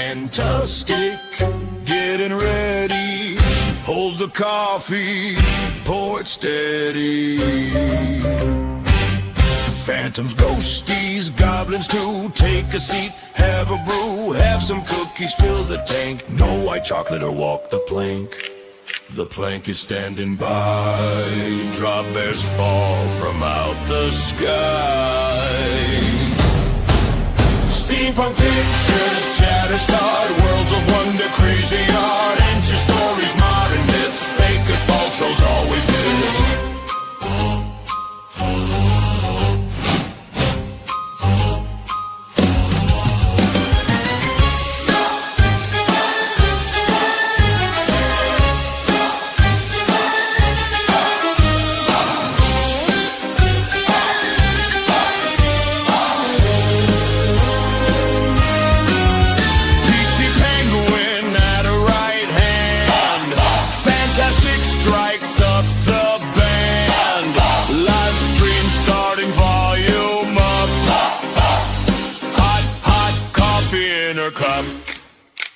fantastic. Getting ready, hold the coffee, pour it steady. Phantoms, ghosties, goblins too. Take a seat, have a brew, have some cookies, fill the tank. No white chocolate or walk the plank. The plank is standing by. Drop bears fall from out the sky. Steampunk pictures, chatter start, worlds of wonder, crazy art, ancient stories, modern myths, fakers, false shows always miss.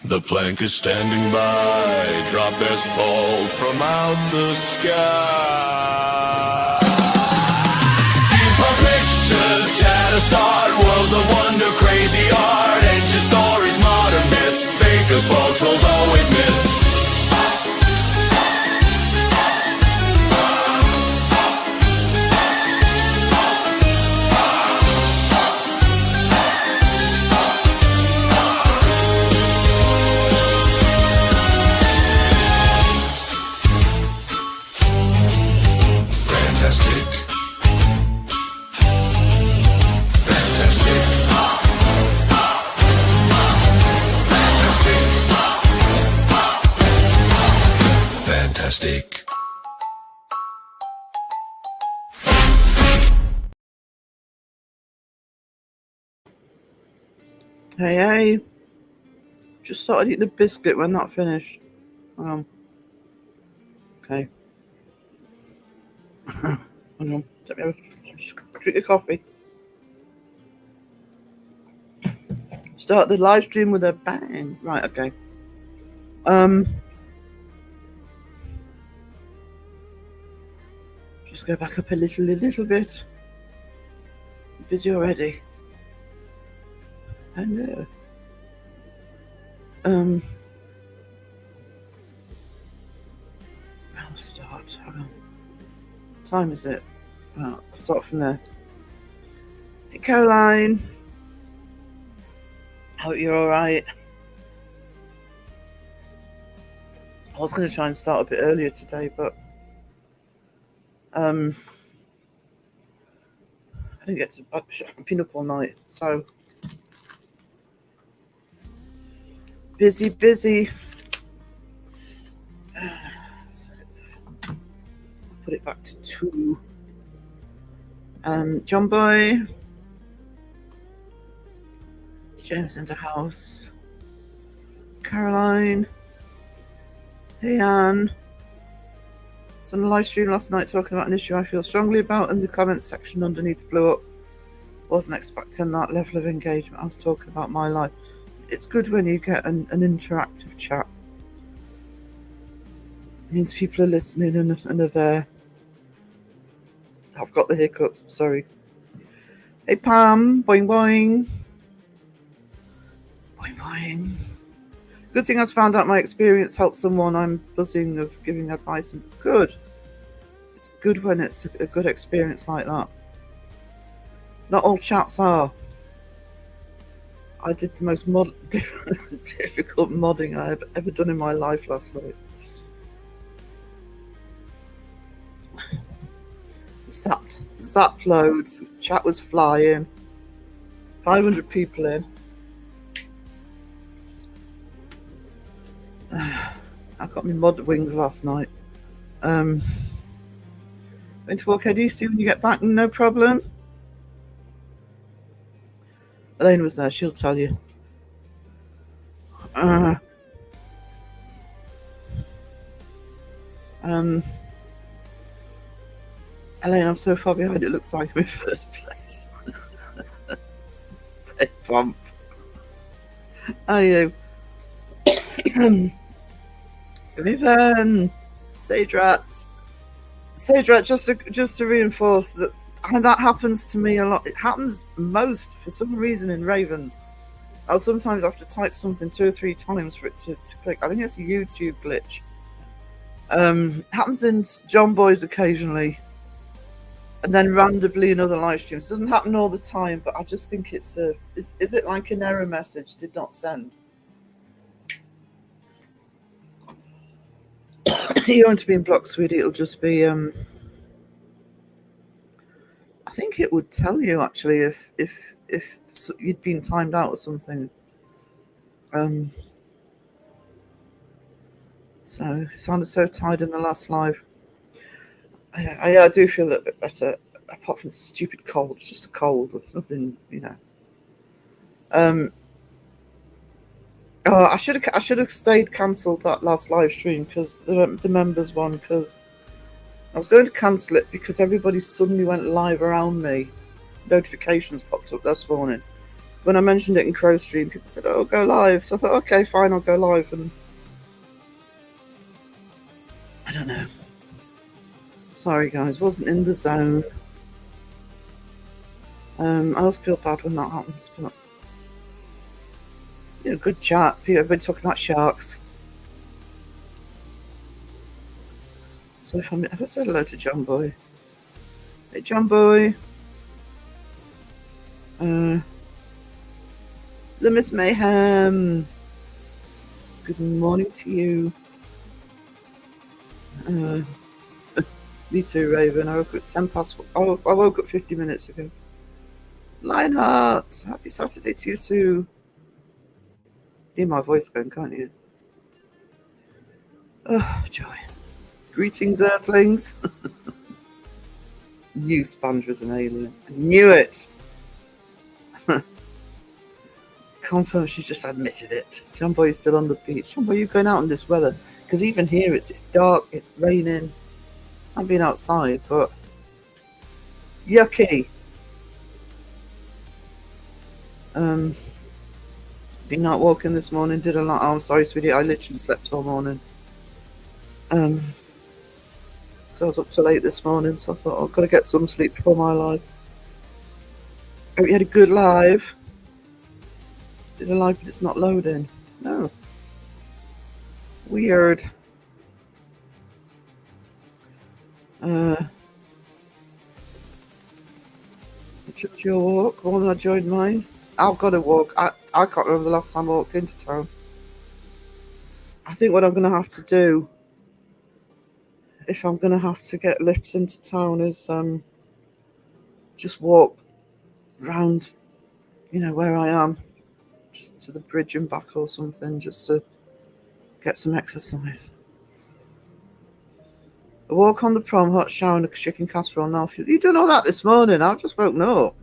The plank is standing by, drop bears fall from out the sky. Steampunk pictures, chatter start, worlds of wonder, crazy art, ancient stories, modern myths, fakers, fall trolls always miss. Fantastic. Hey, just started eating a biscuit when that finished. Okay. Hold on. Let me have a drink of coffee. Start the live stream with a bang. Right, okay. Just go back up a little bit. I'm busy already. Hello. I'll start. Hold on. What time is it? I'll start from there. Hey, Caroline. Hope you're all right. I was going to try and start a bit earlier today, but I think I've been up all night, so busy. So put it back to 2. John Boy, James in the house, Caroline, hey Anne. So on the live stream last night talking about an issue I feel strongly about, and the comments section underneath blew up. Wasn't expecting that level of engagement. I was talking about my life. It's good when you get an interactive chat. It means people are listening and are there. I've got the hiccups, sorry. Hey Pam, boing boing. Boing boing. Good thing I found out my experience helped someone. I'm buzzing of giving advice. And good. It's good when it's a good experience like that. Not all chats are. I did the most difficult modding I have ever done in my life last night. Zapped loads. Chat was flying. 500 people in. I got my mod wings last night. Going to walk Eddie, see when you get back, no problem. Elaine was there, she'll tell you. Elaine, I'm so far behind it looks like I'm in first place. Big bump. How are you? Riven, Sage Rat, just to reinforce that, and that happens to me a lot. It happens most for some reason in Ravens. I'll sometimes have to type something 2 or 3 times for it to click. I think it's a YouTube glitch. Happens in John Boys occasionally, and then randomly in other live streams. Doesn't happen all the time, but I just think it's a. Is it like an error message? Did not send. You want to be in block, sweetie? It'll just be. I think it would tell you actually if you'd been timed out or something. So it sounded so tired in the last live. I do feel a little bit better, apart from the stupid cold. It's just a cold. It's nothing, you know. Oh, I should have stayed cancelled that last live stream because the members one, because I was going to cancel it because everybody suddenly went live around me. Notifications popped up this morning. When I mentioned it in Crow Stream, people said, "Oh, go live." So I thought, okay, fine, I'll go live. And I don't know. Sorry, guys, wasn't in the zone. I always feel bad when that happens, but you know, good chat. Everybody talking about sharks. So if I ever said hello to John Boy. Hey, John Boy. The Miss Mayhem. Good morning to you. Me too, Raven. I woke up at 10 past. I woke up 50 minutes ago. Lionheart, happy Saturday to you too. Hear my voice going, can't you? Oh, joy. Greetings, Earthlings. Knew Sponge was an alien. I knew it. Confirm she just admitted it. John Boy is still on the beach. John Boy, you going out in this weather? Because even here it's dark, it's raining. I've been outside, but yucky. Been out walking this morning, did a lot. Oh, I'm sorry, sweetie, I literally slept all morning. So I was up till late this morning, so I thought I've got to get some sleep before my live. Hope you had a good live. Did a live, but it's not loading. No. Weird. Enjoyed your walk more than I enjoyed mine. I've got to walk. I can't remember the last time I walked into town. I think what I'm going to have to do, if I'm going to have to get lifts into town, is just walk round, you know, where I am, just to the bridge and back or something, just to get some exercise. A walk on the prom, hot shower and a chicken casserole now. You done all that this morning? I've just woken up.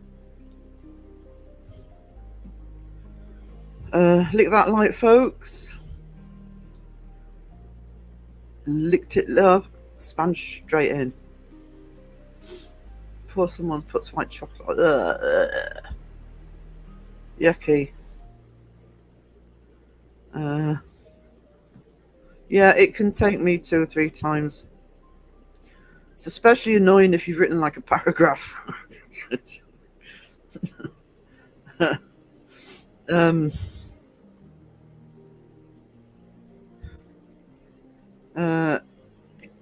Lick that light, folks. Licked it, love. Sponge straight in. Before someone puts white chocolate. Yucky. Yeah, it can take me 2 or 3 times. It's especially annoying if you've written like a paragraph.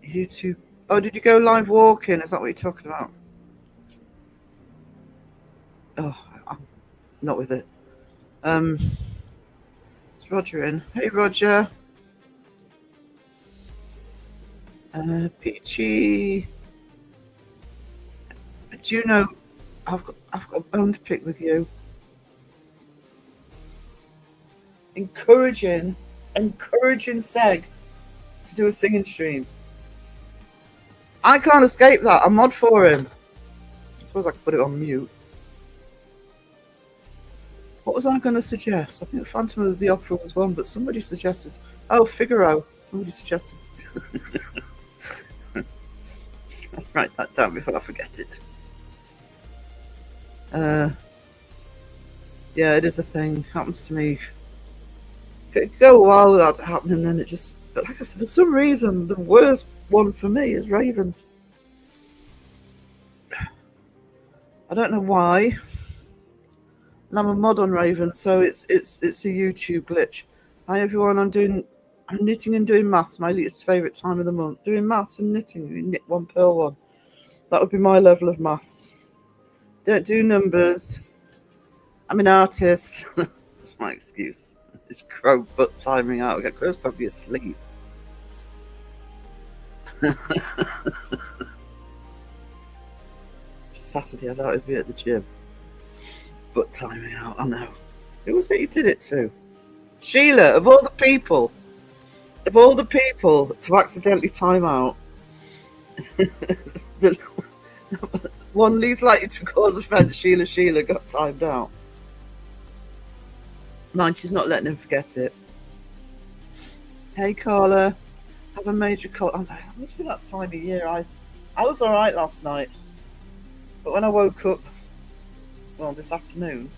YouTube. Oh, did you go live walking? Is that what you're talking about? Oh, I'm not with it. Is Roger in? Hey, Roger. Peachy. Do you know I've got a bone to pick with you? Encouraging Seg to do a singing stream. I can't escape that. I'm mod for him. I suppose I could put it on mute. What was I going to suggest? I think Phantom of the Opera was one, but somebody suggested. Oh, Figaro. Somebody suggested. I'll write that down before I forget it. Yeah, it is a thing. Happens to me It'd go a while without it happening, then it just. But like I said, for some reason, the worst one for me is Ravens. I don't know why. And I'm a mod on Raven, so it's a YouTube glitch. Hi everyone, I'm knitting and doing maths, my least favourite time of the month. Doing maths and knitting, you knit one, purl one. That would be my level of maths. Don't do numbers. I'm an artist. That's my excuse. It's Crow butt timing out. Crow's probably asleep. Saturday, I thought he'd be at the gym. Butt timing out, I know. Who was it you did it to? Sheila, of all the people to accidentally time out, the one least likely to cause offence, Sheila got timed out. Mind, she's not letting him forget it. Hey Carla, have a major cold. Oh, that must be that time of year. I was alright last night, but when I woke up, well, this afternoon,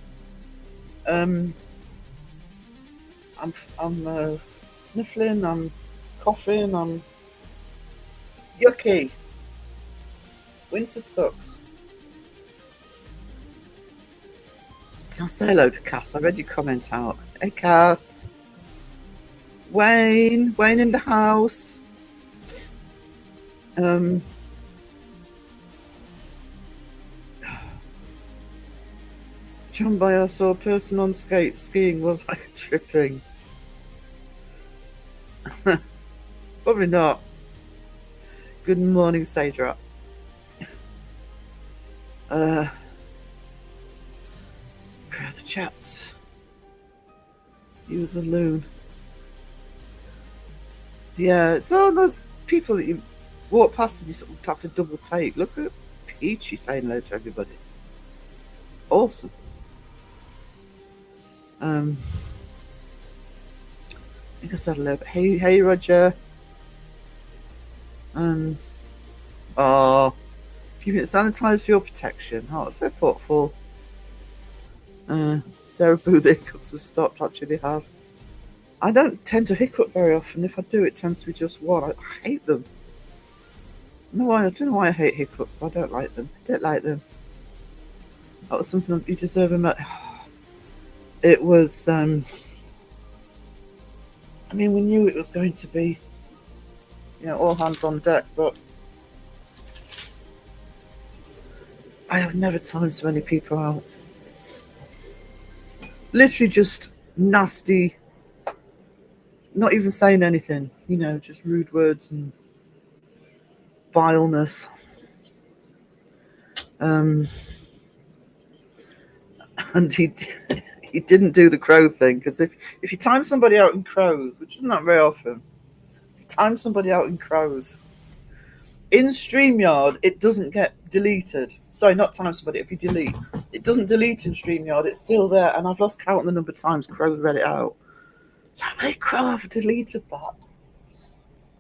I'm sniffling, I'm coughing, I'm yucky. Winter sucks. Can I say hello to Cass? I read your comment out. Hey Cass. Wayne in the house. John Bayer saw a person on skates skiing, was like tripping. Probably not. Good morning, Sadra. The chat. He was a loon. Yeah, it's all those people that you walk past and you sort of have to double take. Look at Peachy saying hello to everybody. It's awesome. I think I said hello, but hey Roger. Keeping it sanitized for your protection. Oh, it's so thoughtful. Sarah Boo, the hiccups have stopped. Actually, they have. I don't tend to hiccup very often. If I do, it tends to be just one. I hate them. I don't know why I hate hiccups, but I don't like them. I don't like them. That was something that you deserve a medal. It was. I mean, we knew it was going to be, all hands on deck, but I have never timed so many people out. Literally just nasty, not even saying anything, just rude words and vileness. And he didn't do the crow thing, because if you time somebody out in crows, which isn't that very often, if you time somebody out in crows, in StreamYard, it doesn't get deleted. Sorry, not time somebody. If you delete, it doesn't delete in StreamYard. It's still there, and I've lost count on the number of times Crow's read it out. How many Crow have deleted that?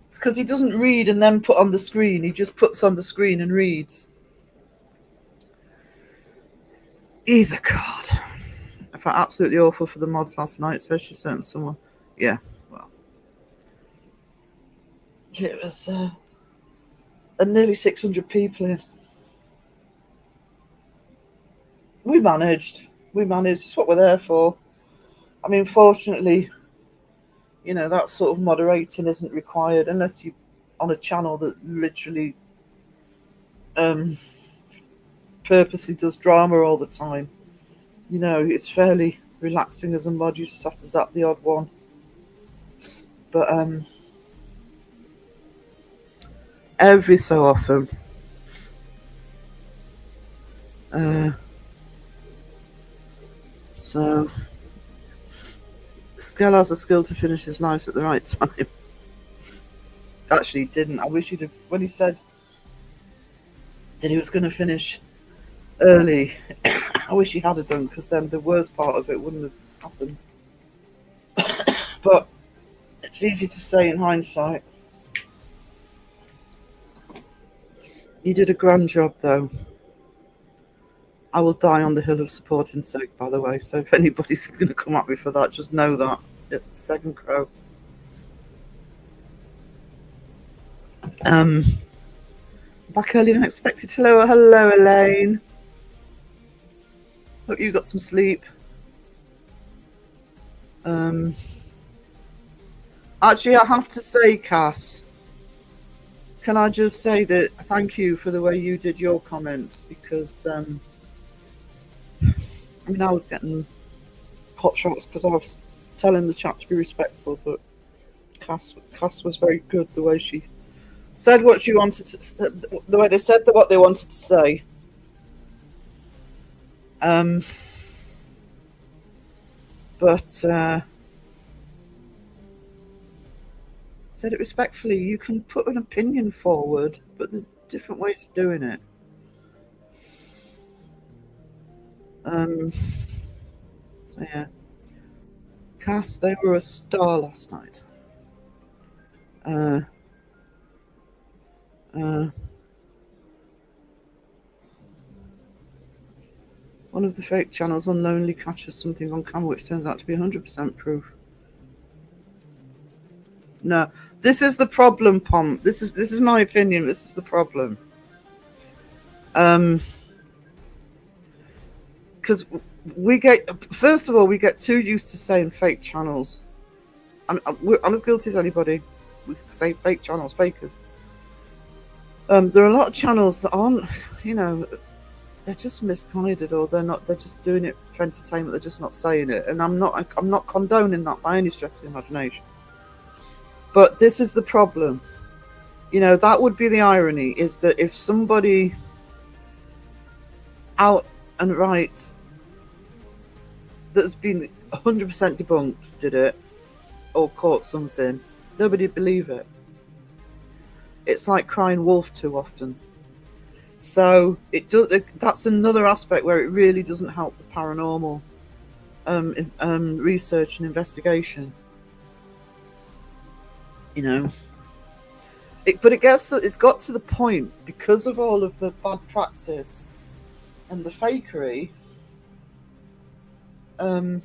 It's because he doesn't read and then put on the screen. He just puts on the screen and reads. He's a god. I felt absolutely awful for the mods last night, especially certain someone. Yeah, well, it was. And nearly 600 people in. We managed. It's what we're there for. I mean, fortunately, that sort of moderating isn't required unless you're on a channel that literally purposely does drama all the time. It's fairly relaxing as a mod. You just have to zap the odd one. But every so often, so Skell has a skill to finish his lives at the right time. Actually, he didn't. I wish he'd have, when he said that he was going to finish early, I wish he had have done, because then the worst part of it wouldn't have happened. But it's easy to say in hindsight. You did a grand job, though. I will die on the hill of supporting Seg, by the way, so if anybody's going to come at me for that, just know that. The second crow. Back earlier than expected. Hello, Elaine. Hope you got some sleep. Actually, I have to say, Cass, can I just say that thank you for the way you did your comments, because I mean, I was getting hot shots because I was telling the chat to be respectful, but Cass was very good the way she said what she wanted to, the way they said what they wanted to say. But said it respectfully. You can put an opinion forward, but there's different ways of doing it. So yeah, Cass, they were a star last night. One of the fake channels unknowingly catches something on camera which turns out to be 100% proof. No, this is the problem, Pom. This is my opinion. This is the problem. Because we get, first of all, we get too used to saying fake channels. I'm as guilty as anybody. We say fake channels, fakers. There are a lot of channels that aren't, you know, they're just misguided, or they're just doing it for entertainment. They're just not saying it, and I'm not condoning that by any stretch of the imagination. But this is the problem. You know, that would be the irony, is that if somebody out and right that's been 100% debunked did it, or caught something, nobody'd believe it. It's like crying wolf too often. So it does. That's another aspect where it really doesn't help the paranormal research and investigation. You know, but it's got to the point, because of all of the bad practice and the fakery. You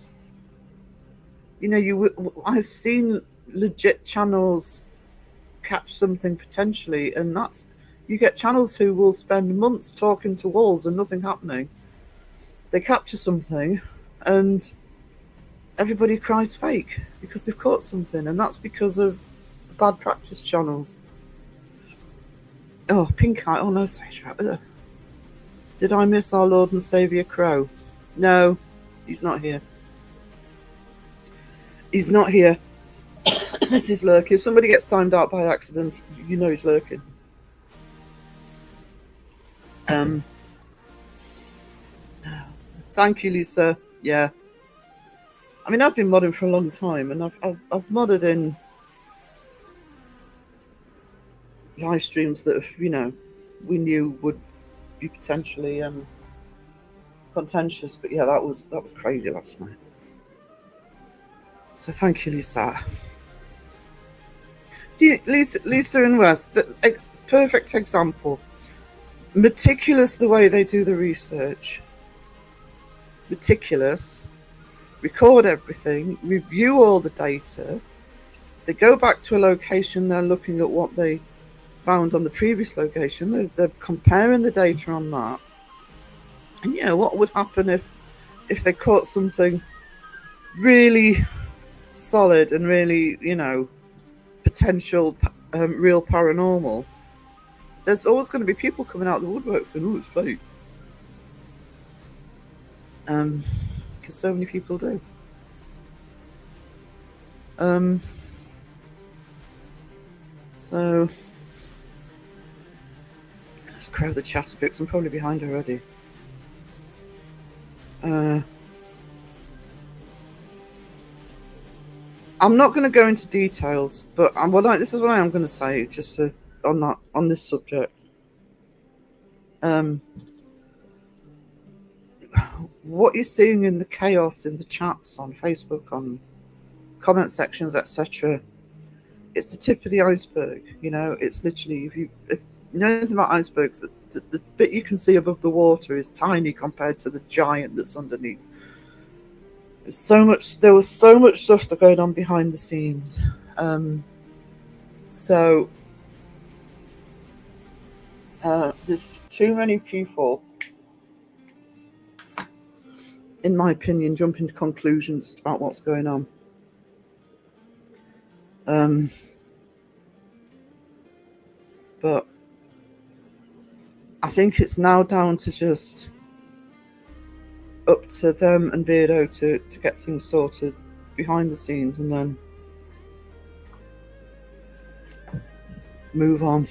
know, I've seen legit channels catch something potentially, and that's, you get channels who will spend months talking to walls and nothing happening. They capture something and everybody cries fake because they've caught something, and that's because of the bad practice channels. Oh, Pink Eye. Oh no, Sage Rat. Did I miss our Lord and Saviour Crow? No, he's not here. He's not here. This is lurking. If somebody gets timed out by accident, you know he's lurking. Thank you, Lisa. Yeah. I mean, I've been modding for a long time, and I've modded in live streams that, you know, we knew would be potentially contentious. But yeah, that was crazy last night. So thank you, Lisa. See, Lisa and Wes, the perfect example. Meticulous the way they do the research. Meticulous. Record everything. Review all the data. They go back to a location. They're looking at what they found on the previous location. They're comparing the data on that. And yeah, what would happen if they caught something really solid and really, you know, potential real paranormal? There's always going to be people coming out of the woodwork saying, "Oh, it's fake," because so many people do. So let's crowd the chat a bit, 'cause I'm probably behind already. I'm not going to go into details, but this is what I am going to say, just on this subject. What you're seeing in the chaos in the chats on Facebook, on comment sections, etc., it's the tip of the iceberg. You know, it's literally, if you know anything about icebergs, the bit you can see above the water is tiny compared to the giant that's underneath. There was so much stuff that going on behind the scenes. So there's too many people, in my opinion, jumping to conclusions about what's going on. But I think it's now down to just up to them and Beardo to get things sorted behind the scenes and then move on.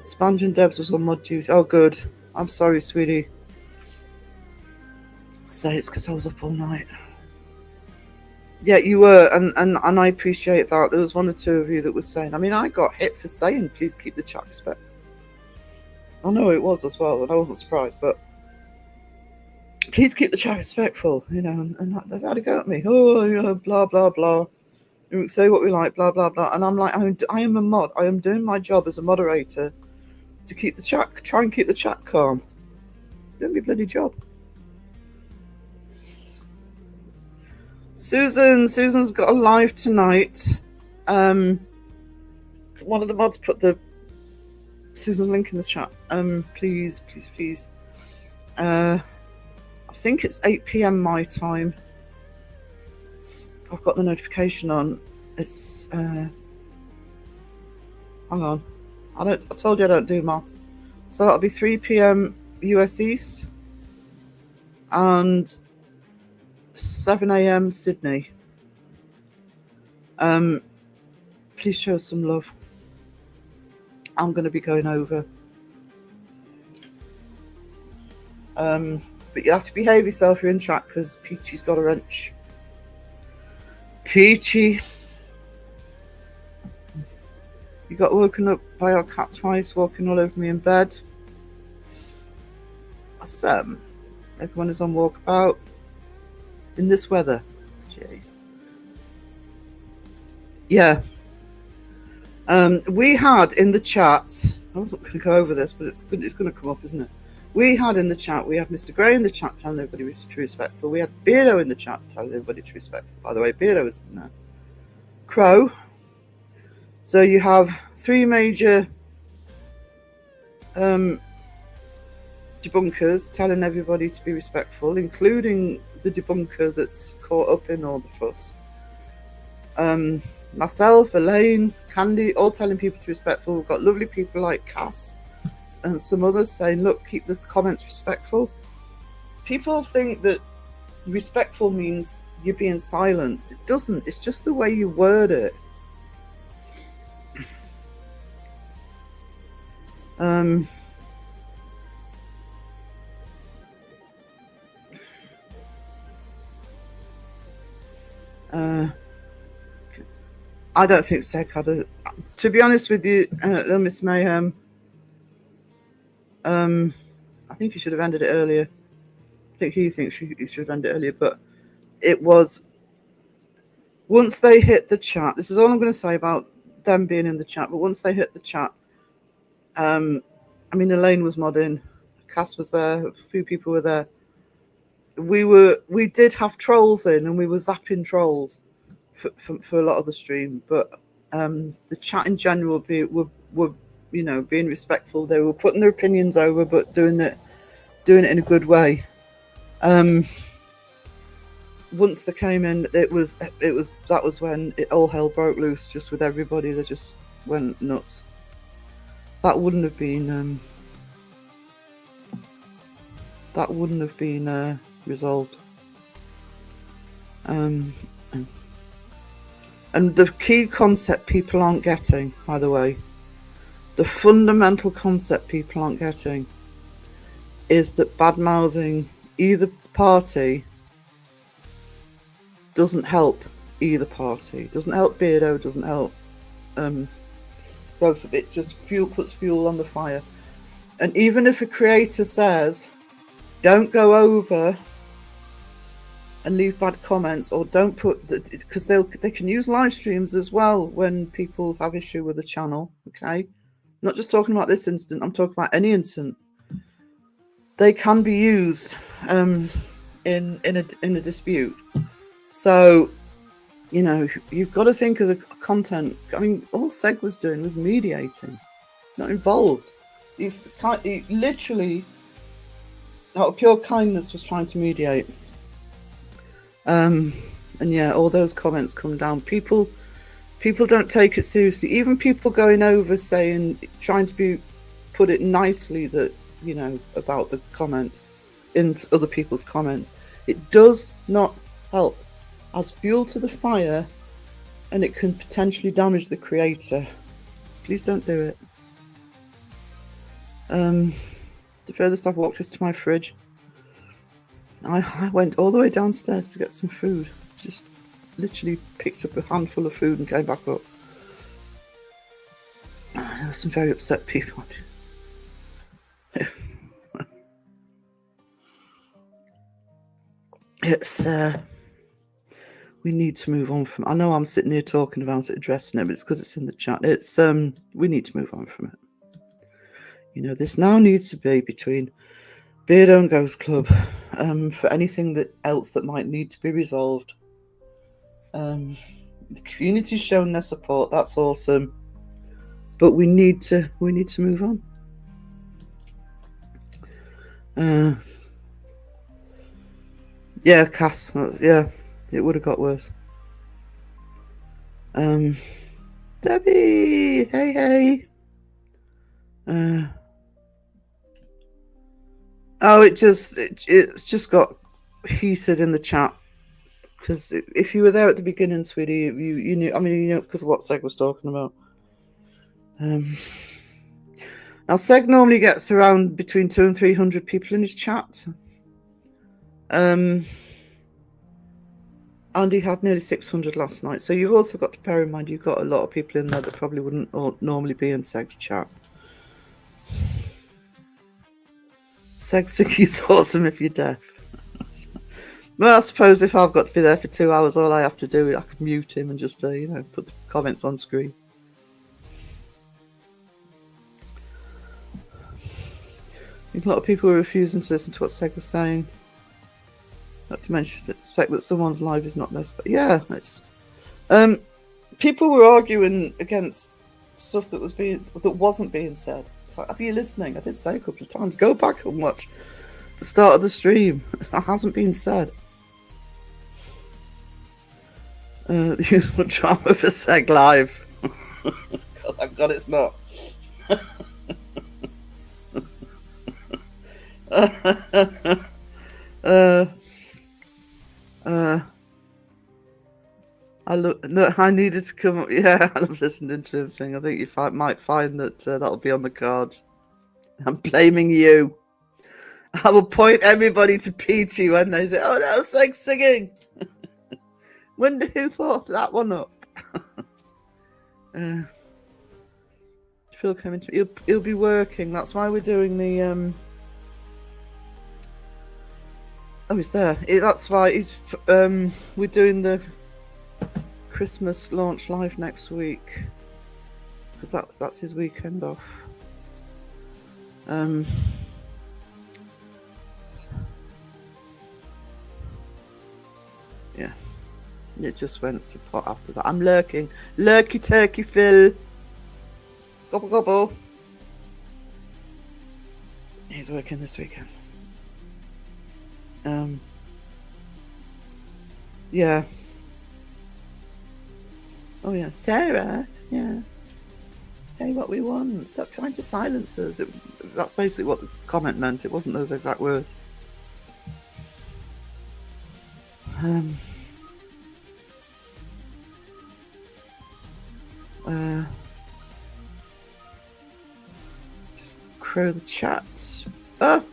Sponge and Debs was on mod duty. Oh, good. I'm sorry, sweetie. Say it's because I was up all night. Yeah, you were, and I appreciate that. There was one or two of you that was saying. I mean, I got hit for saying, "Please keep the chat respectful." I know it was as well, and I wasn't surprised. But please keep the chat respectful, you know. And that's how to go at me. Oh, you know, blah blah blah. We say what we like, blah blah blah. And I'm like, I am a mod. I am doing my job as a moderator to keep the chat, try and keep the chat calm. Doing my bloody job. Susan's got a live tonight. One of the mods put the Susan's link in the chat. Please. I think it's 8 p.m. my time. I've got the notification on. It's hang on. I told you I don't do maths. So that'll be 3 p.m. US East and 7 a.m. Sydney. Please show some love. I'm going to be going over. But you have to behave yourself. You're in chat because Peachy's got a wrench. Peachy. You got woken up by our cat twice, walking all over me in bed. Awesome. Everyone is on walkabout in this weather. Jeez. Yeah. We had in the chat. I wasn't going to go over this, but it's good. It's going to come up, isn't it? We had in the chat. We had Mr. Gray in the chat telling everybody to be respectful. We had Beardo in the chat telling everybody to be respectful. By the way, Beardo is in there. Crow. So you have three major debunkers telling everybody to be respectful, including the debunker that's caught up in all the fuss. Myself, Elaine, Candy, all telling people to be respectful. We've got lovely people like Cass and some others saying, look, keep the comments respectful. People think that respectful means you're being silenced. It doesn't. It's just the way you word it. I don't think Seg had a... To be honest with you, Little Miss Mayhem, I think you should have ended it earlier. I think he thinks you should have ended it earlier, but it was... Once they hit the chat, this is all I'm going to say about them being in the chat, but once they hit the chat, I mean, Elaine was modding, Cass was there, a few people were there. We did have trolls in, and we were zapping trolls for a lot of the stream, but the chat in general were you know, being respectful. They were putting their opinions over, but doing it in a good way. Once they came in, that was when it all hell broke loose, just with everybody. They just went nuts. That wouldn't have been resolved. And the key concept people aren't getting, by the way, the fundamental concept people aren't getting is that bad-mouthing either party doesn't help either party. Doesn't help Beardo, doesn't help both of it. Just puts fuel on the fire. And even if a creator says, don't go over and leave bad comments, or don't put, because they can use live streams as well when people have issue with the channel. Okay, I'm not just talking about this incident, I'm talking about any incident. they can be used in a dispute. So, you know, you've got to think of the content. I mean, all Seg was doing was mediating, not involved. He literally, out of pure kindness, was trying to mediate. And yeah, all those comments come down. People don't take it seriously. Even people going over trying to put it nicely that, you know, about the comments in other people's comments. It does not help. Adds fuel to the fire, and it can potentially damage the creator. Please don't do it. The furthest I've walked is to my fridge. I went all the way downstairs to get some food. Just literally picked up a handful of food and came back up. There were some very upset people. It's we need to move on from. I know I'm sitting here talking about it, addressing it, but it's because it's in the chat. It's we need to move on from it. You know, this now needs to be between Beardo and Ghost Club, for anything else that might need to be resolved. The community's shown their support. That's awesome, but we need to move on. Yeah, Cass. Yeah, it would have got worse. Debbie, hey. It's just got heated in the chat, because if you were there at the beginning, sweetie, you knew. I mean, you know, because of what Seg was talking about. Now Seg normally gets around between 200 and 300 people in his chat. And he had nearly 600 last night. So you've also got to bear in mind you've got a lot of people in there that probably wouldn't normally be in Seg's chat. Seg singing is awesome if you're deaf. Well, I suppose if I've got to be there for 2 hours, all I have to do is I can mute him and just you know, put the comments on screen. I think a lot of people are refusing to listen to what Seg was saying. Not to mention the fact that someone's life is not this, but yeah, it's people were arguing against stuff that wasn't being said. It's like, are you listening? I did say a couple of times, go back and watch the start of the stream. That hasn't been said. The usual drama for Seg Live. God, thank God it's not. I needed to come up. Yeah, I love listening to him sing. I think you might find that that'll be on the cards. I'm blaming you. I will point everybody to Peachy when they say, "Oh no, Seg's singing." Who thought that one up? Phil coming to. He'll be working. That's why we're doing the. Oh, he's there. That's why he's. We're doing the Christmas launch live next week, because that's his weekend off. Yeah, it just went to pot after that. I'm lurking. Lurky turkey, Phil. Gobble gobble. He's working this weekend. Yeah. Oh yeah, Sarah. Yeah. Say what we want. Stop trying to silence us. That's basically what the comment meant. It wasn't those exact words. Just crow the chats. Oh,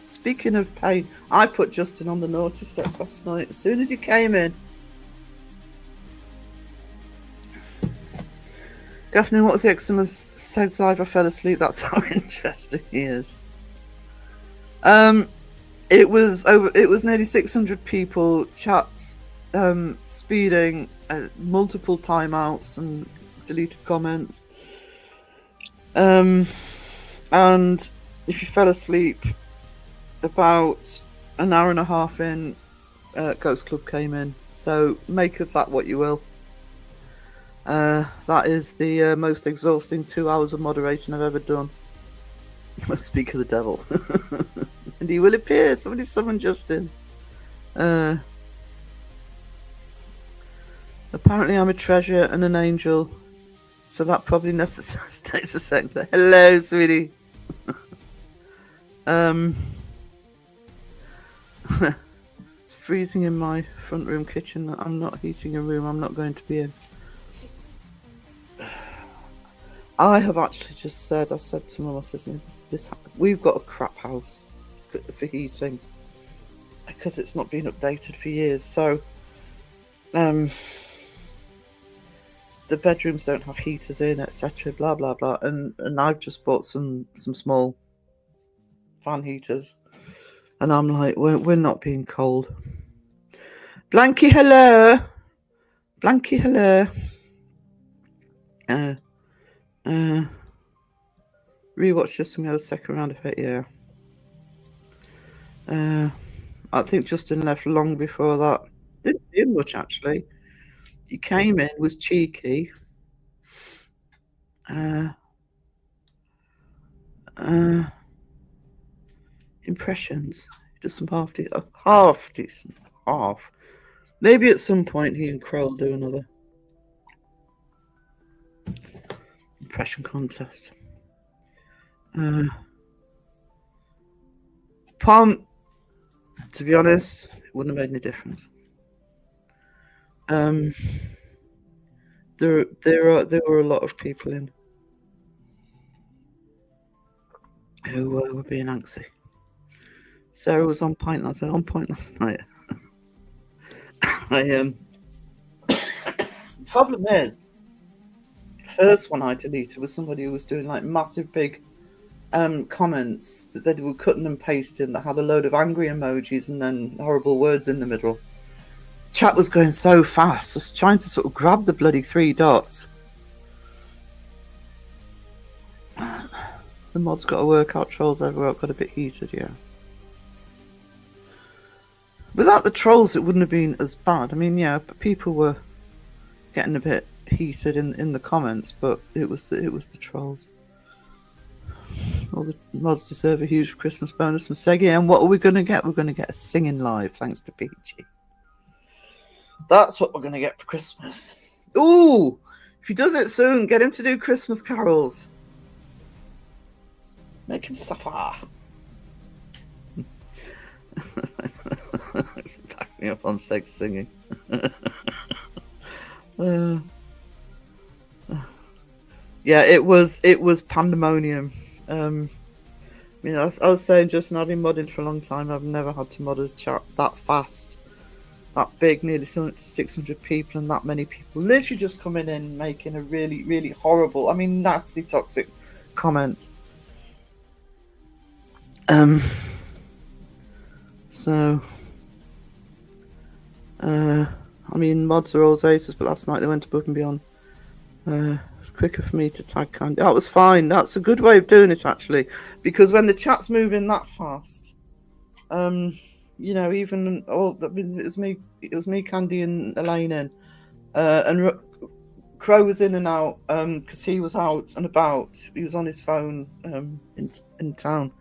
speaking of pain, I put Justin on the naughty step last night. As soon as he came in. Gaffney, what was the eczema? Seg's live, I fell asleep. That's how interesting he is. It was nearly 600 people, chats, speeding, multiple timeouts and deleted comments. And if you fell asleep, about an hour and a half in, Ghost Club came in. So make of that what you will. That is the most exhausting 2 hours of moderating I've ever done. I must speak of the devil. And he will appear. Somebody summon Justin. Apparently I'm a treasure and an angel. So that probably necessitates a second. Hello, sweetie. It's freezing in my front room kitchen. I'm not heating a room I'm not going to be in. I have actually just said, I said to Mum, I said, we've got a crap house for heating because it's not been updated for years. So, the bedrooms don't have heaters in, etc. Blah blah blah. And I've just bought some small fan heaters, and I'm like, we're not being cold. Blanky, hello. Blanky, hello. Rewatched just some of the second round of it, yeah. I think Justin left long before that. Didn't see him much actually. He came in, was cheeky. Impressions. Just some half decent. Maybe at some point he and Kroll do another impression contest. Palm, to be honest, it wouldn't have made any difference. There were a lot of people in who were being antsy. Sarah was on point last night. Problem is, the first one I deleted was somebody who was doing like massive big comments that they were cutting and pasting that had a load of angry emojis and then horrible words in the middle. Chat was going so fast, just trying to sort of grab the bloody 3 dots. The mod's got to work out, trolls everywhere got a bit heated, yeah. Without the trolls, it wouldn't have been as bad. I mean, yeah, but people were getting a bit heated in the comments, but it was the trolls. All the mods deserve a huge Christmas bonus from Segi, and what are we going to get? We're going to get a singing live, thanks to PG. That's what we're going to get for Christmas. Ooh! If he does it soon, get him to do Christmas carols. Make him suffer. Back me up on sex singing. Yeah, it was pandemonium. I mean, I was saying, Justin, I've been modding for a long time. I've never had to mod a chat that fast, that big, nearly 600 people, and that many people literally just coming in making a really, really horrible, I mean, nasty, toxic comment. So, I mean, mods are always aces, but last night they went above and beyond. It's quicker for me to tag Candy. That was fine. That's a good way of doing it, actually, because when the chat's moving that fast, you know, even it was me, Candy, and Elaine in, and Crow was in and out because he was out and about. He was on his phone in town.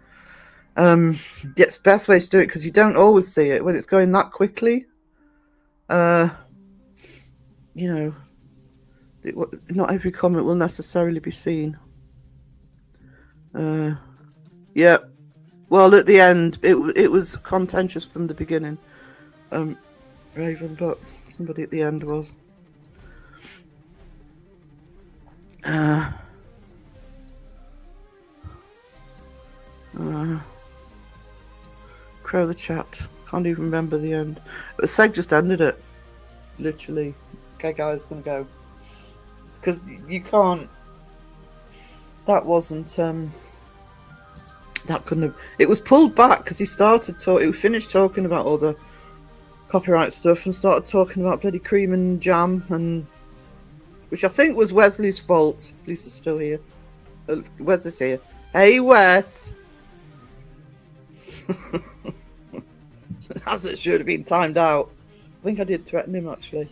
It's the best way to do it because you don't always see it when it's going that quickly. You know, not every comment will necessarily be seen. Yeah. Well, at the end, it was contentious from the beginning, Raven, but somebody at the end was. Crow the chat. Can't even remember the end. But Seg just ended it. Literally. Okay, guys, gonna go. Because you can't. That wasn't. That couldn't have. It was pulled back because he started talking. He finished talking about all the copyright stuff and started talking about bloody cream and jam, and which I think was Wesley's fault. Lisa's still here. Wes is here. Hey, Wes. as it should have been timed out. I think I did threaten him actually.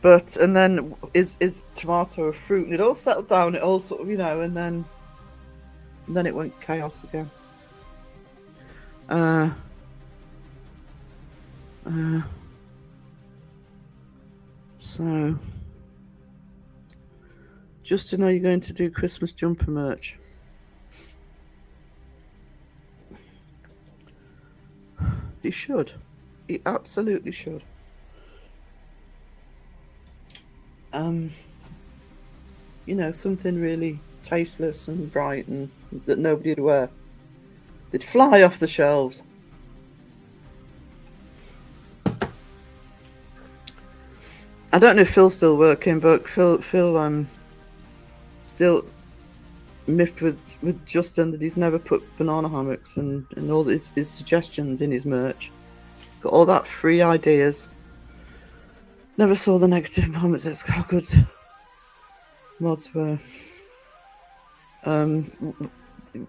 But and then is tomato a fruit? And it all settled down. It all sort of, you know, and then it went chaos again. So, just to know you're going to do Christmas jumper merch. You should. You absolutely should. You know, something really tasteless and bright and that nobody'd wear. They'd fly off the shelves. I don't know if Phil's still working, but Phil still miffed with Justin that he's never put banana hammocks and all his suggestions in his merch. Got all that free ideas. Never saw the negative comments. That's how good mods were.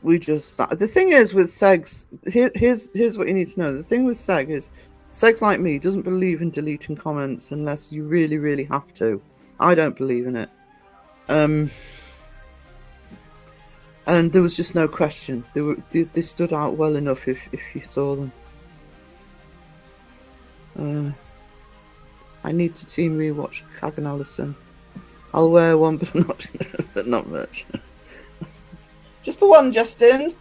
We just, the thing is with Segs, here's what you need to know. The thing with Seg is, Segs like me doesn't believe in deleting comments unless you really, really have to. I don't believe in it. And there was just no question. They stood out well enough if you saw them. I need to team rewatch Kagan Allison. I'll wear one, but not much. Just the one, Justin.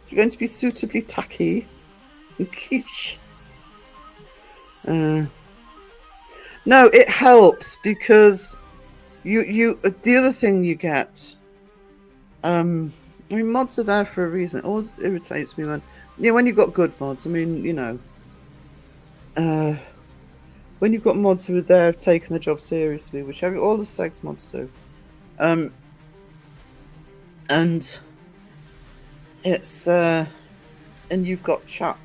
It's going to be suitably tacky and quiche. No, it helps because you the other thing you get. I mean, mods are there for a reason. It always irritates me when you've got good mods. I mean, you know, when you've got mods who are there taking the job seriously, which all the Segs mods do, and it's and you've got chat.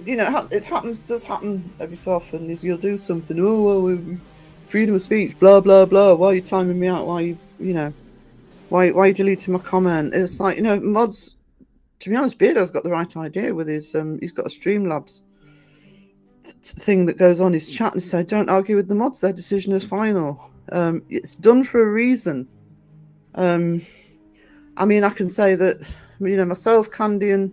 You know, it does happen every so often. Is you'll do something. Oh well, freedom of speech, blah blah blah. Why are you timing me out? Why are you deleting my comment? It's like, you know, mods. To be honest, Beardo's got the right idea with his. He's got a Streamlabs thing that goes on his chat and said, "Don't argue with the mods. Their decision is final." It's done for a reason. I mean, I can say that, you know, myself, Candy, and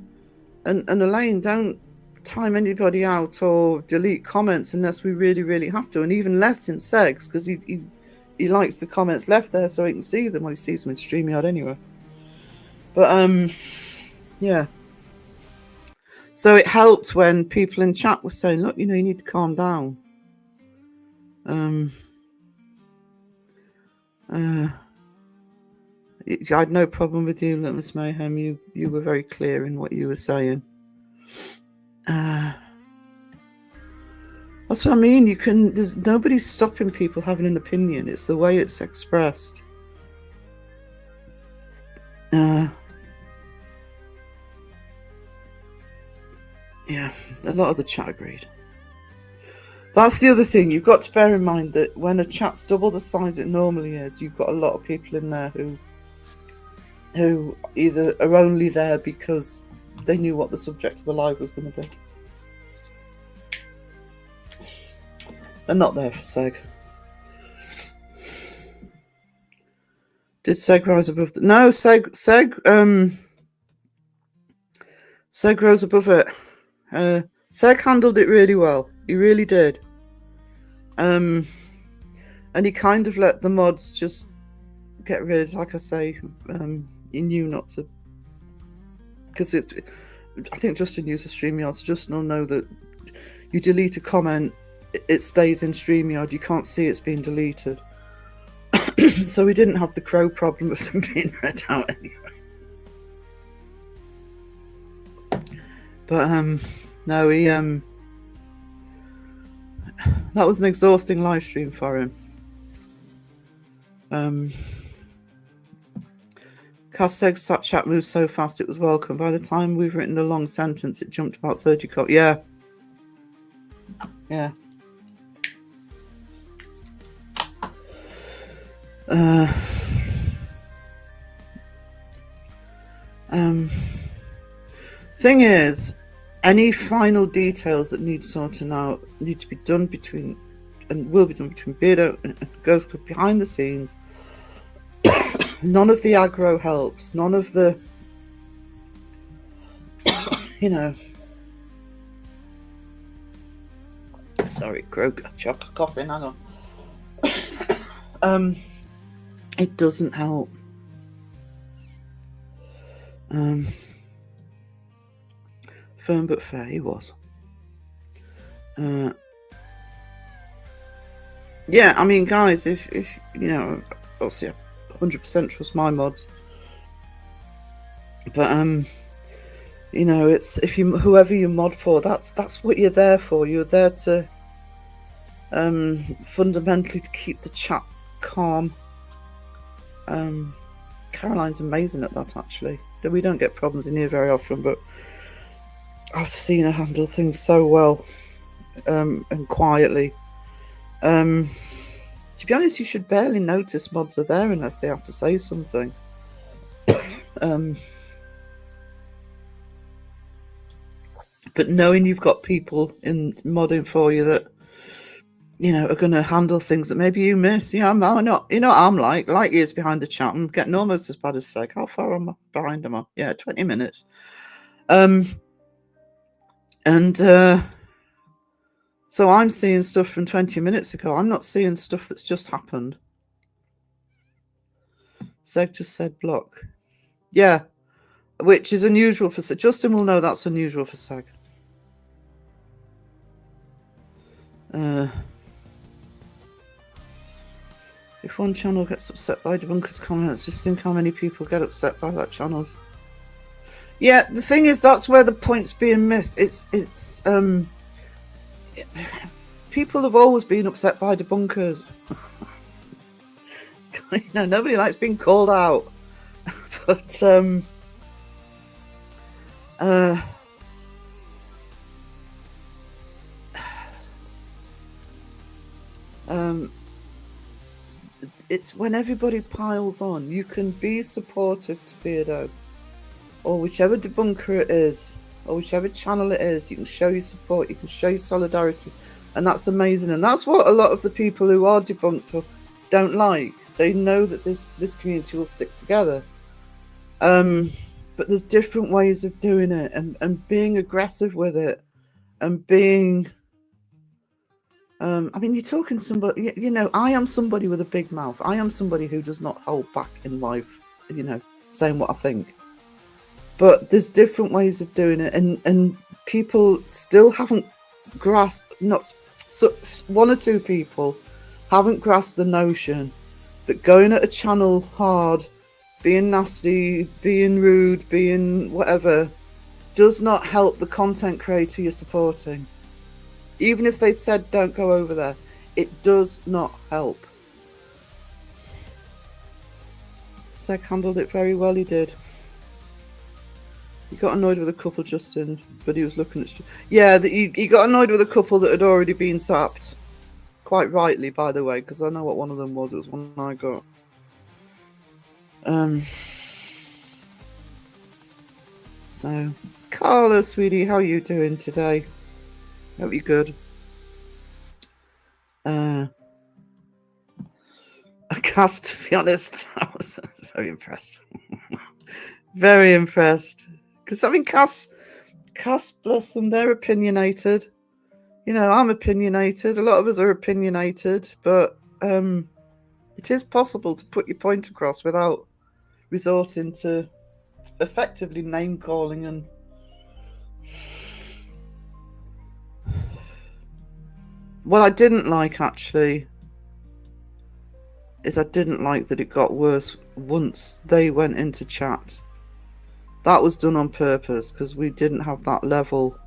Elaine don't time anybody out or delete comments unless we really, really have to, and even less in Segs because he likes the comments left there so he can see them. Well, he sees them in StreamYard anyway. But yeah. So it helped when people in chat were saying, "Look, you know, you need to calm down." I had no problem with you, Littlest Mayhem. You were very clear in what you were saying. That's what I mean. There's nobody's stopping people having an opinion. It's the way it's expressed. Yeah, a lot of the chat agreed. That's the other thing. You've got to bear in mind that when a chat's double the size it normally is, you've got a lot of people in there who either are only there because they knew what the subject of the live was going to be. They're not there for Seg. Did Seg rise above no, Seg rose above it. Seg handled it really well. He really did. And he kind of let the mods just get rid, like I say, he knew not to, because I think Justin used the StreamYard, so Justin will know that you delete a comment, it stays in StreamYard, you can't see it's being deleted. So we didn't have the crow problem of them being read out anyway. But no, he that was an exhausting live stream for him. Seg's chat moves so fast it was welcome. By the time we've written a long sentence, it jumped about 30 Yeah. Thing is, any final details that need sorting out need to be done between, and will be done between Beardo and Ghost Club behind the scenes. None of the aggro helps. None of the, you know. Sorry, chocolate coffee. Hang on. It doesn't help. Firm but fair, he was. Yeah, I mean, guys, if you know, obviously, I 100% trust my mods, but you know, it's whoever you mod for, that's what you're there for. You're there to fundamentally to keep the chat calm. Caroline's amazing at that, actually. We don't get problems in here very often, but I've seen her handle things so well and quietly. To be honest, you should barely notice mods are there unless they have to say something. But knowing you've got people in modding for you that, you know, are going to handle things that maybe you miss. Yeah, I'm not. You know, I'm like light years behind the chat. I'm getting almost as bad as Seg. How far am I behind? Am I? Yeah, 20 minutes. So I'm seeing stuff from 20 minutes ago. I'm not seeing stuff that's just happened. Seg just said block. Yeah, which is unusual for Seg. Justin will know that's unusual for Seg. If one channel gets upset by debunkers' comments, just think how many people get upset by that channel's. Yeah, the thing is, that's where the point's being missed. It's people have always been upset by debunkers. You know, nobody likes being called out. But it's when everybody piles on. You can be supportive to Beardo, or whichever debunker it is, or whichever channel it is. You can show your support, you can show your solidarity, and that's amazing. And that's what a lot of the people who are debunked or don't like. They know that this community will stick together. But there's different ways of doing it, and being aggressive with it, and being I mean, you're talking somebody, you know, I am somebody with a big mouth. I am somebody who does not hold back in life, you know, saying what I think. But there's different ways of doing it, and people still haven't grasped, one or two people haven't grasped the notion that going at a channel hard, being nasty, being rude, being whatever, does not help the content creator you're supporting. Even if they said don't go over there, it does not help. Seg handled it very well, he did. He got annoyed with a couple, Justin, but he was looking at... Yeah, he got annoyed with a couple that had already been sapped. Quite rightly, by the way, because I know what one of them was. It was one I got. So, Carla, sweetie, how are you doing today? Hope you're good. I cast, to be honest, I was very impressed. Very impressed. Because, I mean, Cass, bless them, they're opinionated. You know, I'm opinionated. A lot of us are opinionated. But it is possible to put your point across without resorting to effectively name-calling and... What I didn't like, actually, is I didn't like that it got worse once they went into chat. That was done on purpose, because we didn't have that level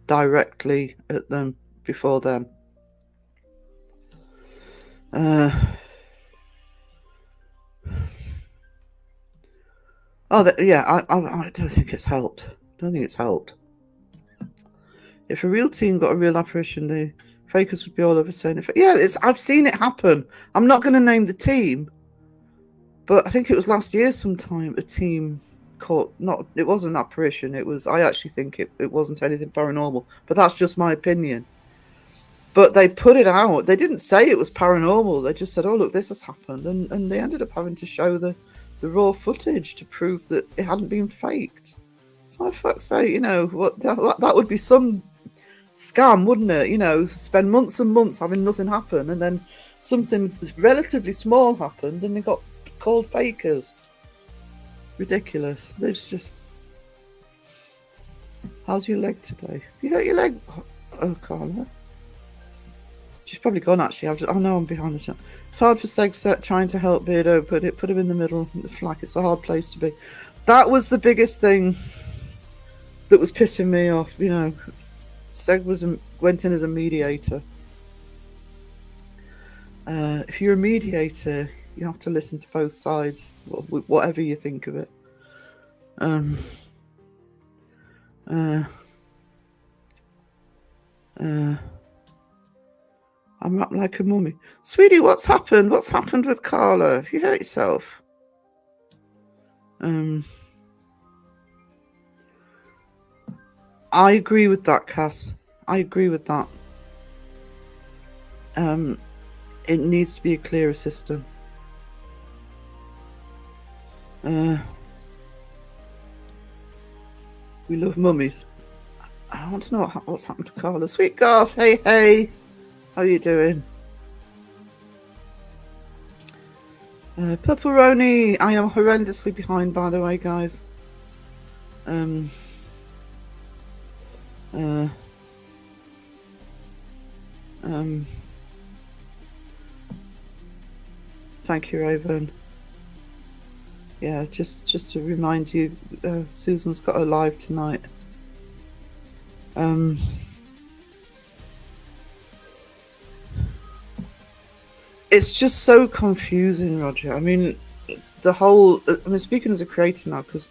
directly at them before then. Yeah, I don't think it's helped. If a real team got a real apparition, the fakers would be all over saying, yeah, I've seen it happen. I'm not going to name the team, but I think it was last year sometime, a team caught. Not, it wasn't an apparition. It was. I actually think it wasn't anything paranormal, but that's just my opinion. But they put it out. They didn't say it was paranormal. They just said, "Oh, look, this has happened," and they ended up having to show the raw footage to prove that it hadn't been faked. So, for fuck's sake, you know what? That would be some scam, wouldn't it? You know, spend months and months having nothing happen, and then something relatively small happened, and they got called fakers. Ridiculous. It's just. How's your leg today? You hurt your leg? Oh, Carla. She's probably gone, actually. I know I'm behind the shot. It's hard for Segset trying to help Beardo, but it put him in the middle. Like, it's a hard place to be. That was the biggest thing that was pissing me off. You know, Seg went in as a mediator. If you're a mediator, you have to listen to both sides, whatever you think of it. I'm wrapped like a mummy. Sweetie, what's happened? What's happened with Carla? Have you hurt yourself? I agree with that, Cass. I agree with that. It needs to be a clearer system. We love mummies. I want to know what's happened to Carla. Sweet Garth, hey. How are you doing? Pepperoni, I am horrendously behind, by the way, guys. Thank you, Raven. Yeah, just to remind you, Susan's got a live tonight. It's just so confusing, Roger. I mean, speaking as a creator now, because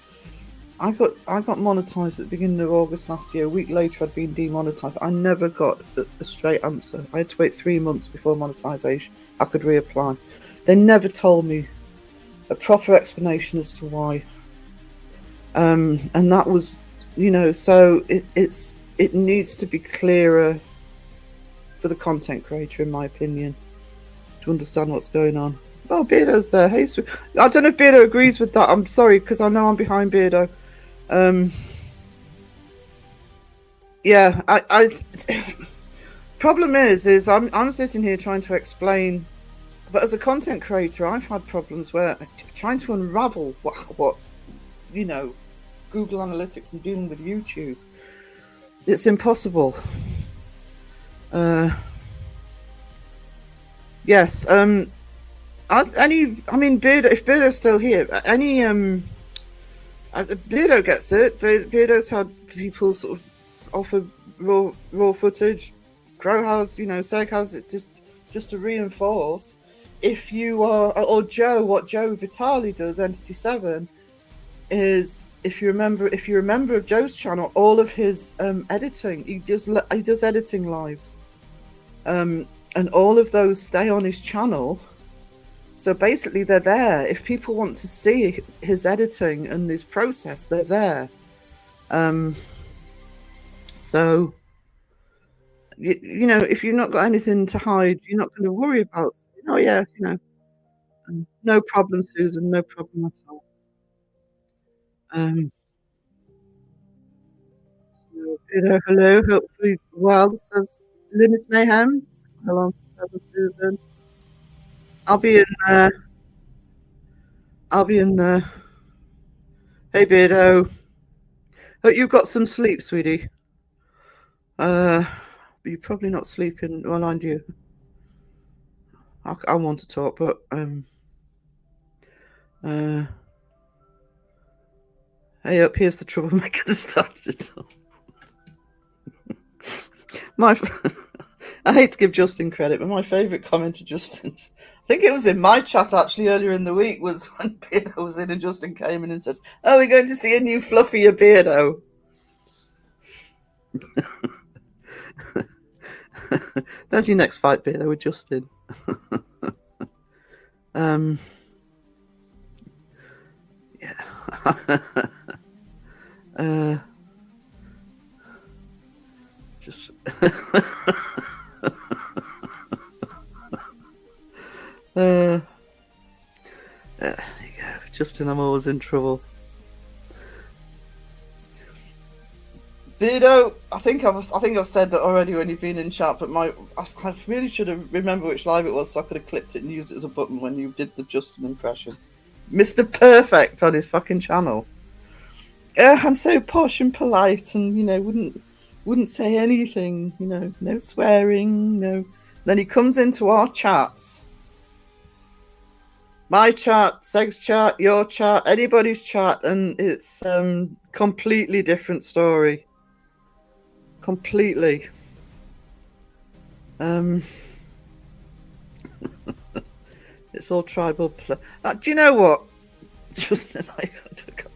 I got monetized at the beginning of August last year. A week later, I'd been demonetized. I never got a straight answer. I had to wait 3 months before monetization. I could reapply. They never told me a proper explanation as to why. And that was, you know, so it needs to be clearer for the content creator, in my opinion, to understand what's going on. Oh, Beardo's there. Hey, sweet. I don't know if Beardo agrees with that. I'm sorry, because I know I'm behind Beardo. Yeah, I problem is I'm sitting here trying to explain, but as a content creator, I've had problems where trying to unravel what you know, Google Analytics and dealing with YouTube, it's impossible. Yes. Beardo, if Beardo's still here, Beardo gets it. Beardo's had people sort of offer raw footage. Crow has, you know, Seg has it just to reinforce. If you are, or Joe, what Joe Vitale does, Entity 7, is if you're a member of Joe's channel, all of his editing, he does editing lives, and all of those stay on his channel. So basically, they're there. If people want to see his editing and his process, they're there. So, you know, if you've not got anything to hide, you're not going to worry about. Oh yeah, you know, no problem, Susan. No problem at all. Hello. Hopefully, well, says Linus Mayhem. Hello, Susan. I'll be in there. Hey, Beardo. Hope you've got some sleep, sweetie. But you're probably not sleeping. Well, I do. I want to talk, but hey, up here's the troublemaker that started it all. I hate to give Justin credit, but my favourite comment of Justin's, I think it was in my chat actually earlier in the week, was when Beardo was in and Justin came in and says, "Oh, we're going to see a new fluffier Beardo." There's your next fight, Beardo, with Justin. Yeah. Just there you go. Justin, I'm always in trouble. Beardo, I think I've said that already when you've been in chat, but I really should have remembered which live it was, so I could have clipped it and used it as a button when you did the Justin impression. Mr. Perfect on his fucking channel. I'm so posh and polite, and wouldn't say anything. No swearing, no. Then he comes into our chats. My chat, Seg's chat, your chat, anybody's chat, and it's completely different story. Completely. It's all tribal. Do you know what? Justin,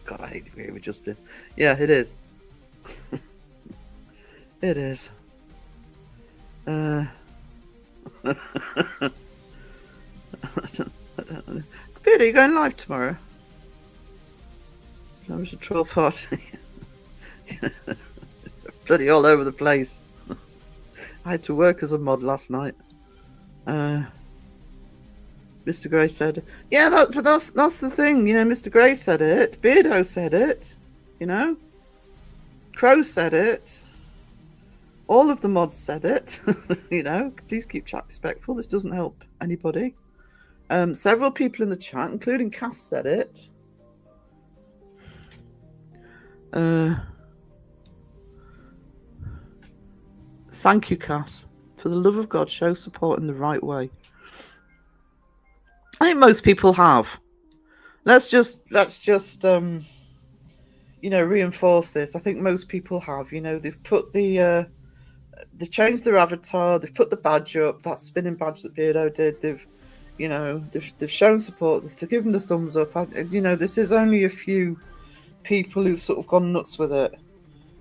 God, I hate agreeing with Justin. Yeah, it is. It is. Beard, are you going live tomorrow? I was a troll party. Bloody all over the place. I had to work as a mod last night. Mr. Gray said, "Yeah, but that's the thing, Mr. Gray said it, Beardo said it, Crow said it, all of the mods said it, Please keep chat respectful. This doesn't help anybody. Several people in the chat, including Cass, said it. Thank you, Cass. For the love of God, show support in the right way." I think most people have. Let's just reinforce this. I think most people have. They've put they've changed their avatar. They've put the badge up. That spinning badge that Beardo did. They've shown support. They've given the thumbs up. This is only a few people who've sort of gone nuts with it.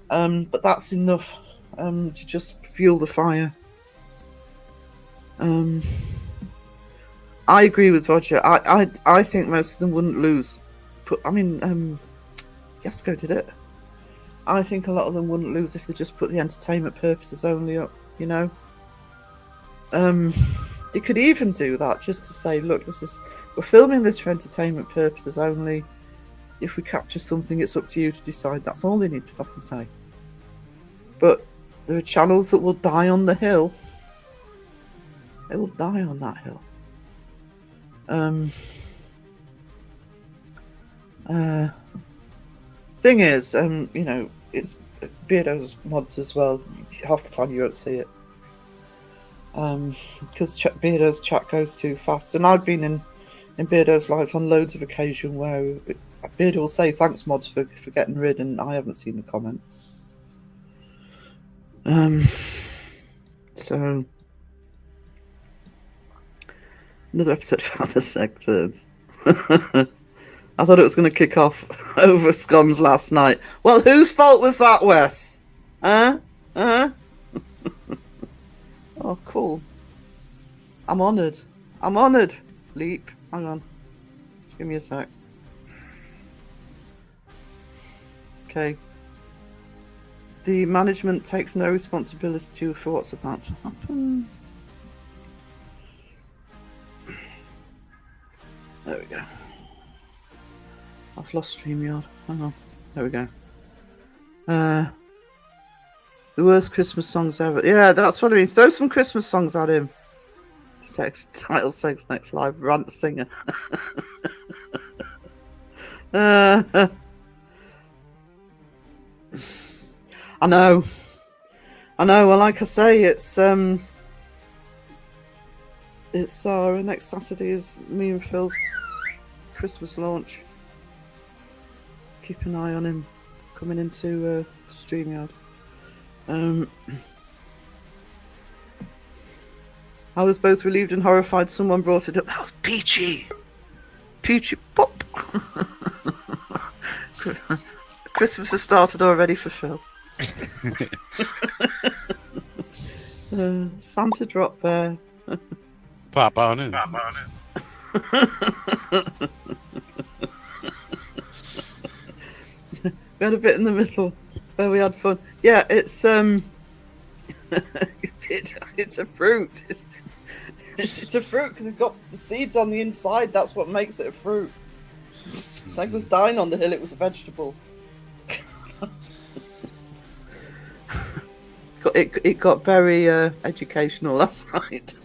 But that's enough to just fuel the fire. I agree with Roger. I think most of them wouldn't lose. Yasko did it. I think a lot of them wouldn't lose if they just put the entertainment purposes only up. They could even do that just to say, look, we're filming this for entertainment purposes only. If we capture something, it's up to you to decide. That's all they need to fucking say. But there are channels that will die on the hill. They will die on that hill. Thing is, it's Beardo's mods as well. Half the time you won't see it. Because Beardo's chat goes too fast. And I've been in Beardo's lives on loads of occasion where Beardo will say thanks mods for getting rid, and I haven't seen the comment. So another episode found the sector. I thought it was going to kick off over scones last night. Well, whose fault was that, Wes? Oh, cool. I'm honoured. Leap. Hang on. Just give me a sec. Okay. The management takes no responsibility for what's about to happen. There we go. I've lost StreamYard. Hang on. There we go. The worst Christmas songs ever. Yeah, that's what I mean. Throw some Christmas songs at him. Sex next live rant singer. I know. Well, like I say, it's our next Saturday is me and Phil's Christmas launch. Keep an eye on him coming into StreamYard. I was both relieved and horrified. Someone brought it up. That was Peachy Pop. Christmas has started already for Phil. Santa drop there. Pop on in. We had a bit in the middle where we had fun. Yeah, it's it's a fruit. It's a fruit because it's got the seeds on the inside. That's what makes it a fruit. Seg was dying on the hill. It was a vegetable. It got very educational last night.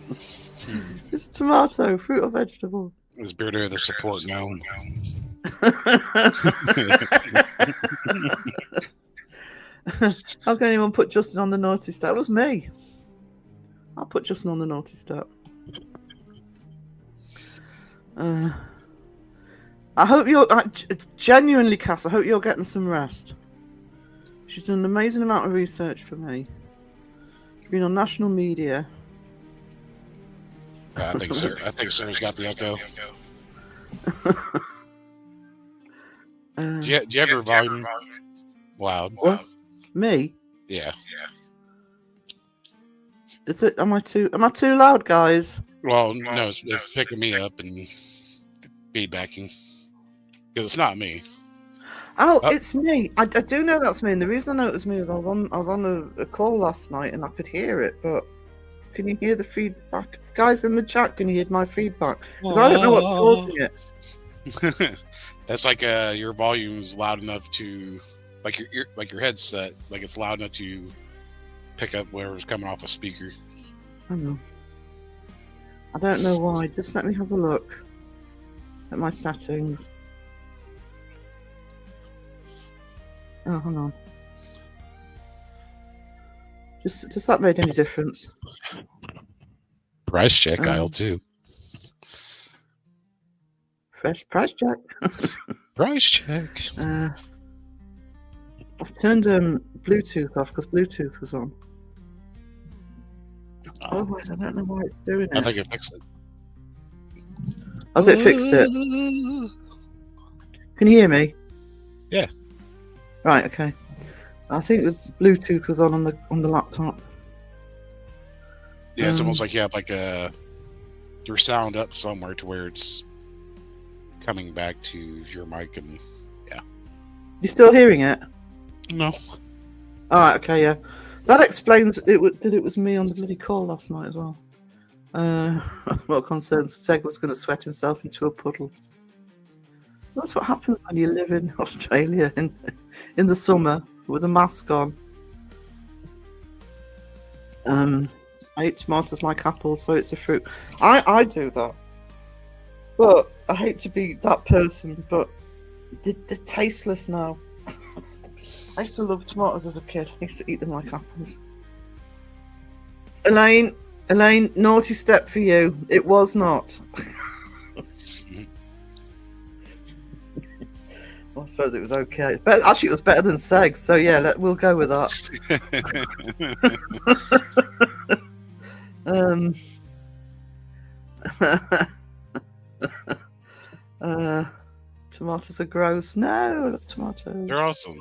It's a tomato, fruit or vegetable. It's better the support now. How can anyone put Justin on the naughty step? It was me. I'll put Justin on the naughty step. I hope you're genuinely, Cass. I hope you're getting some rest. She's done an amazing amount of research for me. She's been on national media. I think so. I think Sarah's got the echo. Do you have your volume loud? What? Me? Yeah. Is it? Am I too loud, guys? Well, no, it's picking me up and feedbacking because it's not me. Oh, it's me. I do know that's me. And the reason I know it was me is I was on a call last night and I could hear it. But can you hear the feedback, guys in the chat? Can you hear my feedback? Because I don't know what's causing it. That's like your volume's loud enough to your headset, like it's loud enough to pick up whatever's coming off a speaker. I know. I don't know why. Just let me have a look at my settings. Oh, hang on. Does that make any difference? Price check aisle 2. Fresh price check. Price check. I've turned Bluetooth off because Bluetooth was on. Otherwise, I don't know why it's doing it. I think it fixed it. Has it fixed it? Can you hear me? Yeah. Right. Okay. I think the Bluetooth was on the laptop. Yeah, it's almost like you have like your sound up somewhere to where it's coming back to your mic, and yeah. You still hearing it? No. All right. Okay. Yeah. That explains that it was me on the bloody call last night as well. What concerns Seg was going to sweat himself into a puddle. That's what happens when you live in Australia in the summer with a mask on. I eat tomatoes like apples, so it's a fruit. I do that, but I hate to be that person. But they're tasteless now. I used to love tomatoes as a kid. I used to eat them like apples. Elaine, naughty step for you. It was not. Well, I suppose it was okay. But actually, it was better than Seg. So yeah, we'll go with that. Tomatoes are gross. No, I love tomatoes. They're awesome.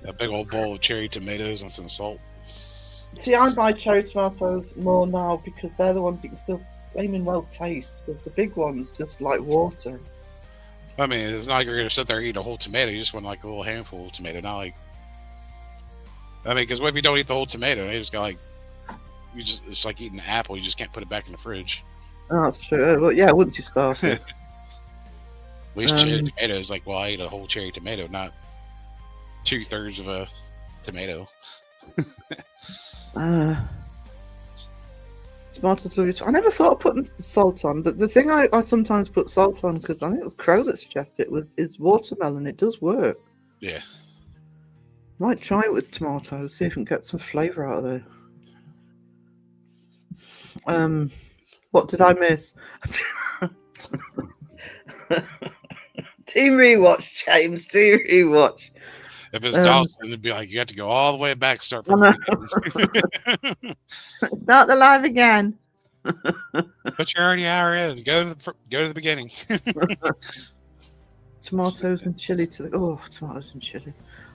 A big old bowl of cherry tomatoes and some salt. See, I buy cherry tomatoes more now because they're the ones you can still flaming well taste. Because the big ones just like water. I mean, it's not like you're going to sit there and eat a whole tomato. You just want like a little handful of tomato. Not like, I mean, because what if you don't eat the whole tomato? You just got like, it's like eating an apple. You just can't put it back in the fridge. Oh, that's true. Well, yeah, once you start it. At least cherry tomatoes, like, well, I ate a whole cherry tomato, not 2/3 of a tomato. Tomatoes. I never thought of putting salt on. The thing I sometimes put salt on, because I think it was Crow that suggested it, is watermelon. It does work. Yeah. Might try it with tomatoes, see if we can get some flavour out of there. What did I miss? Team rewatch, James. Team rewatch. If it's Dawson, it'd be like you have to go all the way back, start from the beginning. Start the live again. But you're already an hour in. Go to the beginning. Tomatoes and chili tomatoes and chili.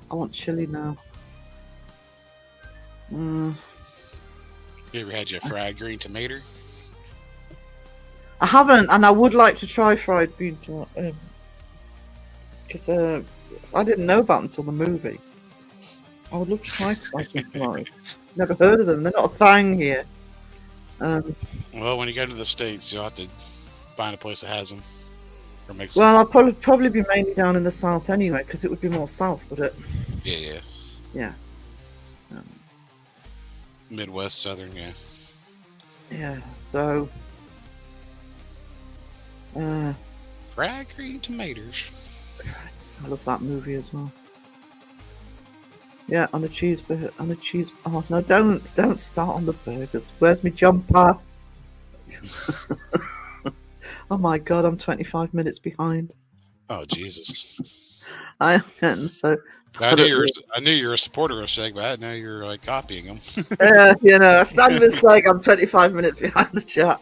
I want chili now. You ever had your fried green tomato? I haven't, and I would like to try fried green tomato. because I didn't know about them until the movie. I would love to try spicy fries. Never heard of them. They're not a thing here. Well, when you go to the States, you'll have to find a place that has them. Or makes them. Well, I'll probably be mainly down in the south anyway, because it would be more south, would it? Yeah. Yeah. Midwest, Southern, yeah. Yeah. So. Fried green tomatoes. I love that movie as well. Yeah, on a cheeseburger, Oh no! Don't start on the burgers. Where's my jumper? Oh my god, I'm 25 minutes behind. Oh Jesus! I am so. I knew you were a supporter of Seg, but I didn't know you were like copying them. It's not even like I'm 25 minutes behind the chat.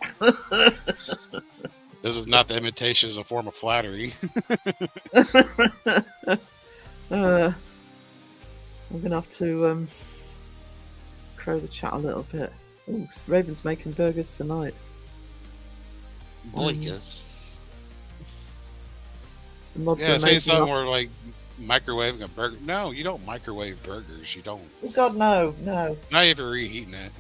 This is not the imitation; it's a form of flattery. I'm gonna have to crow the chat a little bit. Ooh, Raven's making burgers tonight. Yes. The mods Yeah, are say making something up- where like microwaving a burger. No, you don't microwave burgers. You don't. Oh God, no. Not even reheating it.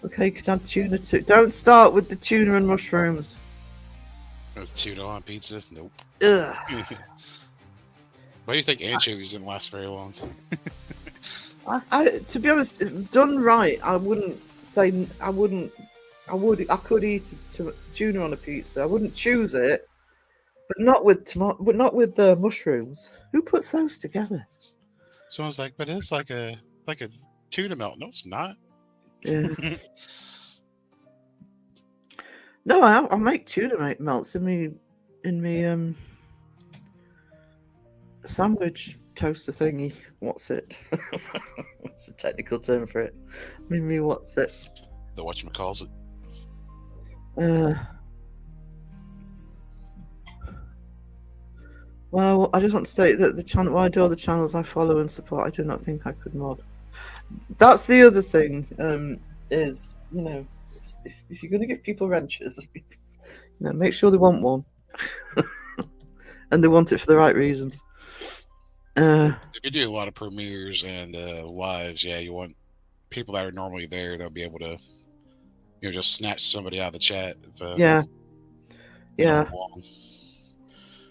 Okay, you can have tuna too. Don't start with the tuna and mushrooms. Tuna on pizza? Nope. Ugh. Why do you think anchovies didn't last very long? I to be honest, if done right, I wouldn't say I wouldn't. I could eat tuna on a pizza. I wouldn't choose it, but not with the mushrooms. Who puts those together? Someone's like, but it's like a tuna melt. No, it's not. Yeah. No, I'll make tuna melts in me sandwich toaster thingy. What's it? What's the technical term for it? Me what's it? The whatchamacallit. Well, I just want to state that the channel, while I do all the channels I follow and support, I do not think I could mod. That's the other thing. Is if you're going to give people wrenches, make sure they want one, and they want it for the right reasons. If you do a lot of premieres and lives, yeah, you want people that are normally there. They'll be able to, just snatch somebody out of the chat. If, Yeah.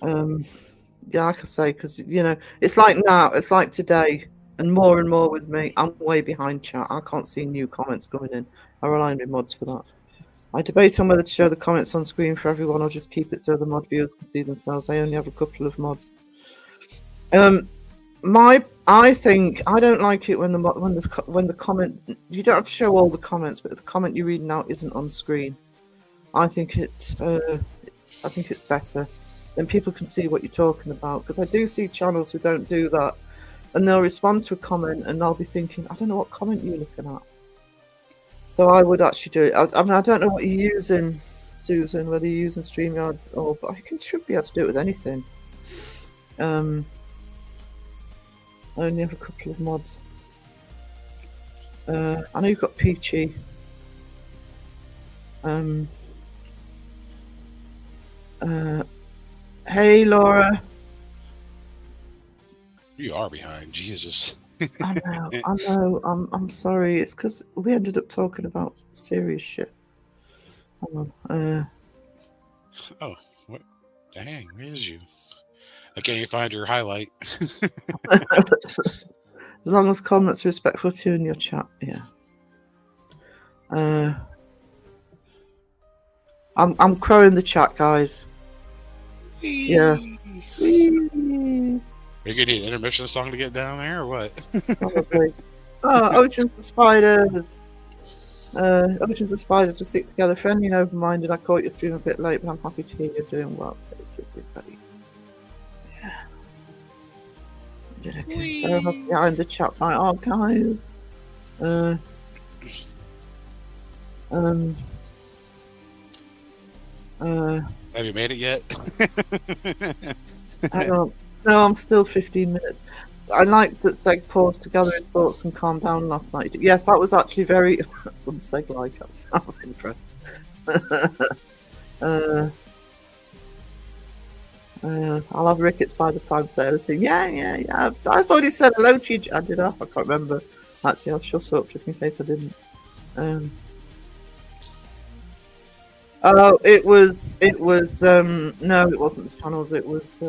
long. Like I say, because it's like now, it's like today, and more with me. I'm way behind chat. I can't see new comments coming in. I rely on my mods for that. I debate on whether to show the comments on screen for everyone or just keep it so the mod viewers can see themselves. I only have a couple of mods. I think I don't like it when the comment, you don't have to show all the comments, but if the comment you're reading out isn't on screen. I think it's better. Then people can see what you're talking about, because I do see channels who don't do that, and they'll respond to a comment and I'll be thinking, I don't know what comment you're looking at. So I would actually do it. I mean, I don't know what you're using, Susan, whether you're using StreamYard but I think you should be able to do it with anything. I only have a couple of mods. I know you've got Peachy. Hey, Laura. You are behind, Jesus. I know. I'm sorry. It's because we ended up talking about serious shit. Hang on. Oh, what? Dang, where is you? I can't even find your highlight. As long as comments are respectful to you in your chat, yeah. I'm crowing the chat, guys. Yeah. Are you gonna need an intermission song to get down there, or what? Probably. Oh, Oceans of Spiders. Oceans of Spiders to stick together. Friendly and open-minded. I caught your stream a bit late, but I'm happy to hear you're doing well. Yeah. So behind the chat by archives. Have you made it yet? I don't. No, I'm still 15 minutes. I liked that Seg paused to gather his thoughts and calm down last night. Yes, that was actually very Seg-like. I was impressed. I'll have rickets by the time Sarah's in. Yeah. I've already said hello to you. I did. I can't remember. Actually, I'll shut up just in case I didn't. Oh, it was. No, it wasn't the channels. It was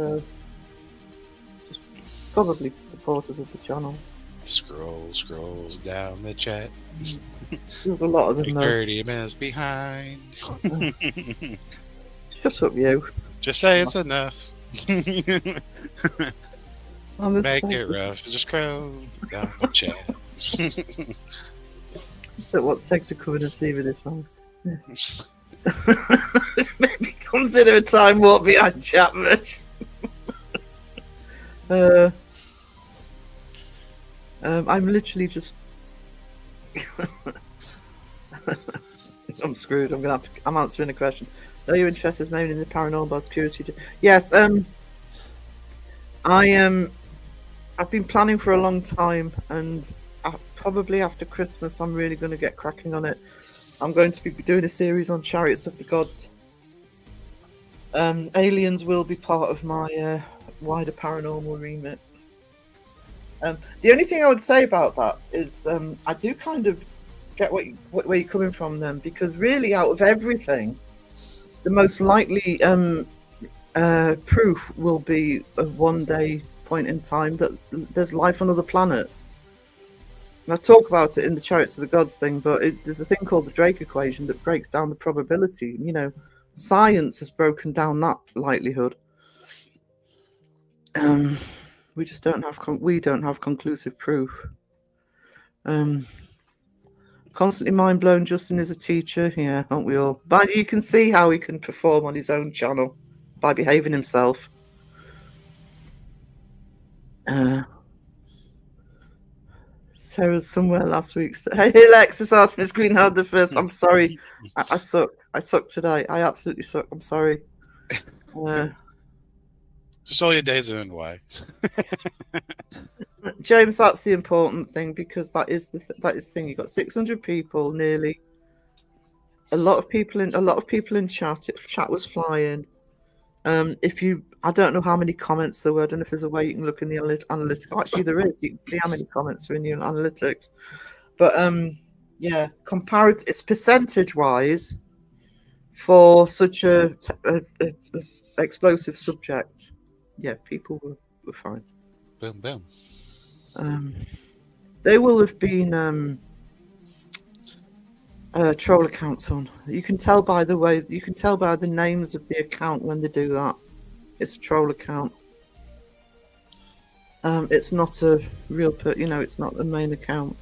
just probably supporters of the channel. Scrolls down the chat. There was a lot of them. 30 minutes behind. Shut up, you. Just say it's enough. Make it rough. Just scroll down the chat. So what sector covered and see with this one? Yeah. Maybe consider a time warp behind chat merch. I'm literally just. I'm screwed. I'm answering a question. Are your interest is mainly in the paranormal? I was curious. Yes. I've been planning for a long time, and probably after Christmas, I'm really going to get cracking on it. I'm going to be doing a series on Chariots of the Gods. Aliens will be part of my wider paranormal remit. The only thing I would say about that is I do kind of get where you're coming from then, because really out of everything, the most likely proof will be a one-day point in time that there's life on other planets. And I talk about it in the Chariots of the Gods thing, but there's a thing called the Drake equation that breaks down the probability. You know, science has broken down that likelihood. We just don't have conclusive proof. Constantly mind blown. Justin is a teacher, yeah, aren't we all? But you can see how he can perform on his own channel by behaving himself. Sarah's somewhere last week. Hey, Alexis Artemis Greenhard the first. I'm sorry, I suck. I suck today. I absolutely suck. I'm sorry. Just all your days in why. James, that's the important thing, because that is the thing. You've got 600 people nearly. A lot of people in chat. Chat was flying. I don't know how many comments there were. I don't know if there's a way you can look in the analytics. Oh, actually, there is. You can see how many comments are in your analytics. But yeah, it's percentage-wise for such a explosive subject. Yeah, people were fine. Boom, boom. They will have been troll accounts on. You can tell by the names of the account when they do that. It's a troll account. It's not a real it's not the main account.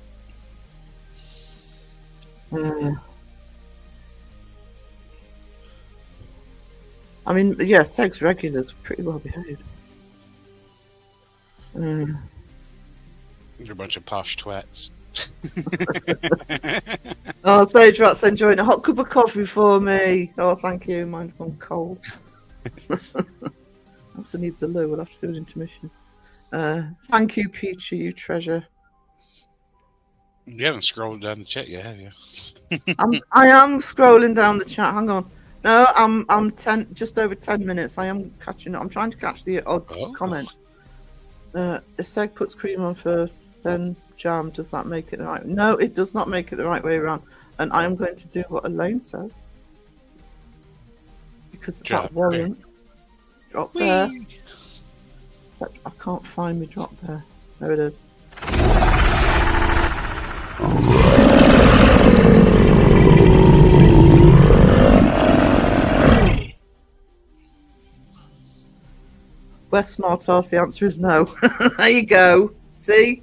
I mean, yes, Teg's regulars pretty well behaved. You're a bunch of posh twats. Oh, Sage Rat's enjoying a hot cup of coffee for me. Oh, thank you. Mine's gone cold. I also need the loo. We'll have to do an intermission. Thank you, Peachy, you treasure. You haven't scrolled down the chat yet, have you? I am scrolling down the chat. Hang on. No, I'm just over 10 minutes. I am catching up. I'm trying to catch the odd comment. If Seg puts cream on first, then jam, does that make it the right way? No, it does not make it the right way around. And I am going to do what Elaine says. Because that warrant. Drop there. Except I can't find me drop there. There it is. We're smart ass. The answer is no. There you go. See?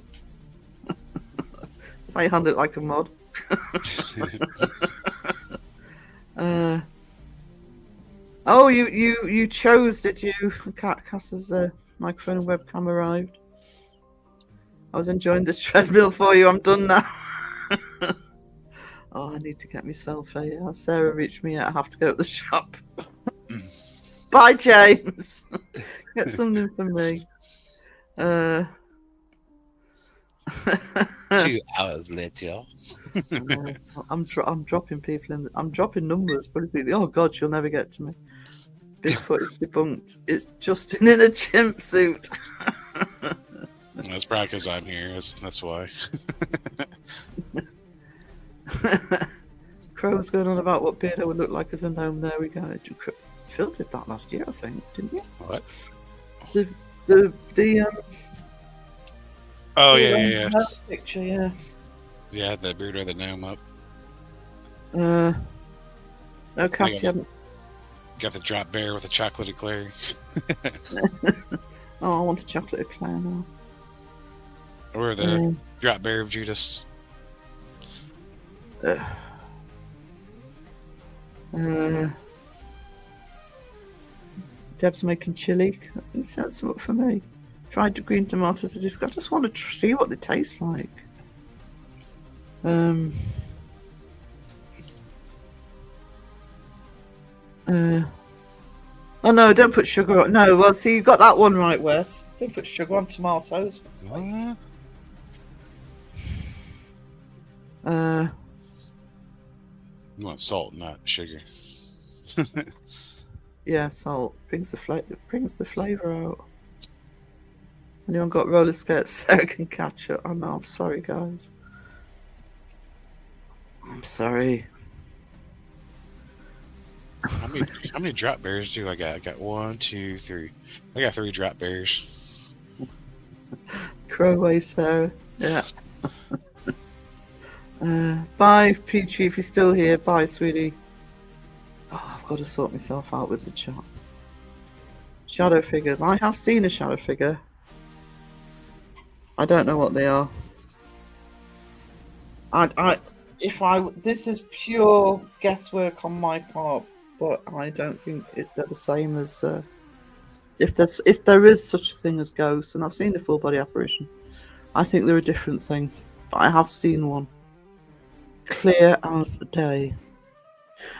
That's how you handle it like a mod. Oh, you chose, did you? Cass's microphone and webcam arrived. I was enjoying this treadmill for you. I'm done now. Oh, I need to get myself a. Sarah reached me out. I have to go to the shop. Bye, James. Get something for me. 2 hours later. I'm dropping people in. I'm dropping numbers, but if oh god, she'll never get to me. Bigfoot is debunked. It's Justin in a chimp suit. That's probably because I'm here. That's why. Crow's going on about what Beardo would look like as a gnome. There we go. Phil did that last year, I think, didn't you? What? The Oh, yeah. picture, yeah. Yeah, the beard with the gnome up. No, Cassie hadn't. Got the drop bear with a chocolate eclair. Oh, I want a chocolate eclair now. Or the drop bear of Judas. Deb's making chili. It sounds something for me. Fried green tomatoes. I just want to see what they taste like. Oh no! Don't put sugar on. No, well, see, you got that one right, Wes. Don't put sugar on tomatoes. What? You want salt, not sugar. Yeah, salt brings the flavor out. Anyone got roller skates? Sarah can catch it. Oh no, I'm sorry, guys. I'm sorry. How many drop bears do I got? I got 1, 2, 3. I got 3 drop bears. Crowway, Sarah. Yeah. Bye, Peachy, if you're still here. Bye, sweetie. Oh, I've got to sort myself out with the chat. Shadow figures. I have seen a shadow figure. I don't know what they are. This is pure guesswork on my part, but I don't think they're the same as if there is such a thing as ghosts, and I've seen the full body apparition. I think they're a different thing, but I have seen one. Clear as day.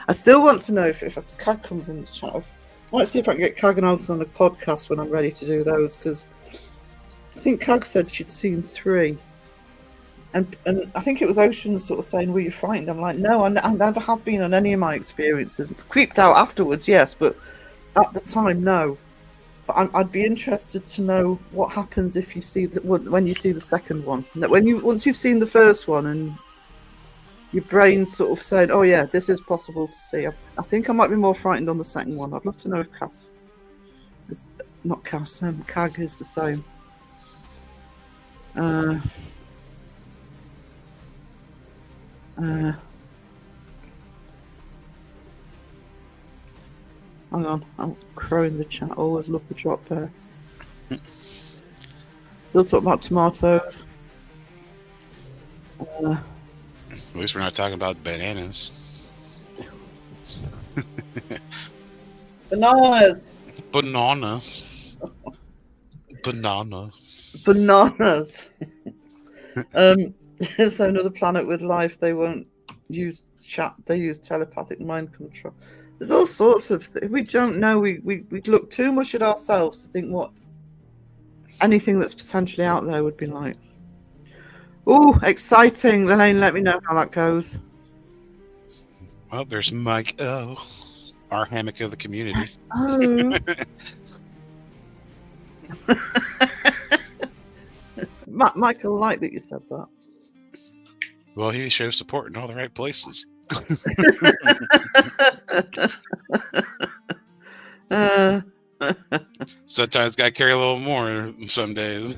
I still want to know if a CAG comes in the chat. I might see if I can get CAG and Alison on a podcast when I'm ready to do those, because I think CAG said she'd seen 3. And I think it was Ocean sort of saying, were you frightened? I'm like, no, I never have been on any of my experiences. Creeped out afterwards, yes, but at the time, no. But I'd be interested to know what happens if you see when you see the second one. Once you've seen the first one and your brain's sort of saying, oh yeah, this is possible to see. I think I might be more frightened on the second one. I'd love to know if CAG is the same. Hang on, I'm crowing the chat. Always love the drop there. Still talking about tomatoes. At least we're not talking about bananas. Bananas! Bananas! Is there another planet with life? They won't use chat, they use telepathic mind control. There's all sorts of we don't know. We look too much at ourselves to think what anything that's potentially out there would be like. Oh, exciting. Lelaine, let me know how that goes. Well, there's Mike O, our hammock of the community. Oh. Michael, like that you said that. Well, he shows support in all the right places. Sometimes got to carry a little more some days.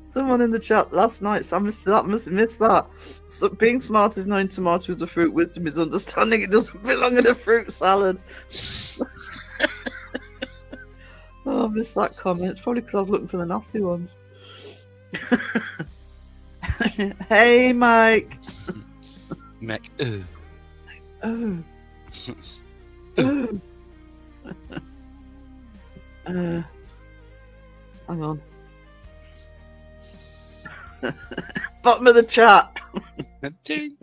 Someone in the chat last night, so I missed that. So being smart is knowing tomato is a fruit, wisdom is understanding it doesn't belong in a fruit salad. Oh, I missed that comment. It's probably because I was looking for the nasty ones. Hey, Mike. Mac. Oh. Hang on. Bottom of the chat. Ding.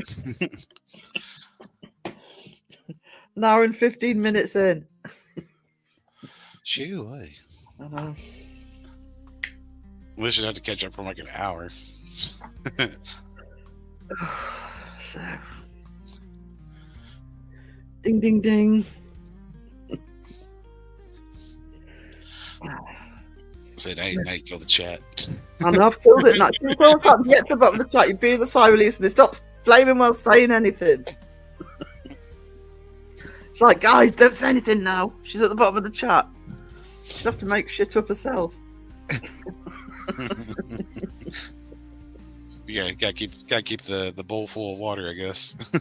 An hour and 15 minutes in. Shoo. I know. At least you have to catch up for like an hour. So, ding, ding, ding. So now you kill the chat. And I've killed it. Now, you can't get to the bottom of the chat. You breathe the sigh release and it stops flaming while saying anything. It's like, guys, don't say anything now. She's at the bottom of the chat. She'd have to make shit up herself. Yeah, gotta keep the bowl full of water, I guess.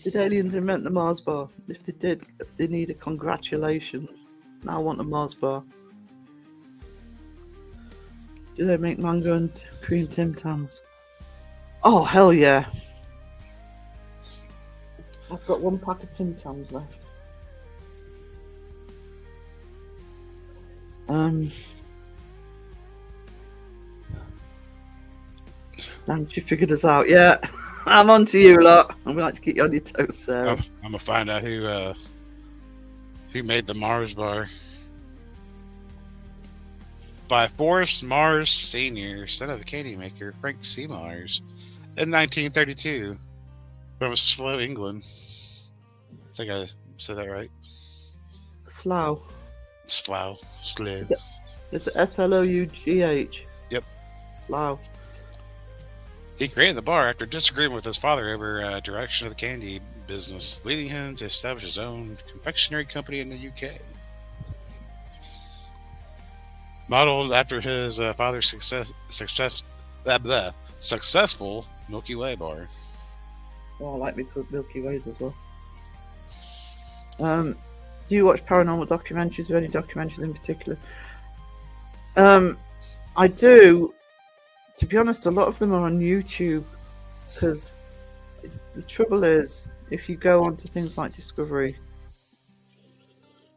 Did aliens invent the Mars bar? If they did, they need a congratulations. Now I want a Mars bar. Do they make mango and cream Tim Tams? Oh, hell yeah. I've got one pack of Tim Tams left. And she figured us out. Yeah, I'm on to you lot. I would like to keep you on your toes, Sarah. I'm gonna find out who made the Mars bar. By Forrest Mars Sr., son of a candy maker, Frank C. Mars, in 1932, from Slough, England. I think I said that right. Slough. Slough. It's Slough. Yep. Slough. He created the bar after disagreeing with his father over direction of the candy business, leading him to establish his own confectionery company in the UK. Modeled after his father's successful Milky Way bar. Oh, I like me good Milky Ways as well. Do you watch paranormal documentaries or any documentaries in particular? I do. To be honest, a lot of them are on YouTube because the trouble is, if you go onto things like Discovery,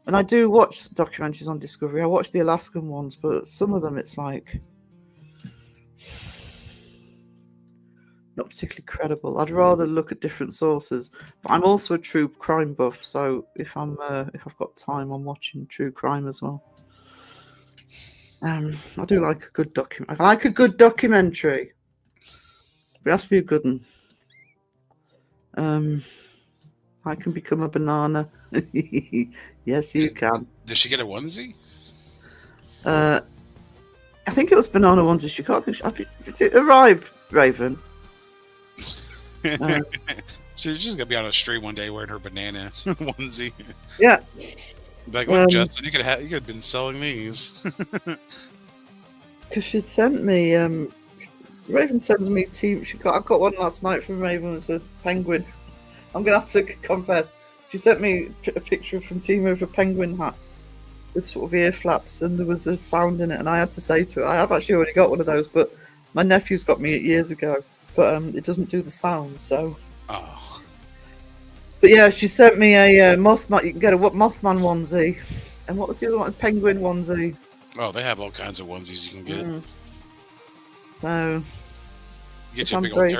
and I do watch documentaries on Discovery, I watch the Alaskan ones, but some of them it's like not particularly credible. I'd rather look at different sources. But I'm also a true crime buff, so if I've got time, I'm watching true crime as well. I do like a good document. I like a good documentary. It has to be a good one. I can become a banana. Yes, you can. Did she get a onesie? I think it was banana onesie. She can't think. It arrived, Raven. She's gonna be on a stream one day wearing her banana onesie. Yeah. Like, look, Justin, you could have been selling these. Because she'd sent me. Raven sends me I got one last night from Raven. It's a penguin. I'm gonna have to confess. She sent me a picture from Timo of a penguin hat with sort of ear flaps, and there was a sound in it. And I had to say to her, I have actually already got one of those, but my nephew's got me years ago. But it doesn't do the sound, so. Oh. But yeah, she sent me a Mothman. You can get a Mothman onesie, and what was the other one? A penguin onesie. Oh, they have all kinds of onesies you can get. So. You get your big old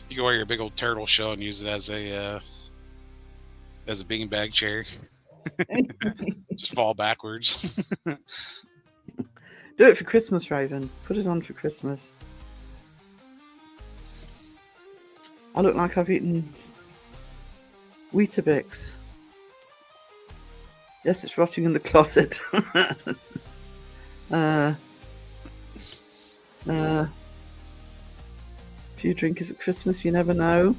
you can wear your big old turtle shell and use it as a beanbag chair. Just fall backwards. Do it for Christmas, Raven. Put it on for Christmas. I look like I've eaten Weetabix. Yes, it's rotting in the closet. Few drinkers at Christmas, you never know.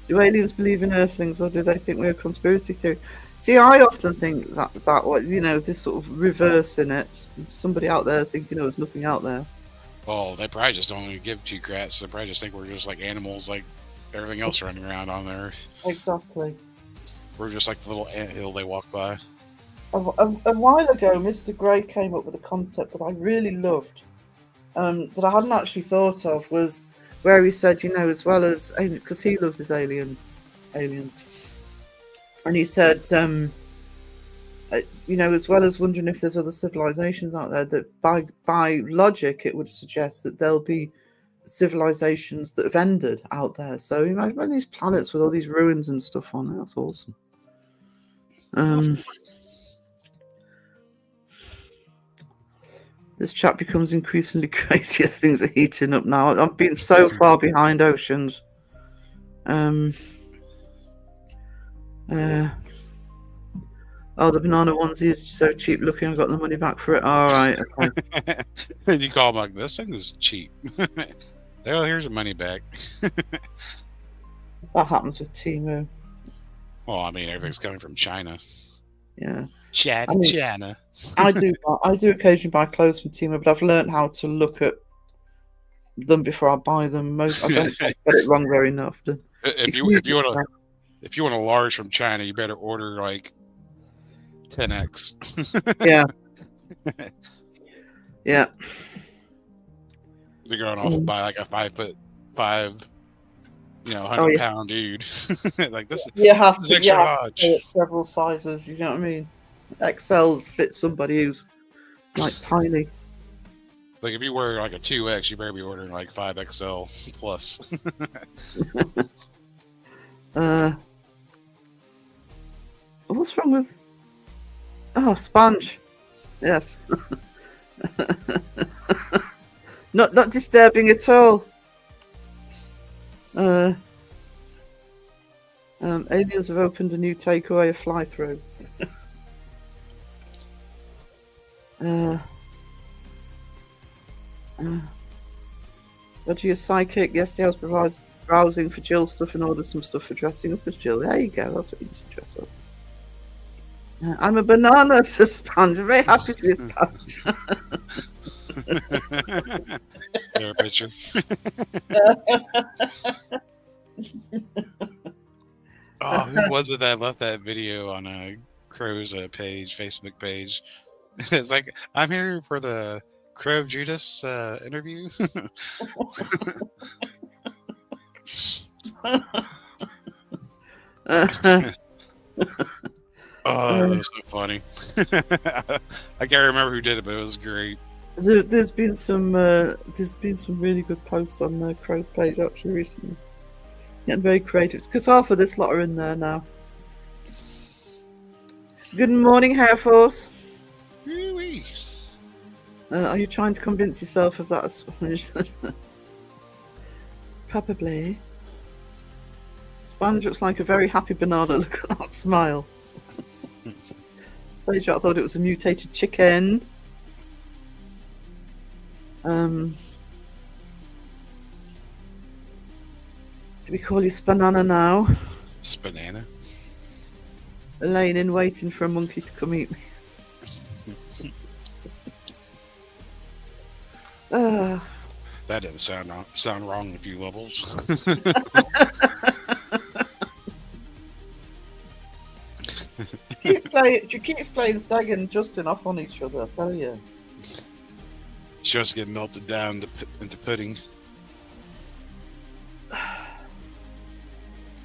Do aliens believe in Earthlings, or do they think we're a conspiracy theory? See, I often think that this sort of reverse in it. Somebody out there thinking, there's nothing out there. Well, they probably just don't give two crats. They probably just think we're just like animals, like everything else running around on the Earth. Exactly. We're just like the little anthill they walk by. A while ago, Mr. Gray came up with a concept that I really loved, that I hadn't actually thought of, was where he said, as well as, because he loves his aliens, and he said, as well as wondering if there's other civilizations out there, that by logic it would suggest that there'll be civilizations that have ended out there. So imagine these planets with all these ruins and stuff on it. That's awesome. This chat becomes increasingly crazy. Things are heating up now. I've been so far behind Oceans. Oh, the banana onesie is so cheap looking. I got the money back for it. All right. Okay. And you call them like, this thing is cheap. Oh, here's your money back. That happens with Temu. Well, I mean, everything's coming from China. Yeah. China, I mean, China. I do occasionally buy clothes from Temu, but I've learned how to look at them before I buy them. I don't get it wrong very often. If you want a large from China, you better order like 10x. Yeah. Yeah. They're going off and buy like a 5'5", 100-pound dude. Like this is extra large. Several sizes, you know what I mean? XLs fit somebody who's like tiny. Like if you wear like a 2X, you better be ordering like 5XL plus. What's wrong with? Oh, sponge. Yes. Not disturbing at all. Aliens have opened a new takeaway of fly-through. What are your psychic? Yesterday I was browsing for Jill stuff and ordered some stuff for dressing up as Jill. There you go. That's what you need to dress up. I'm a banana, says Sponge. I'm very happy to be a Sponge. There a picture. Oh, who was it that left that video on Crow's Facebook page? It's like, I'm here for the Crow Judas interview. Oh, that was so funny. I can't remember who did it, but it was great. There's been some really good posts on Crow's page actually recently. Getting very creative. It's because half of this lot are in there now. Good morning, Hair Force. Really? Are you trying to convince yourself of that? Probably. Sponge looks like a very happy banana. Look at that smile. Sage, I thought it was a mutated chicken. Do we call you Spanana now? Spanana? Laying in waiting for a monkey to come eat me. That didn't sound wrong a few levels. She keeps playing Sag and Justin off on each other, I tell you. Just get melted down into pudding.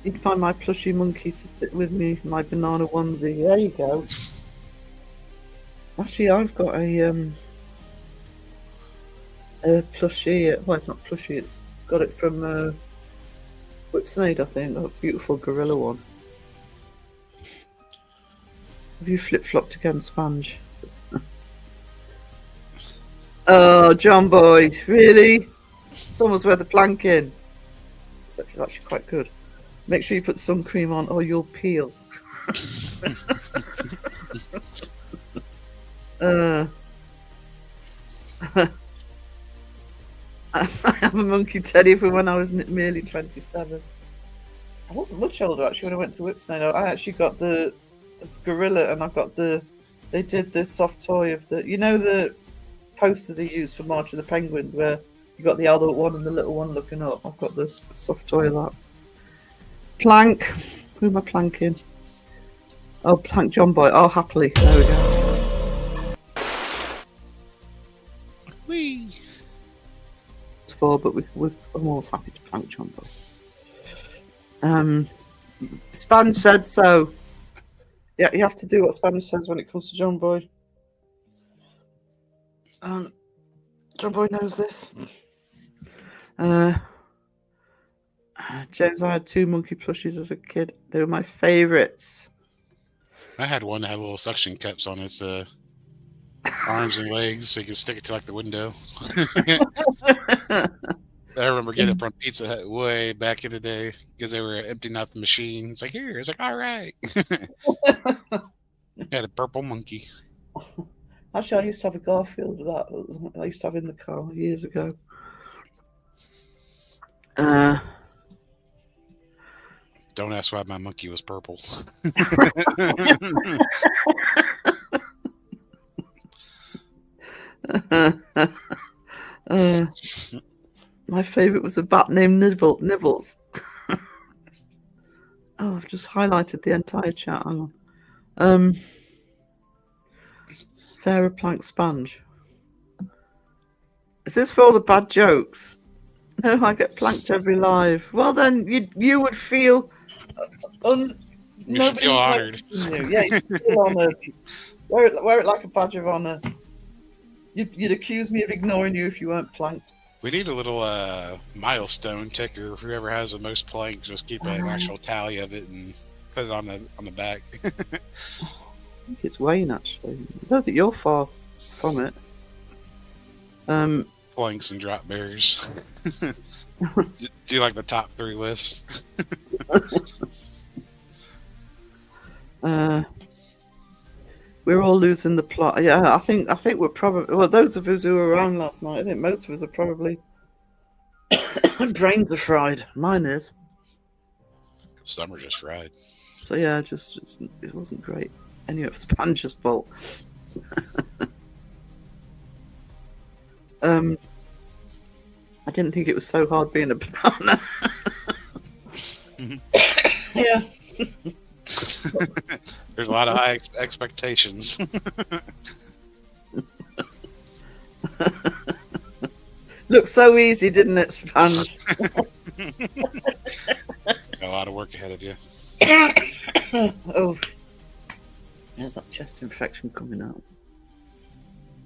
Need to find my plushy monkey to sit with me, my banana onesie. There you go. Actually, I've got a plushie. Well, it's not plushie. It's got it from Whipsnade, I think. A beautiful gorilla one. Have you flip-flopped again, Sponge? Oh, John Boy, really? It's almost worth the planking. It's actually quite good. Make sure you put sun cream on or you'll peel. I have a monkey teddy from when I was merely 27. I wasn't much older actually when I went to Whipsnade. I actually got the gorilla and I got they did the soft toy of the poster they used for March of the Penguins where you got the adult one and the little one looking up. I've got the soft toy of that. Plank. Who am I planking? Oh, Plank John Boy. Oh, happily. There we go. Whee! It's 4, but I'm always happy to plank John Boy. Sponge said so. Yeah, you have to do what Sponge says when it comes to John Boy. John Boy knows this. James, I had 2 monkey plushies as a kid. They were my favourites. I had one that had little suction cups on its arms and legs, so you can stick it to like the window. I remember getting it from Pizza Hut way back in the day because they were emptying out the machine. It's like, here. It's like, all right. Had a purple monkey. Actually, I used to have a Garfield that I used to have in the car years ago. Don't ask why my monkey was purple. My favourite was a bat named Nibbles. Oh, I've just highlighted the entire chat. Hang on. Sarah Plank Sponge. Is this for all the bad jokes? No, I get planked every live. Well, then you would feel You should feel honored. Yeah, you feel honoured. Wear it like a badge of honour. You'd accuse me of ignoring you if you weren't planked. We need a little milestone ticker. Whoever has the most planks, just keep an actual tally of it and put it on the back. I think it's Wayne, actually. I don't think you're far from it. Planks and drop bears. Do you like the top 3 list? We're all losing the plot. Yeah, I think we're probably, well, those of us who were around last night, I think most of us are probably brains are fried. Mine is. Some are just fried. So yeah, just it wasn't great. Any of Sponge's fault. I didn't think it was so hard being a banana. Yeah. There's a lot of high expectations. Looked so easy, didn't it, Sponge? Got a lot of work ahead of you. Oh, there's that chest infection coming out.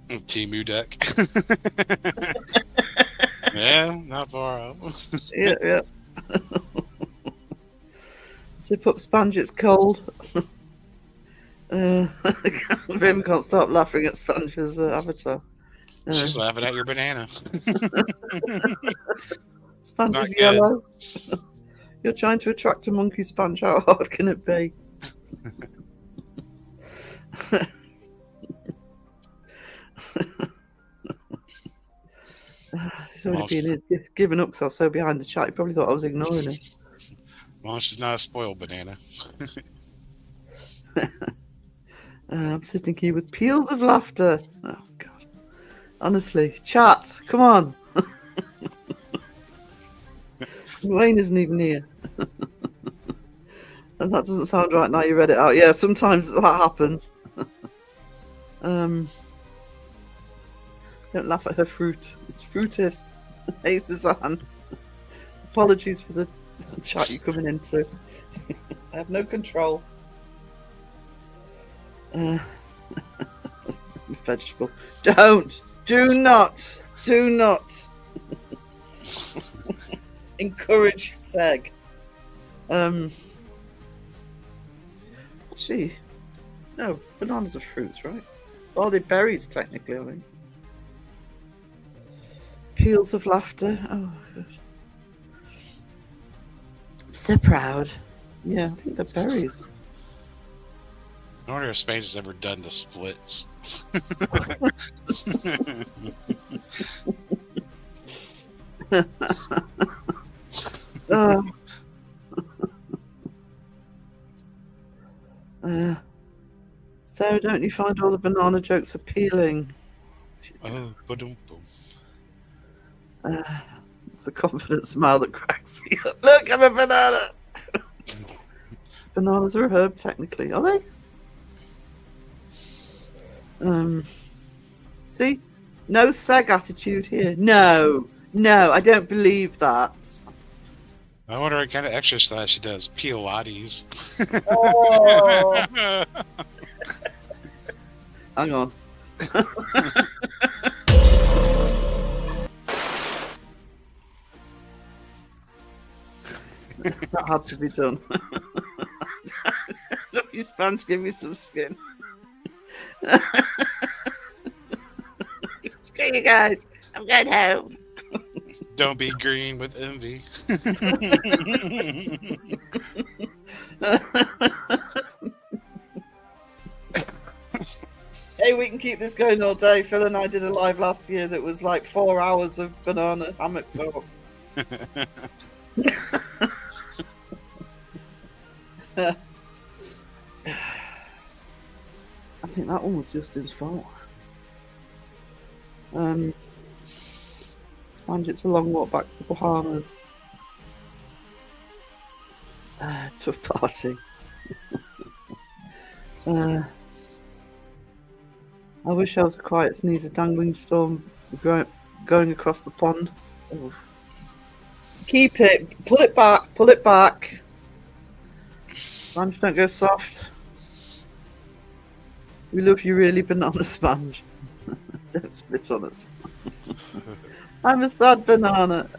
Timu deck. Yeah, not far off. Yeah. Zip up, Sponge, it's cold. Vim can't stop laughing at Sponge's avatar. She's laughing at your banana. Sponge is yellow. You're trying to attract a monkey, Sponge. How hard can it be? He's already given up because I was so behind the chat. He probably thought I was ignoring him. Well, she's not a spoiled banana. I'm sitting here with peals of laughter. Oh, God. Honestly, chat, come on. Wayne isn't even here. And that doesn't sound right now you read it out. Yeah, sometimes that happens. Don't laugh at her fruit. It's fruitist. Hey, Suzanne. Apologies for the chat you're coming into. I have no control. Vegetable. Do not encourage seg. Actually, no, bananas are fruits, right? Oh, they're berries technically, I think. Peals of laughter. Oh, good. I'm so proud. Yeah, I think they're berries. I wonder if Spain has ever done the splits. So, don't you find all the banana jokes appealing? Oh, boom, boom. It's the confident smile that cracks me up. Look, I'm a banana! Bananas are a herb, technically. Are they? See? No seg attitude here. No, I don't believe that. I wonder what kind of exercise she does. Pilates. Oh. Hang on. That had to be done. Look, you Sponge, give me some skin. Okay, you guys, I'm going home. Don't be green with envy. Hey, we can keep this going all day. Phil and I did a live last year that was like 4 hours of banana hammock talk. I think that one was just his fault. Sponge, it's a long walk back to the Bahamas. Tough party. I wish I was a quiet sneeze, a dangling storm going across the pond. Oof. Keep it. Pull it back. Pull it back. Sponge, don't go soft. We love you really, banana Sponge. Don't split on us. I'm a sad banana.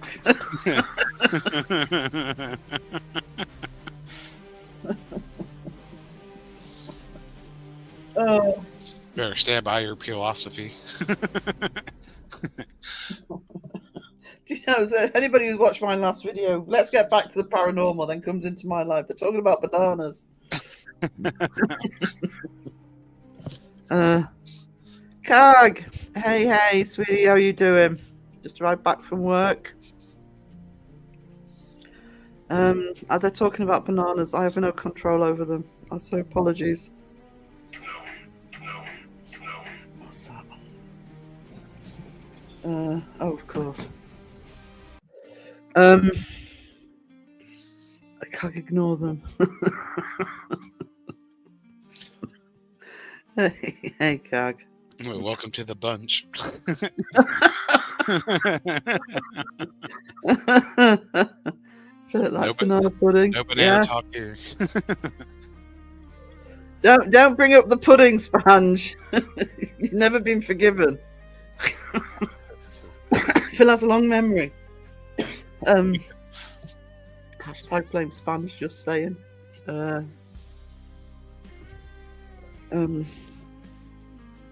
Oh. Better stand by your philosophy. Do you know, anybody who watched my last video, let's get back to the paranormal, then comes into my life. They're talking about bananas. Cag, hey, sweetie, how you doing? Just arrived back from work. Are they talking about bananas? I have no control over them. I'm so apologies. What's that? Oh, of course. I can't ignore them. Hey, Cag. Well, welcome to the bunch. That's banana pudding. No banana talk here. Don't bring up the pudding, Sponge. You've never been forgiven. Phil has a long memory. Hashtag blame Sponge, just saying.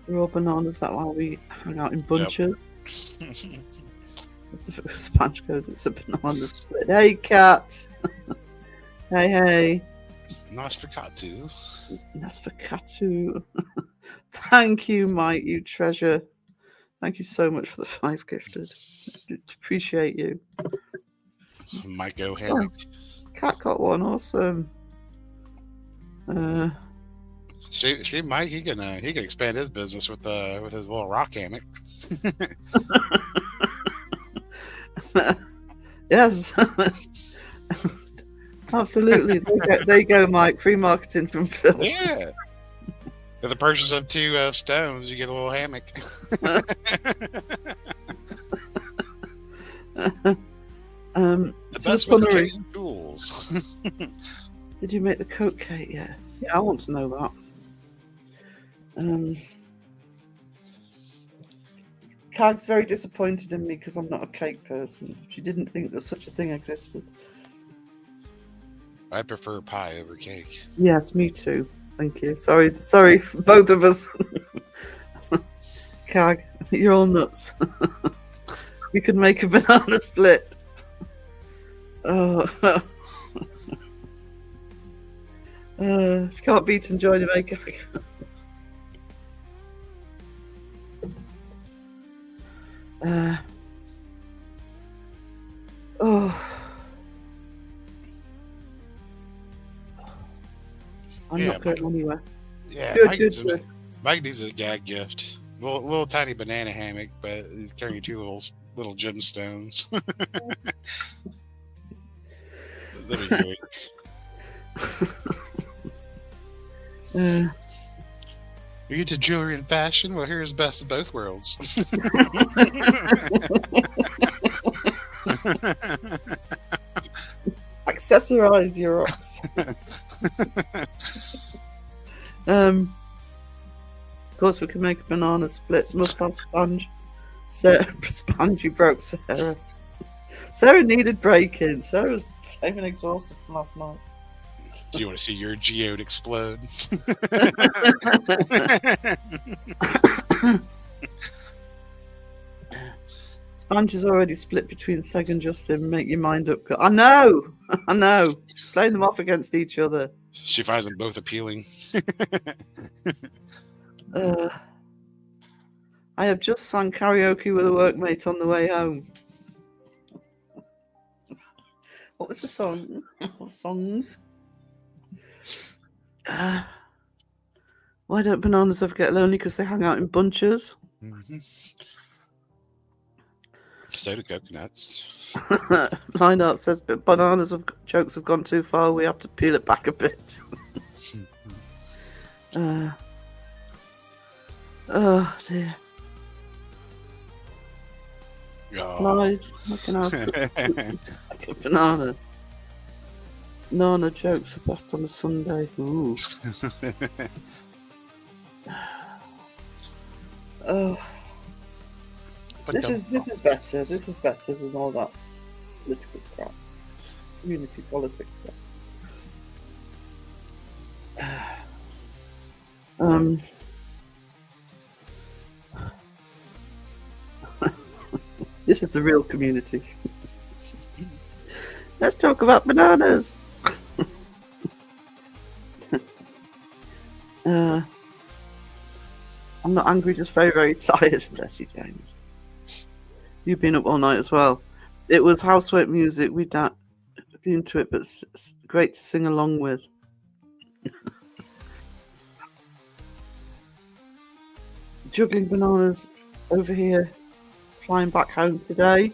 We're all bananas, that why we hang out in bunches. Yep. Sponge goes, it's a banana split. Hey, cat. Hey. Nosferatu. Thank you, Mike, you treasure. Thank you so much for the 5 gifted. Appreciate you. Mike O'Hammock. Cat got one, awesome. See, Mike, he can expand his business with his little rock hammock. Yes, absolutely. There you go, Mike. Free marketing from Phil. Yeah. With the purchase of 2 stones, you get a little hammock. The best with the tools. Did you make the Coke cake? Yeah, I want to know that. Cag's very disappointed in me because I'm not a cake person. She didn't think that such a thing existed. I prefer pie over cake. Yes, me too. Thank you. Sorry, both of us. Cag, you're all nuts. We could make a banana split. Oh. If you can't beat them, join the maker. I'm not going anywhere. Yeah, good. Mike needs a gag gift. Little tiny banana hammock, but he's carrying 2 little gemstones. That'd be great. You get to jewelry and fashion? Well, here's best of both worlds. Accessorize your rocks. Of course, we can make a banana split. Must have Sponge. Sponge, you broke Sarah. Sarah needed breaking. Sarah was flaming exhausted from last night. Do you want to see your geode explode? Sponge is already split between Seg and Justin. Make your mind up. I know. I know. Playing them off against each other. She finds them both appealing. I have just sung karaoke with a workmate on the way home. What was the song? What songs? Why don't bananas ever get lonely? Because they hang out in bunches. So do coconuts. Line Art says, but bananas jokes have gone too far. We have to peel it back a bit. Oh dear. Nice. Looking out. Like a banana. Banana jokes are best on a Sunday. Ooh. Oh. This is better. This is better than all that political crap. Community politics crap. This is the real community. Let's talk about bananas. I'm not angry, just very, very tired. Bless you, James. You've been up all night as well. It was housework music. We don't into it, but it's great to sing along with. Juggling bananas over here, flying back home today.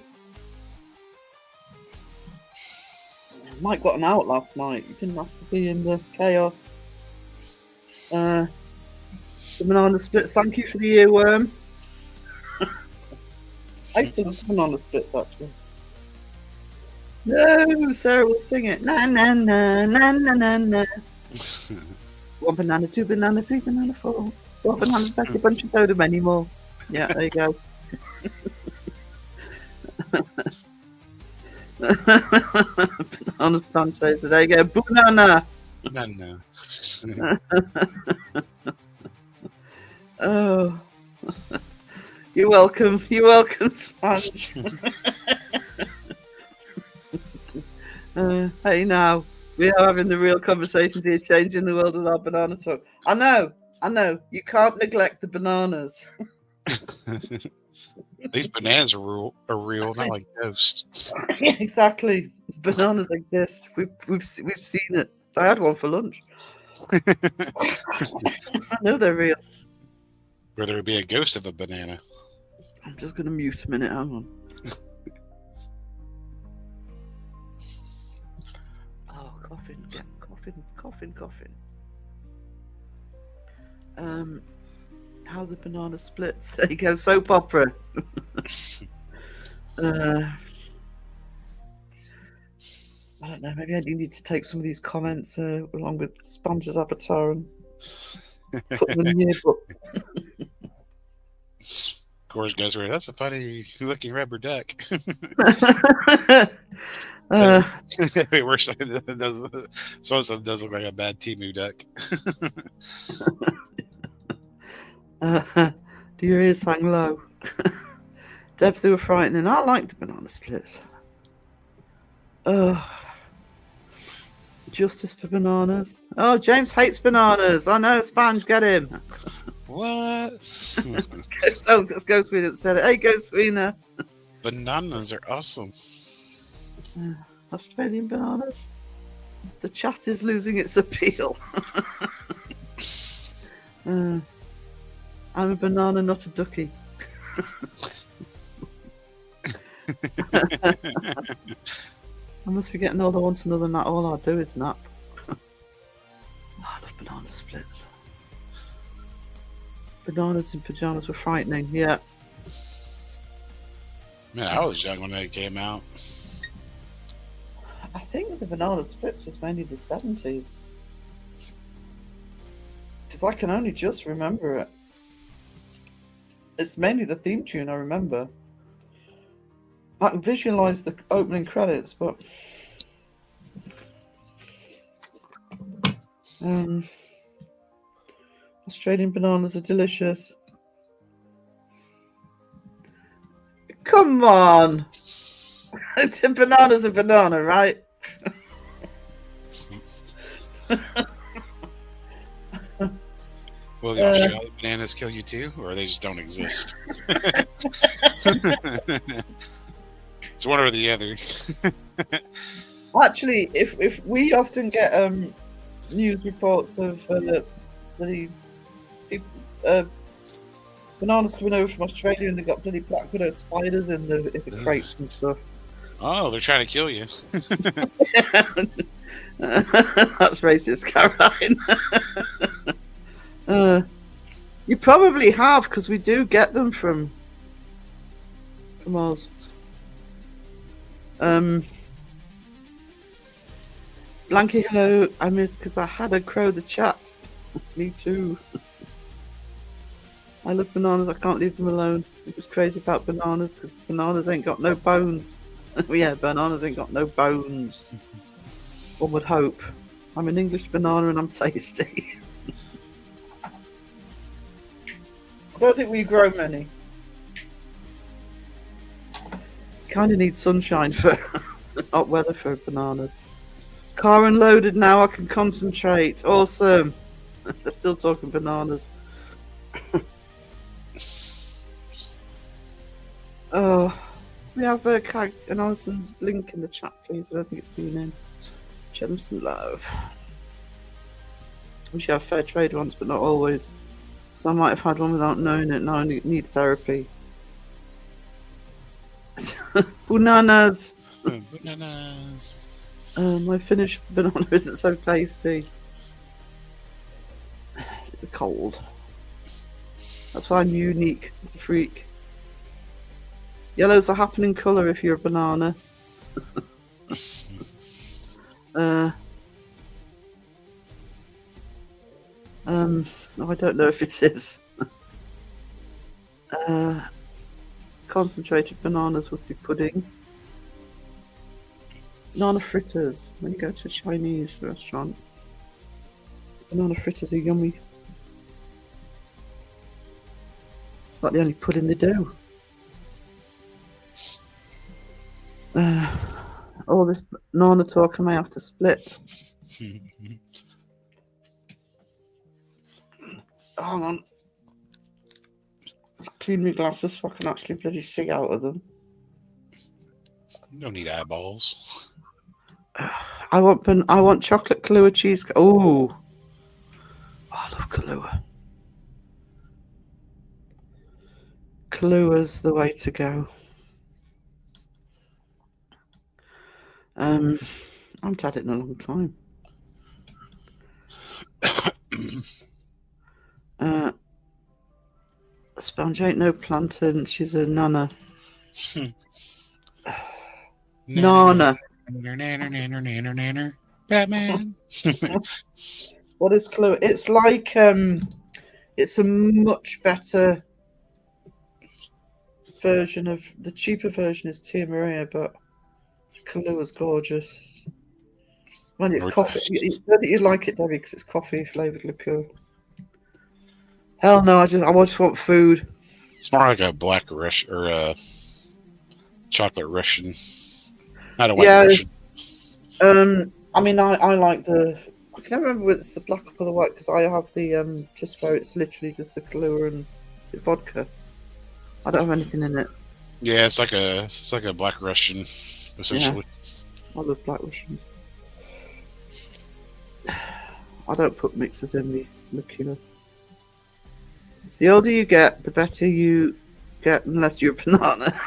Mike got an out last night. You didn't have to be in the chaos. The banana splits. Thank you for the earworm. I used to love banana splits actually. No, Sarah will sing it. Na na na na na na na. 1 banana, 2 banana, 3 banana, 4. 4 bananas, that's a bunch of totem anymore. Yeah, there you go. Banana Sponge says, there you go. Banana. No. Oh. You're welcome. You're welcome, Sponge. Hey, now we are having the real conversations here, changing the world with our banana talk. I know. You can't neglect the bananas. These bananas are real, not like ghosts. Exactly. Bananas exist. We've seen it. I had one for lunch. I know they're real. Where there would be a ghost of a banana. I'm just going to mute a minute. Hang on. Oh, coughing. How the banana splits. There you go. Soap opera. I don't know. Maybe I need to take some of these comments along with Sponge's avatar and put them in the yearbook. Of course, goes where that's a funny looking rubber duck. Wait, we're saying someone does look like a bad Timu duck. Do your ears hang low? Debs, they were frightening. I like the banana splits. Justice for bananas. Oh, James hates bananas. I know, Sponge, get him. What? Oh, let's go Sweden said it. Hey, go Sweden. Bananas are awesome. Australian bananas. The chat is losing its appeal. I'm a banana, not a ducky. I must be getting older. I want another nap. All I do is nap. I love banana splits. Bananas in pajamas were frightening. Yeah. Man, I was young when they came out. I think the banana splits was mainly the 70s. Because I can only just remember it. It's mainly the theme tune I remember. I can visualise the opening credits, but Australian bananas are delicious. Come on. It's a banana's a banana, right? Will the Australian bananas kill you too, or they just don't exist? It's one or the other. Well, actually, if we often get news reports of the bananas coming over from Australia and they got bloody black widow spiders in the crates and stuff. Oh, they're trying to kill you. That's racist, Caroline. You probably have, because we do get them from Oz. Blanky, hello. I missed because I had a crow the chat. Me too. I love bananas. I can't leave them alone. It was crazy about bananas because bananas ain't got no bones. Yeah, bananas ain't got no bones. One would hope. I'm an English banana and I'm tasty. I don't think we grow many. Kind of need sunshine for hot weather for bananas. Car unloaded now. I can concentrate. Awesome. They're still talking bananas. Oh, we have Cag and Alison's link in the chat, please. I don't think it's been in. Show them some love. We should have fair trade ones, but not always. So I might have had one without knowing it. Now I need therapy. Bananas. Bananas. My Finnish banana isn't so tasty. Is it the cold? That's why I'm unique, freak. Yellow's a happening colour if you're a banana. I don't know if it is. Concentrated bananas would be pudding. Banana fritters. When you go to a Chinese restaurant, banana fritters are yummy. Like the only pudding they do. All this banana talk, I may have to split. Hang on. Clean my glasses so I can actually bloody see out of them. You don't need eyeballs. I want chocolate Kahlua cheese. Oh, I love Kahlua. Kahlua's the way to go. I haven't had it in a long time. Sponge ain't no plantain. She's a nana. Nana. Batman. What is Kahlua? It's like it's a much better version of the cheaper version is Tia Maria, but Kahlua's gorgeous. Well, it's coffee. You like it, Debbie, because it's coffee flavored liqueur. Hell no! I just want food. It's more like a black Russian or a chocolate Russian. Not a white Russian. I mean, I like the. I can't remember whether it's the black or the white because I have the just where it's literally just the Kahlua and the vodka. I don't have anything in it. Yeah, it's like a black Russian, essentially. Yeah. I love black Russian. I don't put mixers in the liqueur. The older you get, the better you get, unless you're a banana.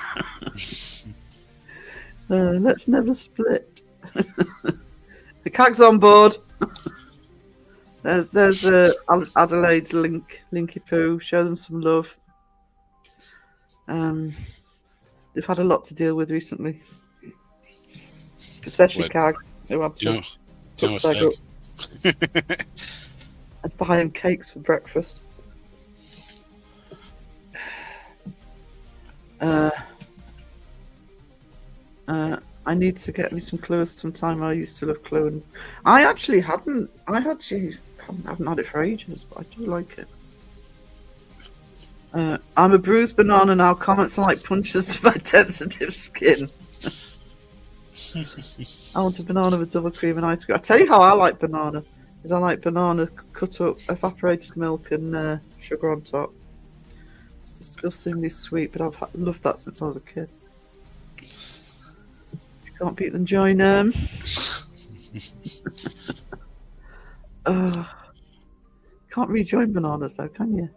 Let's never split. The Cag's on board. There's Adelaide's Linky Poo. Show them some love. They've had a lot to deal with recently, especially Cag, who had to I'd buy him cakes for breakfast. I need to get me some Kahlua sometime. I used to love Kahlua. I haven't had it for ages, but I do like it. I'm a bruised banana now. Comments are like punches to my sensitive skin. I want a banana with double cream and ice cream. I tell you how I like banana. Is I like banana cut up, evaporated milk and sugar on top. It's disgustingly sweet, but I've loved that since I was a kid. If you can't beat them, join them. Can't rejoin bananas though, can you?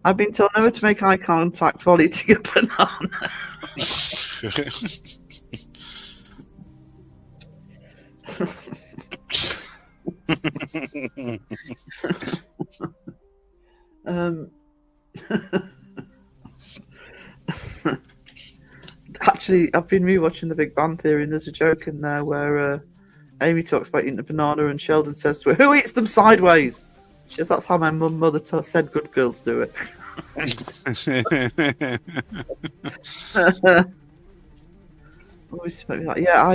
I've been told never to make eye contact while eating a banana. Actually, I've been rewatching The Big Bang Theory, and there's a joke in there where Amy talks about eating a banana, and Sheldon says to her, "Who eats them sideways?" She says, "That's how my mother said good girls do it." Always make me like, yeah,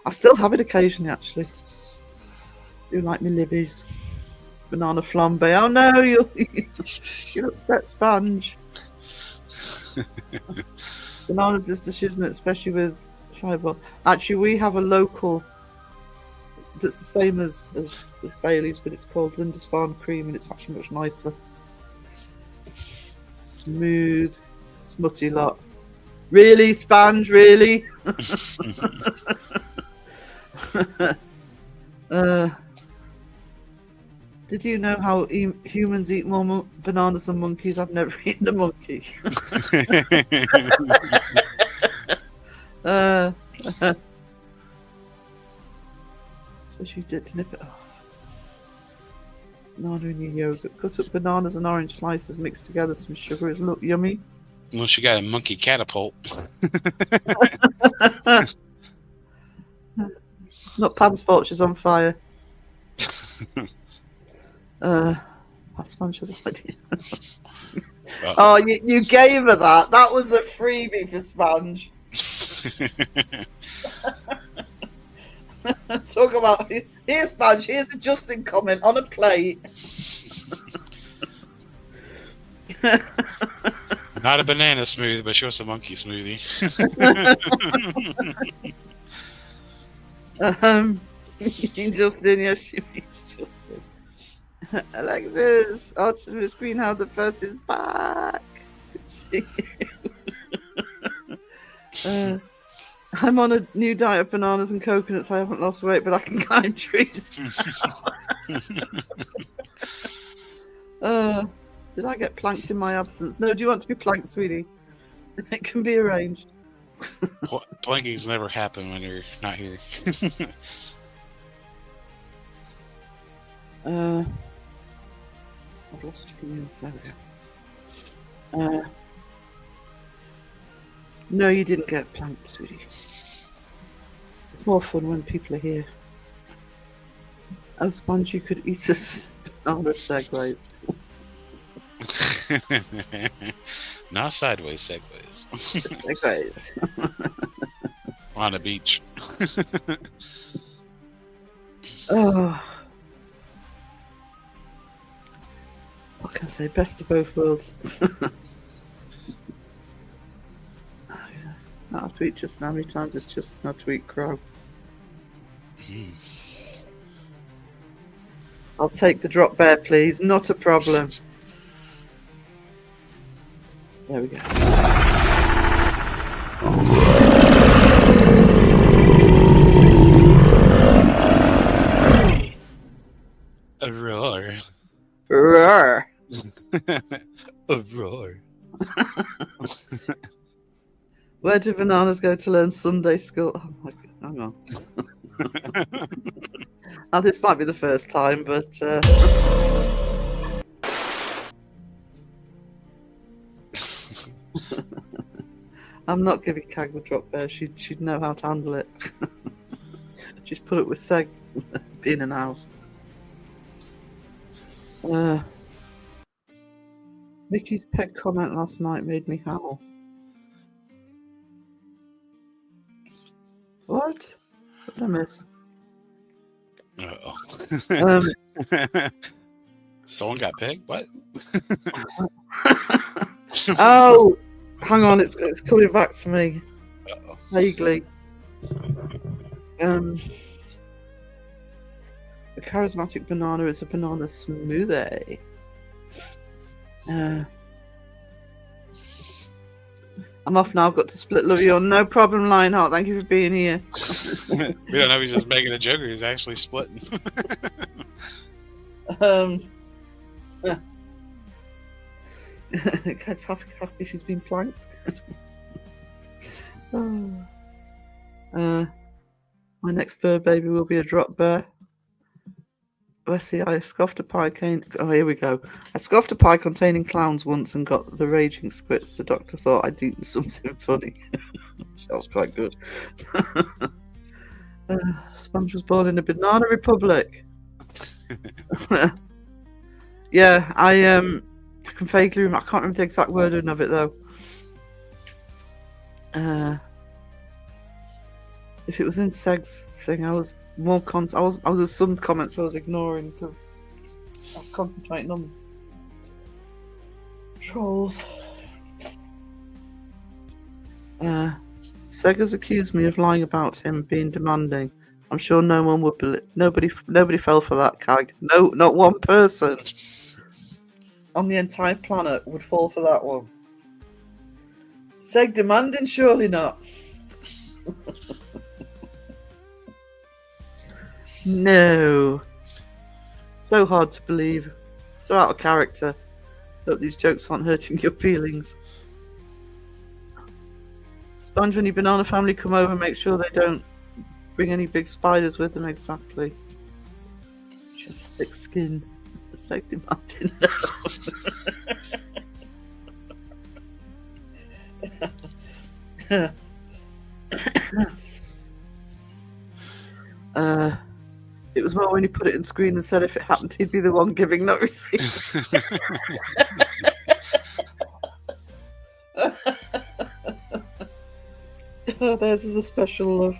I still have it occasionally. Actually, do like me libbies, banana flambe. Oh no, you'll upset Sponge. Bananas is delicious, isn't it? Especially with fibre. Actually, we have a local that's the same as Bailey's, but it's called Lindisfarne Cream, and it's actually much nicer. Smooth, smutty lot. Really, Sponge? Really? Did you know how humans eat more bananas than monkeys? I've never eaten a monkey. Especially to nip it off. Banana in your yogurt. Cut up bananas and orange slices mixed together. Some sugar. It's look yummy. Unless you got a monkey catapult. It's not Pam's fault she's on fire. That's Sponge's idea. Oh, you gave her that. That was a freebie for Sponge. Talk about here's Sponge. Here's a Justin comment on a plate. Not a banana smoothie, but sure, a monkey smoothie. Justin, yes, she means Justin. Alexis, Optimus Greenhouse the First is back. I'm on a new diet of bananas and coconuts. I haven't lost weight, but I can climb trees. Did I get planked in my absence? No, do you want to be planked, sweetie? It can be arranged. Planking's never happened when you're not here. I've lost you. There we go. No, you didn't get planked, sweetie. It's more fun when people are here. Oh, Sponge, you could eat us banana segways. Not sideways segways. Segways. On a beach. Oh. What can I say? Best of both worlds. Not have to eat just how many times it's just not to eat crow. I'll take the drop bear, please. Not a problem. There we go. A roar. Roar. A roar. Where do bananas go to learn Sunday school? Oh my god, hang on. Now, this might be the first time, but I'm not giving Cag the drop bear. She'd know how to handle it. Just put it with Seg being in the house. Mickey's pet comment last night made me howl. What? What did I miss? Uh-oh. Someone got picked? What? Oh, hang on, it's coming back to me Uh-oh. vaguely. A charismatic banana is a banana smoothie. I'm off now. I've got to split Louis. No problem, Lionheart. Thank you for being here. We don't know if he's just making a joke or he's actually splitting. Cat's happy she's been flanked. My next fur baby will be a drop bear. Let's see, I scoffed a pie here we go. I scoffed a pie containing clowns once and got the raging squits. The doctor thought I'd eaten something funny. That was quite good. Sponge was born in the Banana Republic. Yeah, I can vaguely remember. I can't remember the exact wording of it though. If it was in Seg's thing, I was more I was some comments I was ignoring because I was concentrating on trolls. Seg has accused me of lying about him being demanding. I'm sure no one would believe. Nobody fell for that, Cag. No, not one person on the entire planet would fall for that one. Seg demanding? Surely not. No. So hard to believe. So out of character. Hope these jokes aren't hurting your feelings. Sponge and your banana family come over, make sure they don't bring any big spiders with them. Exactly. Just thick skin. Seg demanding no. It was more when he put it in screen and said if it happened, he'd be the one giving no receipt. Oh, theirs is a special love.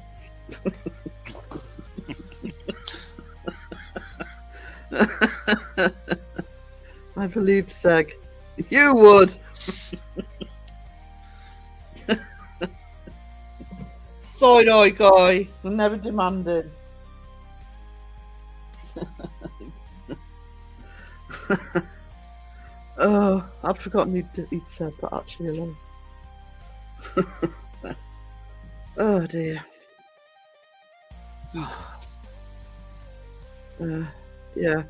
I believed Seg. You would. Side-eye guy. I'm never demanding. Oh, I'd forgotten he'd said that actually alone. Oh dear. Yeah.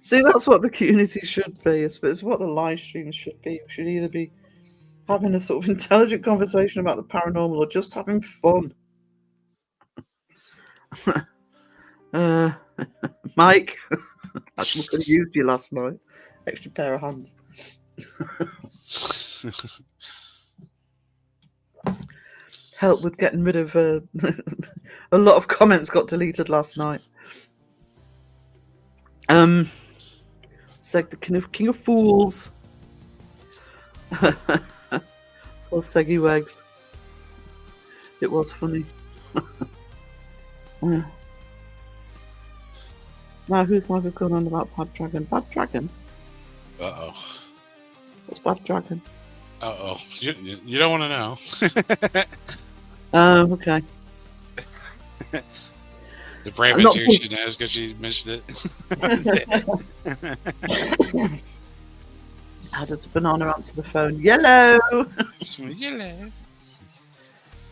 See, that's what the community should be. It's what the live streams should be. We should either be having a sort of intelligent conversation about the paranormal or just having fun. Mike, I could have used you last night. Extra pair of hands. Help with getting rid of a lot of comments got deleted last night. Seg, the king of fools. Poor Seggy Wags. It was funny. Now, who's never gone on about Bad Dragon? Bad Dragon? Uh-oh. What's Bad Dragon? Uh-oh. You don't want to know. Okay. If Raven's here, she knows because she mentioned it. How does a banana answer the phone? Yellow! Yellow.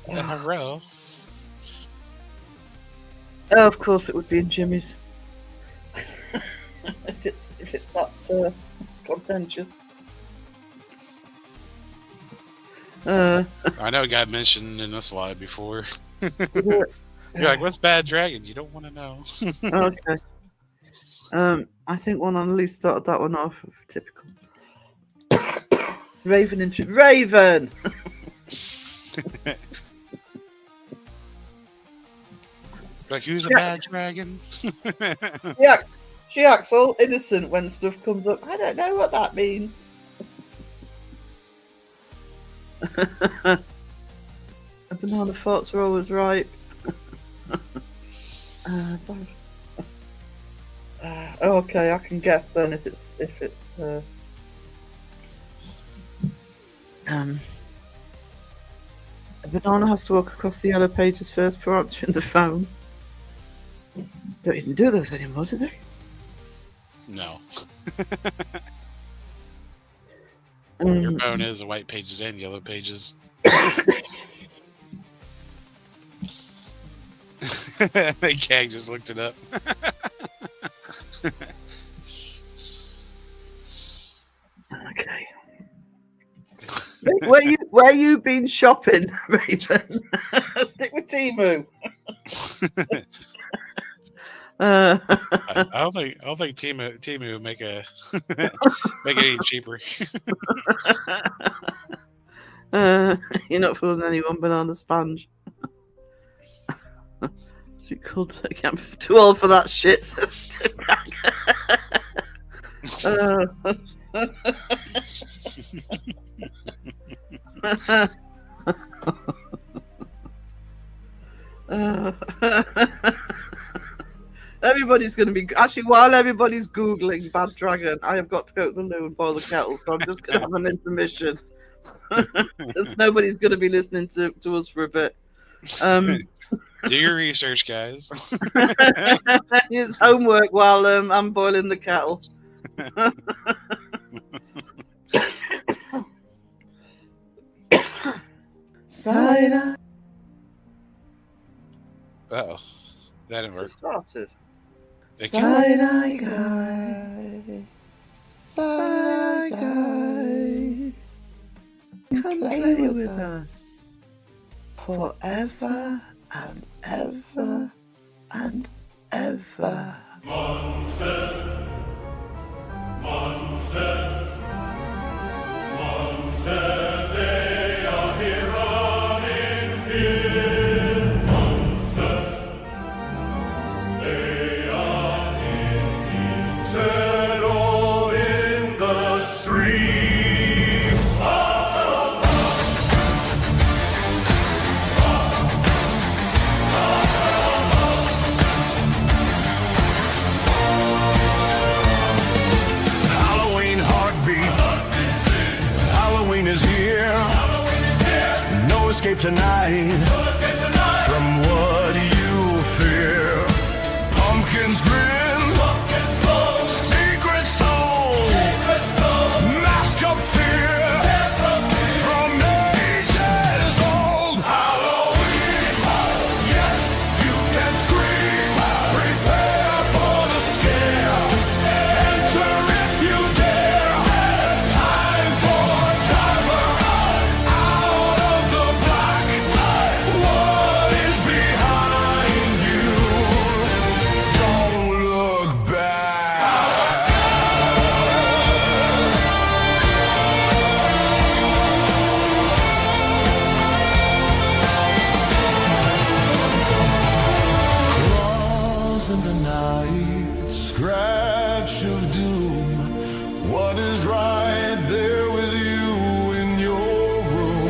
Hello. Oh, of course it would be in Jimmy's. if it's that contentious. I know it got mentioned in this live before. You're like, what's Bad Dragon? You don't want to know. Okay. I think one on at least started that one off. Typical. Raven! Like, who's a bad dragon? She acts all innocent when stuff comes up. I don't know what that means. The banana thoughts are always right. Okay, I can guess then if it's a banana has to walk across the yellow pages first before answering the phone. Don't even do those anymore, do they? No. Your Um, phone is the white pages and yellow pages. Kag just looked it up. okay. Where you been shopping, Raven? Stick with Temu. I don't think Temu would make a make it any cheaper. You're not fooling anyone, banana sponge. So called I'm too old for that shit, says Tim. Everybody's going to be actually while everybody's googling Bad Dragon, I have got to go to the loo and boil the kettle, so I'm just going to have an intermission because nobody's going to be listening to us for a bit. Do your research, guys. It's homework while I'm boiling the kettle. Cider. Uh-oh. That didn't work. It started. Side-eye guy. Side guy. Come play with us. Forever and ever and ever. Settle in the streets. Halloween heartbeat. Halloween is here. No escape tonight from what you fear. Pumpkins grin. Secrets told. Mask of fear. From ages old. Halloween. Yes, you can scream. Prepare for the scare. Enter if you dare. Time for time out of the black. What is behind you? Don't look back. Claws in the night, scratch of doom. What is right there with you in your room?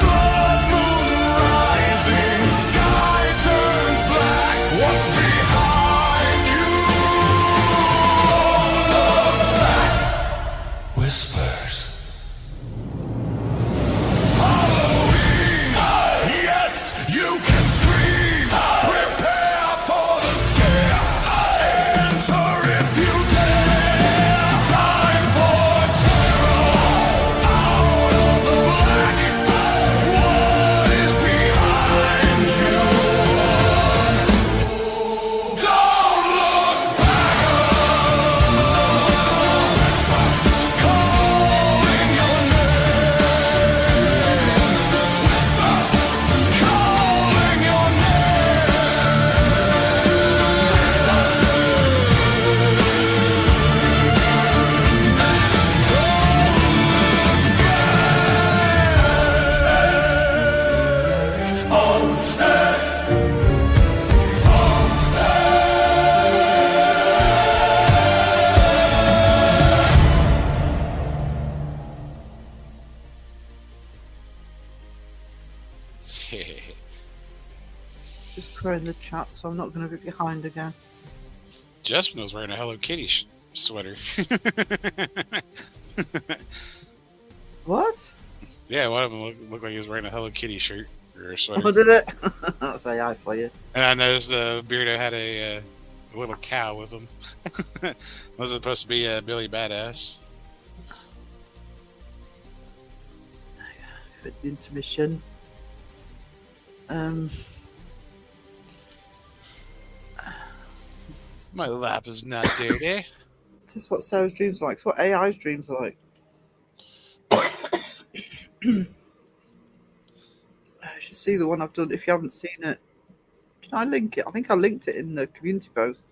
Blood moon rising, sky turns black. What's behind you? Don't look back. Whispers. Halloween. Yes, you can scream. Prepare for the scare. Enter if you Aqua in the chat, so I'm not going to be behind again. Justin was wearing a Hello Kitty sweater. What? Yeah, one of them looked like he was wearing a Hello Kitty shirt or a sweater. Oh, did it? That's AI for you. And I noticed Beardo had a little cow with him. Was it supposed to be Billy Badass? Good intermission. My lap is not dirty. This is what Sarah's dreams are like. It's what AI's dreams are like. You should see the one I've done. If you haven't seen it, can I link it? I think I linked it in the community post.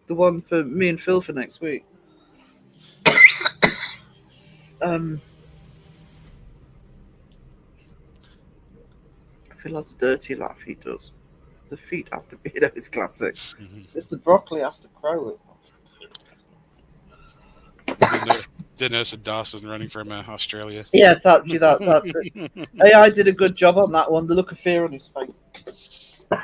The one for me and Phil for next week. Phil has a dirty laugh. He does. The feet after Beardo is classic. It's the broccoli after Crow. Didn't notice a Dawson running from Australia. Yes, actually, that's it. AI did a good job on that one. The look of fear on his face. I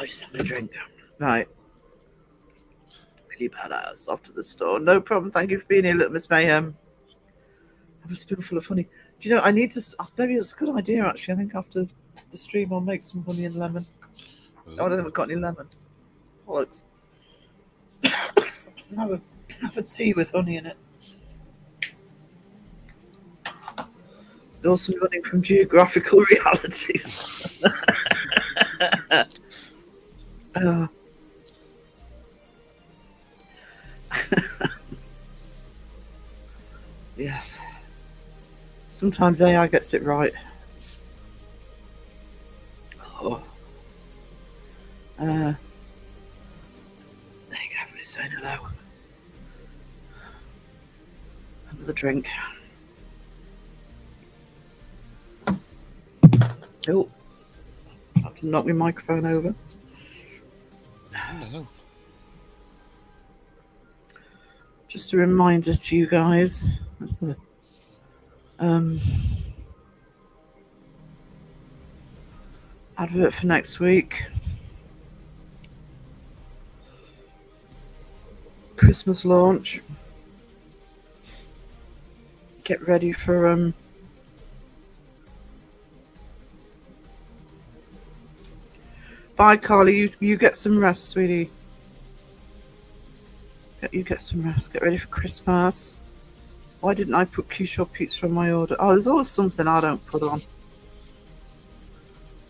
was just having a drink. Right. Really badass. Off to the store. No problem. Thank you for being here, little Miss Mayhem. I'm a spoonful of honey. Do you know, I need to... maybe that's a good idea, actually. I think after the stream, I'll make some honey and lemon. Oh, I don't think we've got any lemon. Bollocks. have a tea with honey in it. Also running from geographical realities. Yes. Sometimes AI gets it right. Oh. There you go, everybody's saying hello. Another drink. Oh, I have to knock my microphone over. Oh. Just a reminder to you guys. That's the advert for next week. Christmas launch. Get ready for bye, Carly. You get some rest, sweetie. You get some rest. Get ready for Christmas. Why didn't I put Q-Shop pizza on my order? Oh, there's always something I don't put on.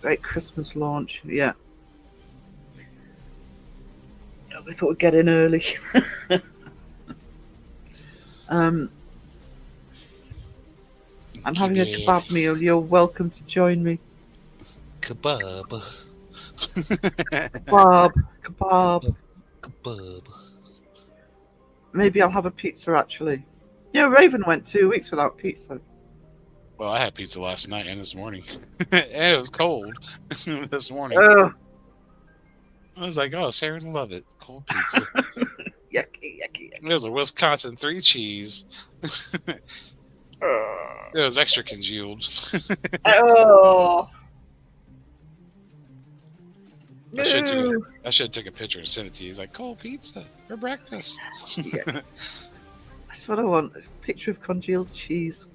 Great Christmas launch. Yeah. We thought we'd get in early. I'm having a kebab meal. You're welcome to join me. Kebab. Kebab. Maybe I'll have a pizza, actually. Yeah, Raven went 2 weeks without pizza. Well, I had pizza last night and this morning. And it was cold this morning. Oh, I was like, oh, Sarah would love it. Cold pizza. yucky. It was a Wisconsin 3 cheese. It was extra congealed. Oh. I should No. have took a picture and sent it to you. He's like, cold pizza for breakfast. Yeah. That's what I want. A picture of congealed cheese.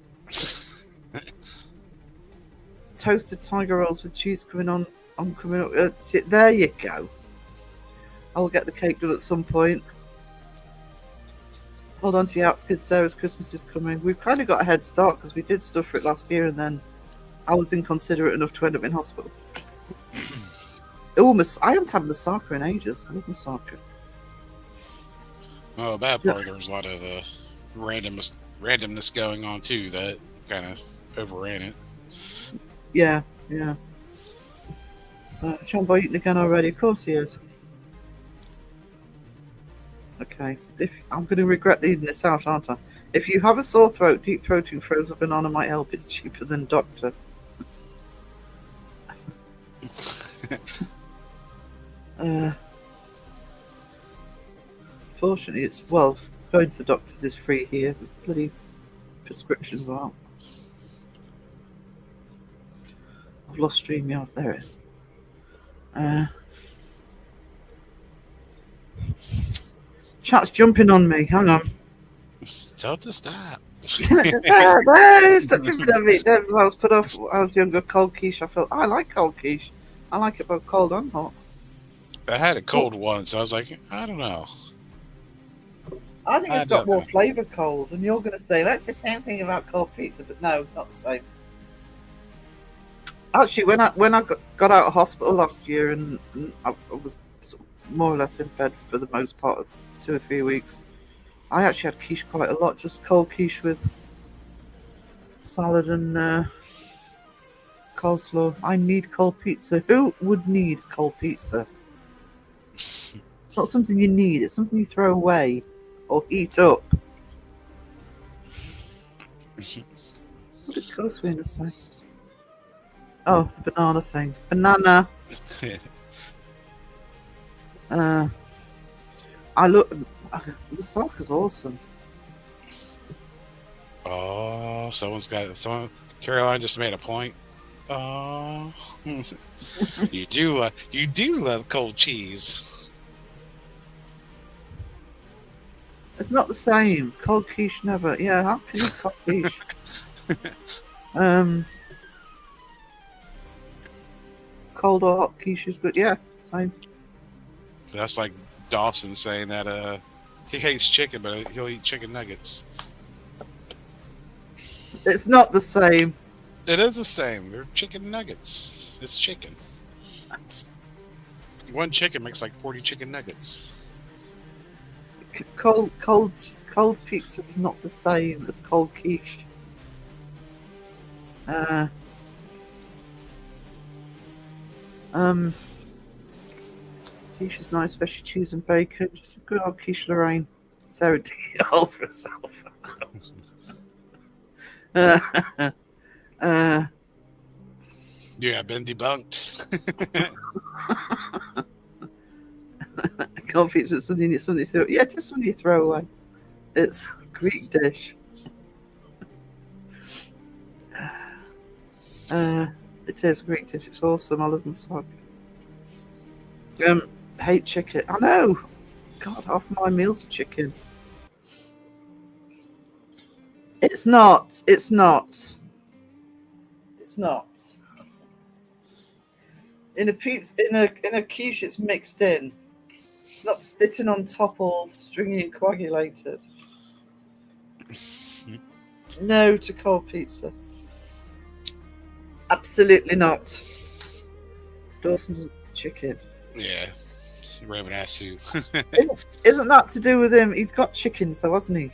Toasted tiger rolls with cheese coming up. That's it. There you go. I'll get the cake done at some point. Hold on to your hats, kids. Sarah's Christmas is coming. We've kind of got a head start because we did stuff for it last year, and then I was inconsiderate enough to end up in hospital. Oh, I haven't had Masaka in ages. I love Masaka. Oh, bad part, there was a lot of randomness going on too that kind of overran it. Yeah. So, John Boy eating again already? Of course he is. Okay, I'm going to regret eating this out, aren't I? If you have a sore throat, deep throating frozen banana might help. It's cheaper than Doctor. Fortunately, going to the doctors is free here. Bloody prescription as well. I've lost StreamYard. There it is. Chat's jumping on me. Hang on. Tell it to stop. No, stop jumping on me. I was put off. I was younger. Cold quiche. I felt I like cold quiche. I like it both cold and hot. I had it cold once. I was like, I don't know. I think it's got more flavour cold, and you're going to say that's the same thing about cold pizza, but no, it's not the same. Actually, when I got out of hospital last year, and I was more or less in bed for the most part of 2 or 3 weeks, I actually had quiche quite a lot, just cold quiche with salad and coleslaw. I need cold pizza. Who would need cold pizza? It's not something you need. It's something you throw away or heat up. What did Coastwinder say? Oh, the banana thing. Banana. I look. The sock is awesome. Oh, someone. Caroline just made a point. Oh, you do love cold cheese. It's not the same. Cold quiche never. Yeah, how can you cold quiche? Cold or hot quiche is good. Yeah, same. That's like Dawson saying that he hates chicken, but he'll eat chicken nuggets. It's not the same. It is the same. They're chicken nuggets. It's chicken. One chicken makes like 40 chicken nuggets. Cold pizza is not the same as cold quiche. Quiche is nice, especially cheese and bacon. Just a good old quiche Lorraine. Sarah D. all for herself. Yeah, been debunked. Cold pizza is something you throw. Yeah, it's something you throw away. It's a Greek dish. It is a Greek dish. It's awesome. I love massage. Hate chicken. I know. God, half of my meals are chicken. It's not. It's not. It's not. In a pizza, in a quiche, it's mixed in. It's not sitting on top all stringy and coagulated. No to cold pizza. Absolutely not. Dawson's chicken. Yeah, Raven ass too. Isn't that to do with him? He's got chickens though, hasn't he?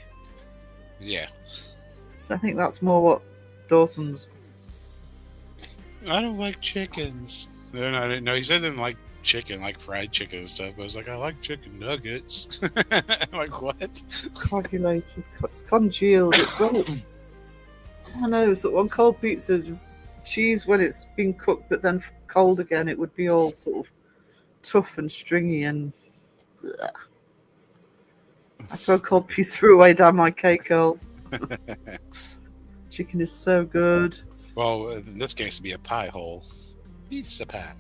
Yeah. So I think that's more what Dawson's. I don't like chickens. No, I didn't know. He said he didn't like chicken, like fried chicken and stuff. I was like, I like chicken nuggets. I'm like, what? Coagulated. It's congealed. It's well. I don't know. So on cold pizzas, cheese when it's been cooked, but then cold again, it would be all sort of tough and stringy and. Ugh. I throw cold pizza away down my cake hole. Chicken is so good. Well, in this case, it'd be a pie hole. Pizza pie.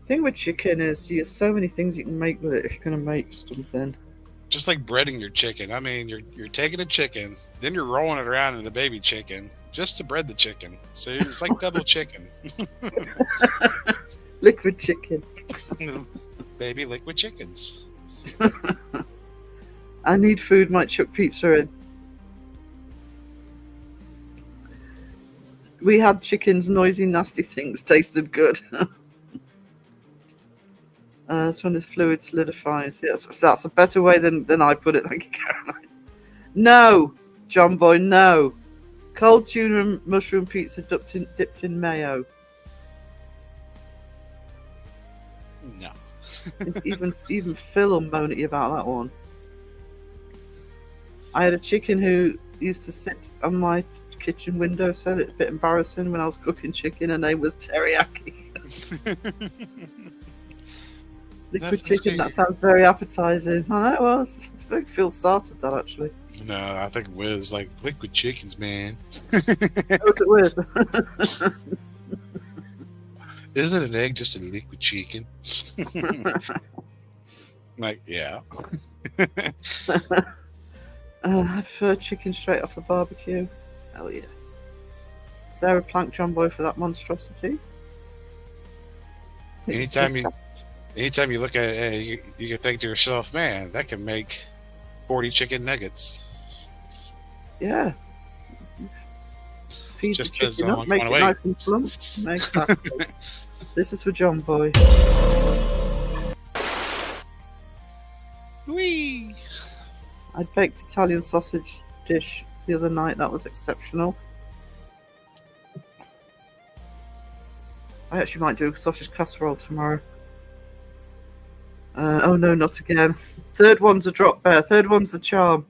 Thing with chicken is there's so many things you can make with it if you're going to make something. Just like breading your chicken. I mean, you're taking a chicken, then you're rolling it around in a baby chicken just to bread the chicken. So it's like double chicken. Liquid chicken. Baby liquid chickens. I need food, might chuck pizza in. We had chickens, noisy, nasty things, tasted good. That's when this fluid solidifies. Yes, that's a better way than I put it. Thank you, Caroline. No, John Boy, no. Cold tuna and mushroom pizza dipped in mayo. No. even Phil will moan at you about that one. I had a chicken who used to sit on my kitchen windowsill. It's a bit embarrassing when I was cooking chicken. Her name was Teriyaki. Liquid Nothing chicken, that sweet. sounds very appetizing. Oh, that was. I think Phil started that actually. No, I think Wiz like liquid chickens, man. What's it with? Isn't an egg just a liquid chicken? Like, yeah. I prefer chicken straight off the barbecue. Hell yeah. Sarah Plank John Boy for that monstrosity. I think it's Anytime you look at it, you can think to yourself, man, that can make 40 chicken nuggets. yeah. Feed Just the depends chicken on up, what you make it wanna nice and plump. Exactly. This is for John Boy. Whee! I baked Italian sausage dish the other night. That was exceptional. I actually might do a sausage casserole tomorrow. Oh no, not again. Third one's a drop bear. Third one's the charm.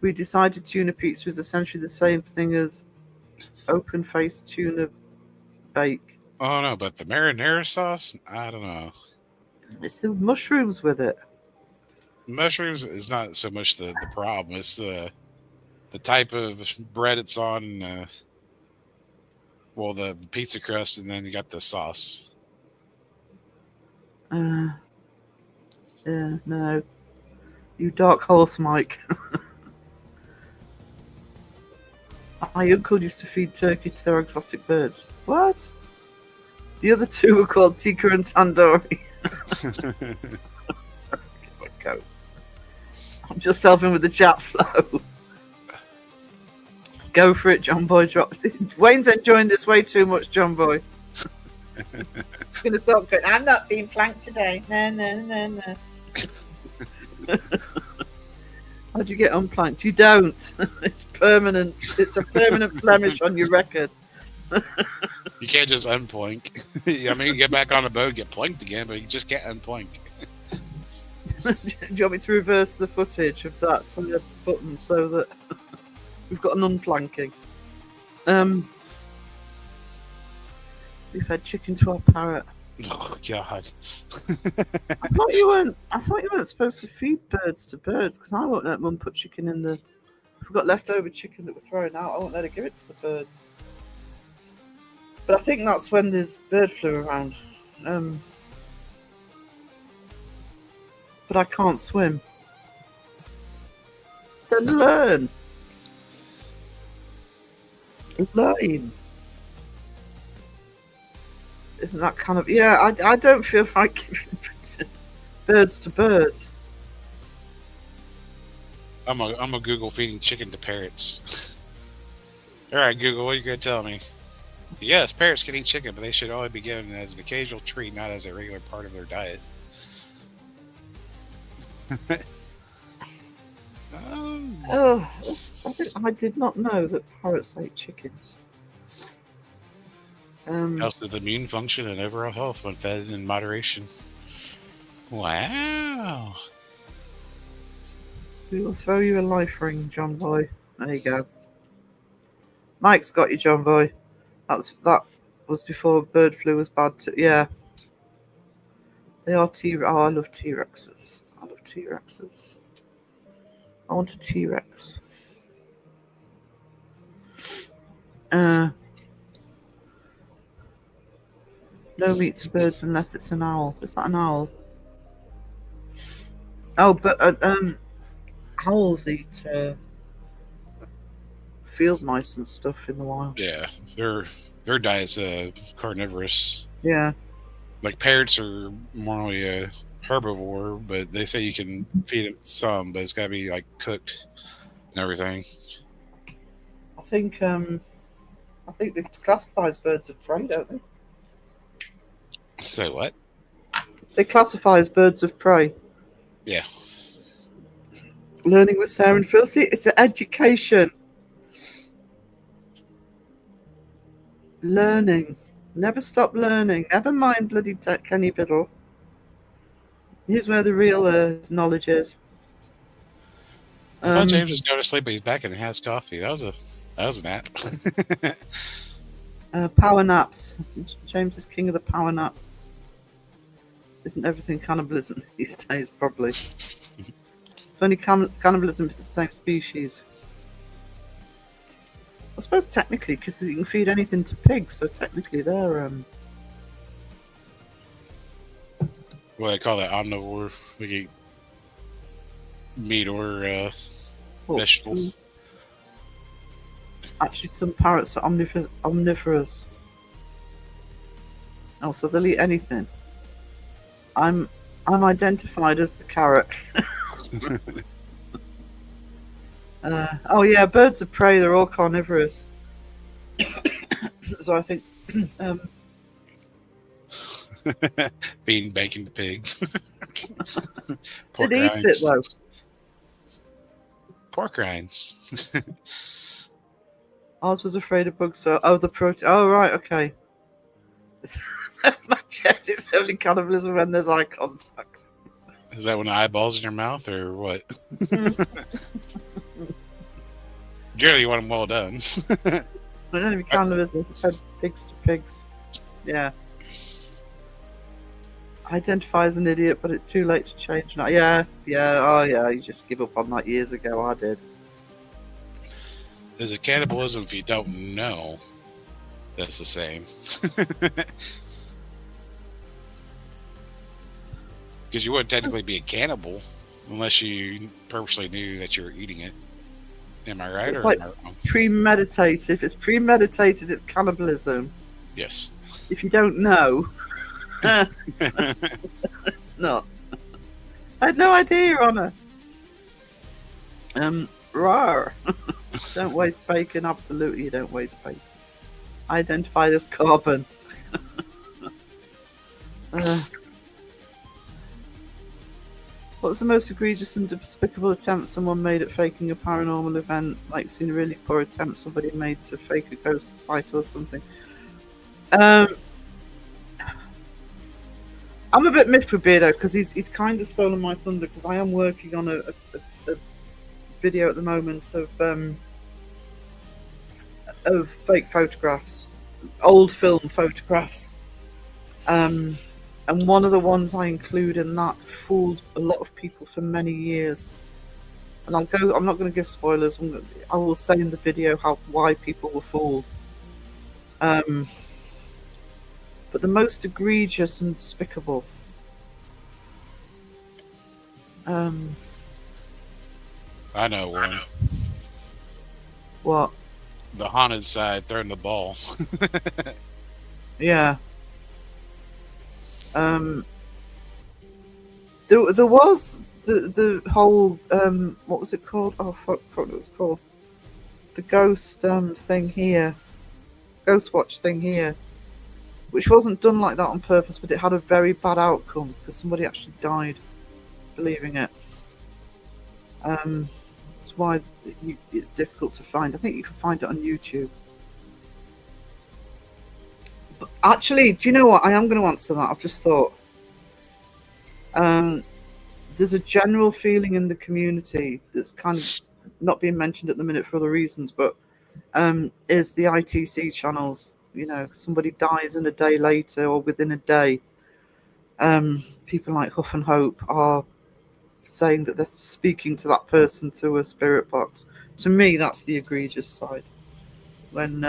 We decided tuna pizza is essentially the same thing as open-faced tuna bake. Oh no, but the marinara sauce, I don't know. It's the mushrooms with it. Mushrooms is not so much the problem. It's the type of bread it's on. Well, the pizza crust, and then you got the sauce. Yeah, no. You dark horse, Mike. My uncle used to feed turkey to their exotic birds. What? The other two were called Tikka and Tandoori. Sorry, go. I'm just helping with the chat flow. Go for it, John Boy. Wayne's enjoying this way too much, John Boy. I'm gonna stop going. I'm not being planked today. No. How'd you get unplanked? You don't. It's permanent. It's a permanent blemish on your record. You can't just unplank. I mean, you get back on the boat, get planked again, but you just can't unplank. Do you want me to reverse the footage of that button so that we've got an unplanking? We fed chicken to our parrot. Oh God! I thought you weren't supposed to feed birds to birds because I won't let Mum put chicken in the. If we've got leftover chicken that we're throwing out, I won't let her give it to the birds. But I think that's when there's bird flu around. But I can't swim. Then learn. Learn. Isn't that kind of... Yeah, I don't feel like giving birds to birds. I'm a Google feeding chicken to parrots. All right, Google, what are you gonna tell me? Yes, parrots can eat chicken, but they should only be given as an occasional treat, not as a regular part of their diet. I did not know that parrots ate chickens. Helps with immune function and overall health when fed in moderation. Wow. We will throw you a life ring, John Boy. There you go. Mike's got you, John Boy. That was before bird flu was bad too. Yeah. They are I love T-Rexes. I love T-Rexes. I want a T-Rex. No meat to birds unless it's an owl. Is that an owl? Oh, but owls eat field mice and stuff in the wild. Yeah, their diet's carnivorous. Yeah. Like parrots are more a herbivore, but they say you can feed it some, but it's got to be like cooked and everything. I think they classify as birds of prey, don't they? Say what? They classify as birds of prey. Yeah. Learning with Sarah and Phil. See, it's an education. Learning. Never stop learning. Never mind bloody Kenny Biddle. Here's where the real knowledge is. I thought James was going to sleep, but he's back and he has coffee. That was a nap. Power naps. James is king of the power nap. Isn't everything cannibalism these days? Probably. So only cannibalism is the same species. I suppose technically, because you can feed anything to pigs, so technically they're What they call that, omnivore. We eat meat or what, vegetables. Actually, some parrots are omnivorous. Oh, so they'll eat anything. I'm identified as the carrot. Oh yeah, birds of prey, they're all carnivorous. So I think Feeding bacon to pigs. it eats it though. Pork rinds. Ours was afraid of bugs, so the protein. Oh right, okay. It's only cannibalism when there's eye contact. Is that when the eyeballs in your mouth or what? Generally, you want them well done. I don't even cannibalism. Fed pigs to pigs. Yeah. Identify as an idiot, but it's too late to change now. Yeah. Oh yeah, you just give up on that years ago. I did. Is it cannibalism if you don't know? That's the same. Because you wouldn't technically be a cannibal unless you purposely knew that you were eating it. Am I right It's or like am I wrong? premeditated. If it's premeditated, it's cannibalism. Yes. If you don't know, it's not. I had no idea, Your Honour. Rawr. Don't waste bacon. Absolutely, you don't waste bacon. Identified as carbon. What's the most egregious and despicable attempt someone made at faking a paranormal event? Like you've seen a really poor attempt somebody made to fake a ghost sight or something. I'm a bit miffed with Beardo because he's kind of stolen my thunder because I am working on a video at the moment of fake photographs, old film photographs. And one of the ones I include in that fooled a lot of people for many years. And I'm not going to give spoilers. I will say in the video why people were fooled. But the most egregious and despicable. I know one. What? The haunted side throwing the ball. Yeah. There was the whole what was it called? Oh fuck, what it was called? The ghost thing here, Ghost Watch thing here, which wasn't done like that on purpose, but it had a very bad outcome because somebody actually died believing it. That's why it's difficult to find. I think you can find it on YouTube. But actually, do you know what? I am going to answer that. I've just thought. There's a general feeling in the community that's kind of not being mentioned at the minute for other reasons, but is the ITC channels. You know, somebody dies and a day later or within a day. People like Huff and Hope are saying that they're speaking to that person through a spirit box. To me, that's the egregious side. When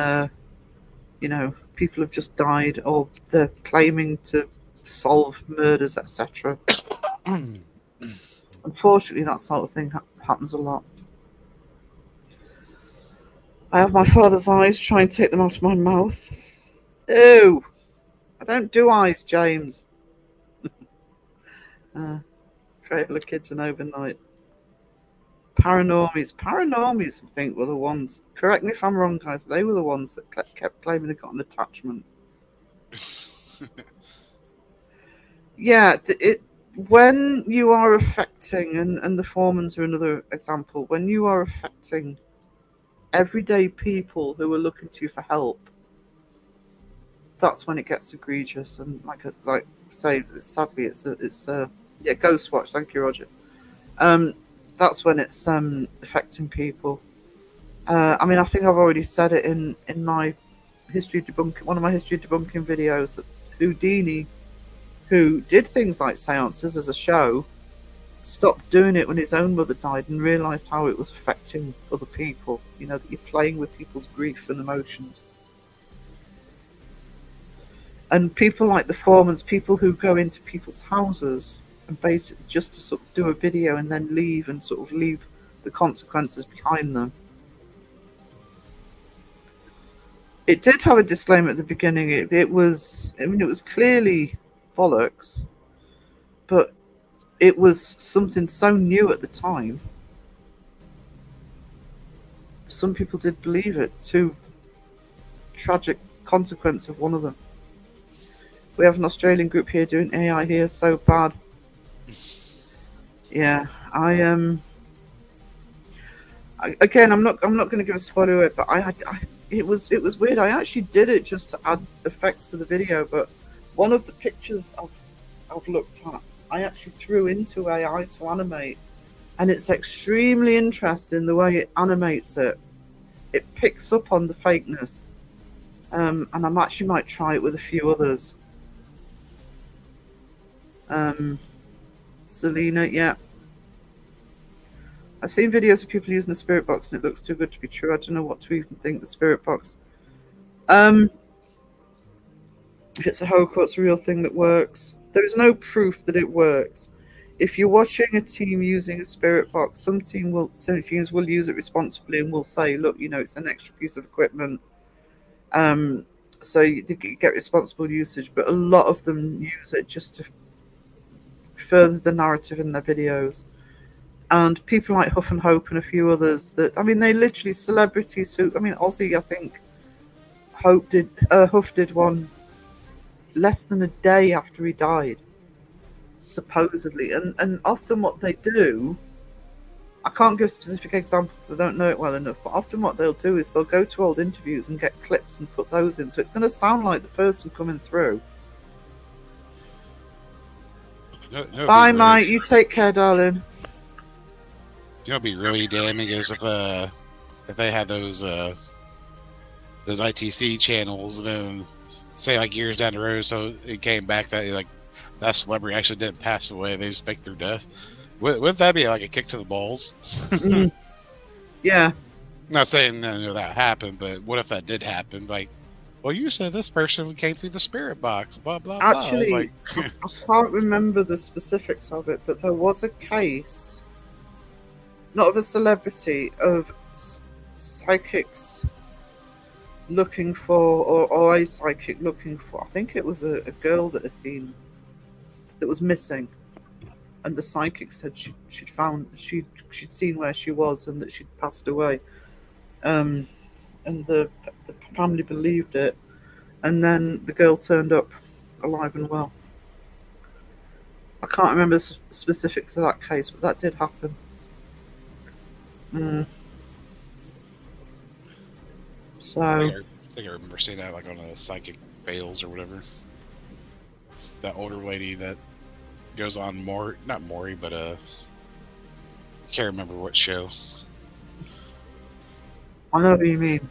you know, people have just died or they're claiming to solve murders, etc. Unfortunately, that sort of thing happens a lot. I have my father's eyes, try and take them out of my mouth. Ew! I don't do eyes, James. Cradle of Kids and Overnight. Paranormies, I think, were the ones. Correct me if I'm wrong, guys. They were the ones that kept claiming they got an attachment. Yeah, when you are affecting, and the Foremans are another example, when you are affecting everyday people who are looking to you for help, that's when it gets egregious. And like say, sadly, it's Ghost Watch. Thank you, Roger. That's when it's affecting people. I mean, I think I've already said it in my history debunking, one of my history debunking videos, that Houdini who did things like seances as a show, stopped doing it when his own mother died and realised how it was affecting other people. You know, that you're playing with people's grief and emotions. And people like the Formans, people who go into people's houses and basically just to sort of do a video and then leave and sort of leave the consequences behind them. It did have a disclaimer at the beginning. It was clearly bollocks, but it was something so new at the time. Some people did believe it, to the tragic consequence of one of them. We have an Australian group here doing AI here, so bad. Yeah, again, I'm not going to give a spoiler it, but it was weird. I actually did it just to add effects to the video, but one of the pictures I've looked at, I actually threw into AI to animate, and it's extremely interesting the way it animates it. It picks up on the fakeness, and I actually might try it with a few others. Selena, yeah. I've seen videos of people using the spirit box and it looks too good to be true. I don't know what to even think the spirit box. If it's a hoax, it's a real thing that works. There is no proof that it works. If you're watching a team using a spirit box, some teams will use it responsibly and will say, look, you know, it's an extra piece of equipment. So you get responsible usage, but a lot of them use it just to further the narrative in their videos. And people like Huff and Hope and a few others that, I mean, they literally celebrities who, I mean, Ozzy, I think Huff did one less than a day after he died, supposedly. And often what they do, I can't give specific examples because I don't know it well enough, but often what they'll do is they'll go to old interviews and get clips and put those in. So it's going to sound like the person coming through. Bye, Mike. You take care, darling. You know, it'd be really damning is if they had those ITC channels, and then say like years down the road, so it came back that like that celebrity actually didn't pass away; they just faked their death. Wouldn't that be like a kick to the balls? Yeah. Not saying that happened, but what if that did happen? Like, well, you said this person came through the spirit box, blah blah blah. Actually, like... I can't remember the specifics of it, but there was a case, not of a celebrity, of psychics looking for, or a psychic looking for, I think it was a girl that was missing, and the psychic said she'd seen where she was and that she'd passed away, and the family believed it, and then the girl turned up alive and well. I can't remember the specifics of that case, but that did happen. So I think I remember seeing that like on a Psychic Fails or whatever. That older lady that goes on not Maury, but I can't remember what show. I know what you mean.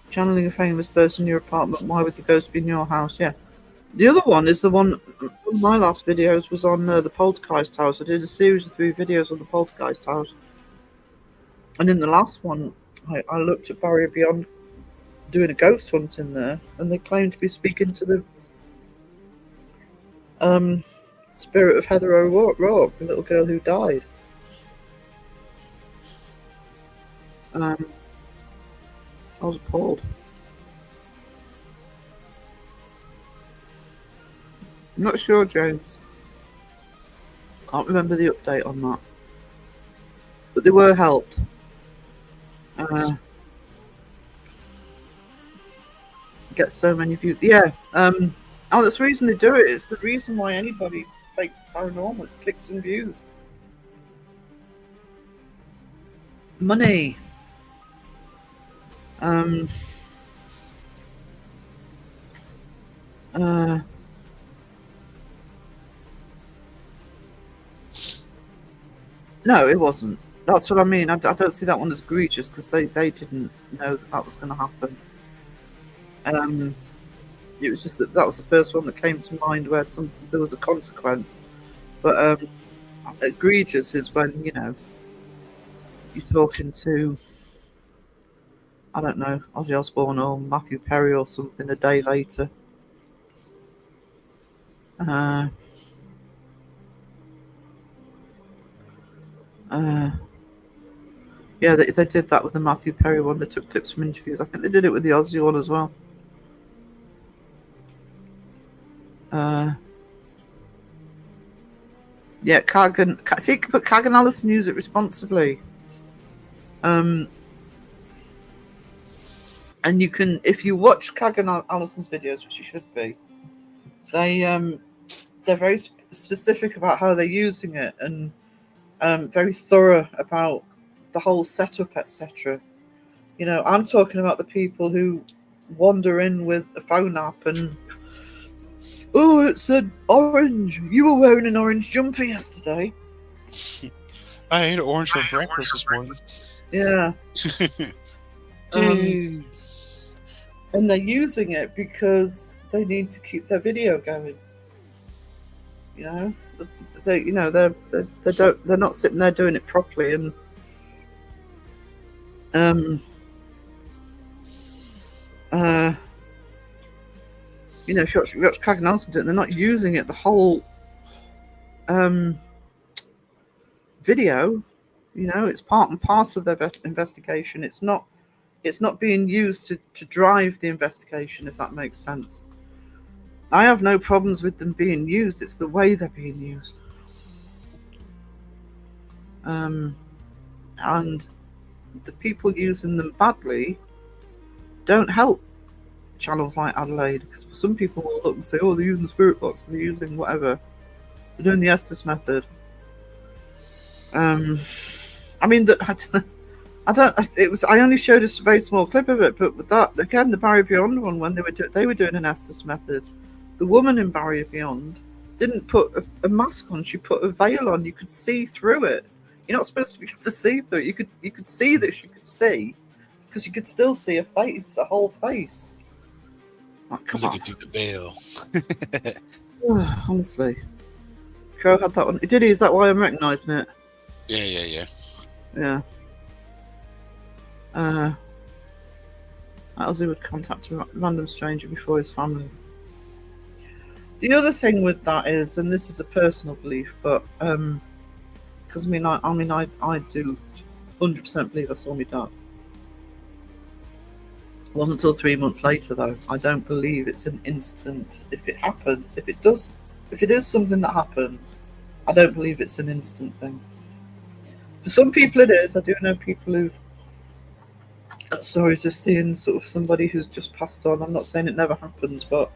Channeling a famous person in your apartment. Why would the ghost be in your house? Yeah. The other one is the one. One of my last videos was on the Poltergeist House. I did a series of 3 videos on the Poltergeist House, and in the last one, I looked at Barrier Beyond doing a ghost hunt in there, and they claimed to be speaking to the spirit of Heather O'Rourke, the little girl who died. I was appalled. I'm not sure, James. Can't remember the update on that. But they were helped. Get so many views. Yeah. Oh, that's the reason they do it. It's the reason why anybody fakes paranormal. It's clicks and views. Money. No, it wasn't. That's what I mean. I don't see that one as egregious because they didn't know that was going to happen. It was just that was the first one that came to mind where there was a consequence. But egregious is when, you know, you're talking to, I don't know, Ozzy Osbourne or Matthew Perry or something a day later. Yeah, they did that with the Matthew Perry one. They took clips from interviews. I think they did it with the Ozzy one as well. Yeah, Kagan. See, but Kagan Allison use it responsibly. And you can, if you watch Kagan Allison's videos, which you should be, they're very specific about how they're using it and very thorough about the whole setup, etc. You know, I'm talking about the people who wander in with a phone app and, oh, it said orange. You were wearing an orange jumper yesterday. I ate orange for breakfast this morning. Yeah. Dude. And they're using it because they need to keep their video going. You know, they're not sitting there doing it properly, and you know, if you watch Kagan Allison do it, they're not using it the whole video. You know, it's part and parcel of their investigation. It's not being used to drive the investigation, if that makes sense. I have no problems with them being used. It's the way they're being used. And the people using them badly don't help channels like Adelaide, because some people will look and say, oh, they're using the Spirit Box, they're using whatever. They're doing the Estes method. I mean, I only showed a very small clip of it, but with that, again, the Barrier Beyond one, when they were doing an Estes method, the woman in Barrier Beyond didn't put a mask on; she put a veil on. You could see through it. You're not supposed to be able to see through it. You could see that she could see, because you could still see a face, a whole face. Like, come on, through the veil. Honestly, Crow had that one. Did he? Is that why I'm recognising it? Yeah. Ozzy would contact a random stranger before his family. The other thing with that is, and this is a personal belief, but because I do 100% believe I saw my dad. It wasn't until 3 months later, though. I don't believe it's an instant. If it happens, if it is something that happens, I don't believe it's an instant thing. For some people, it is. I do know people who've got stories of seeing sort of somebody who's just passed on. I'm not saying it never happens, but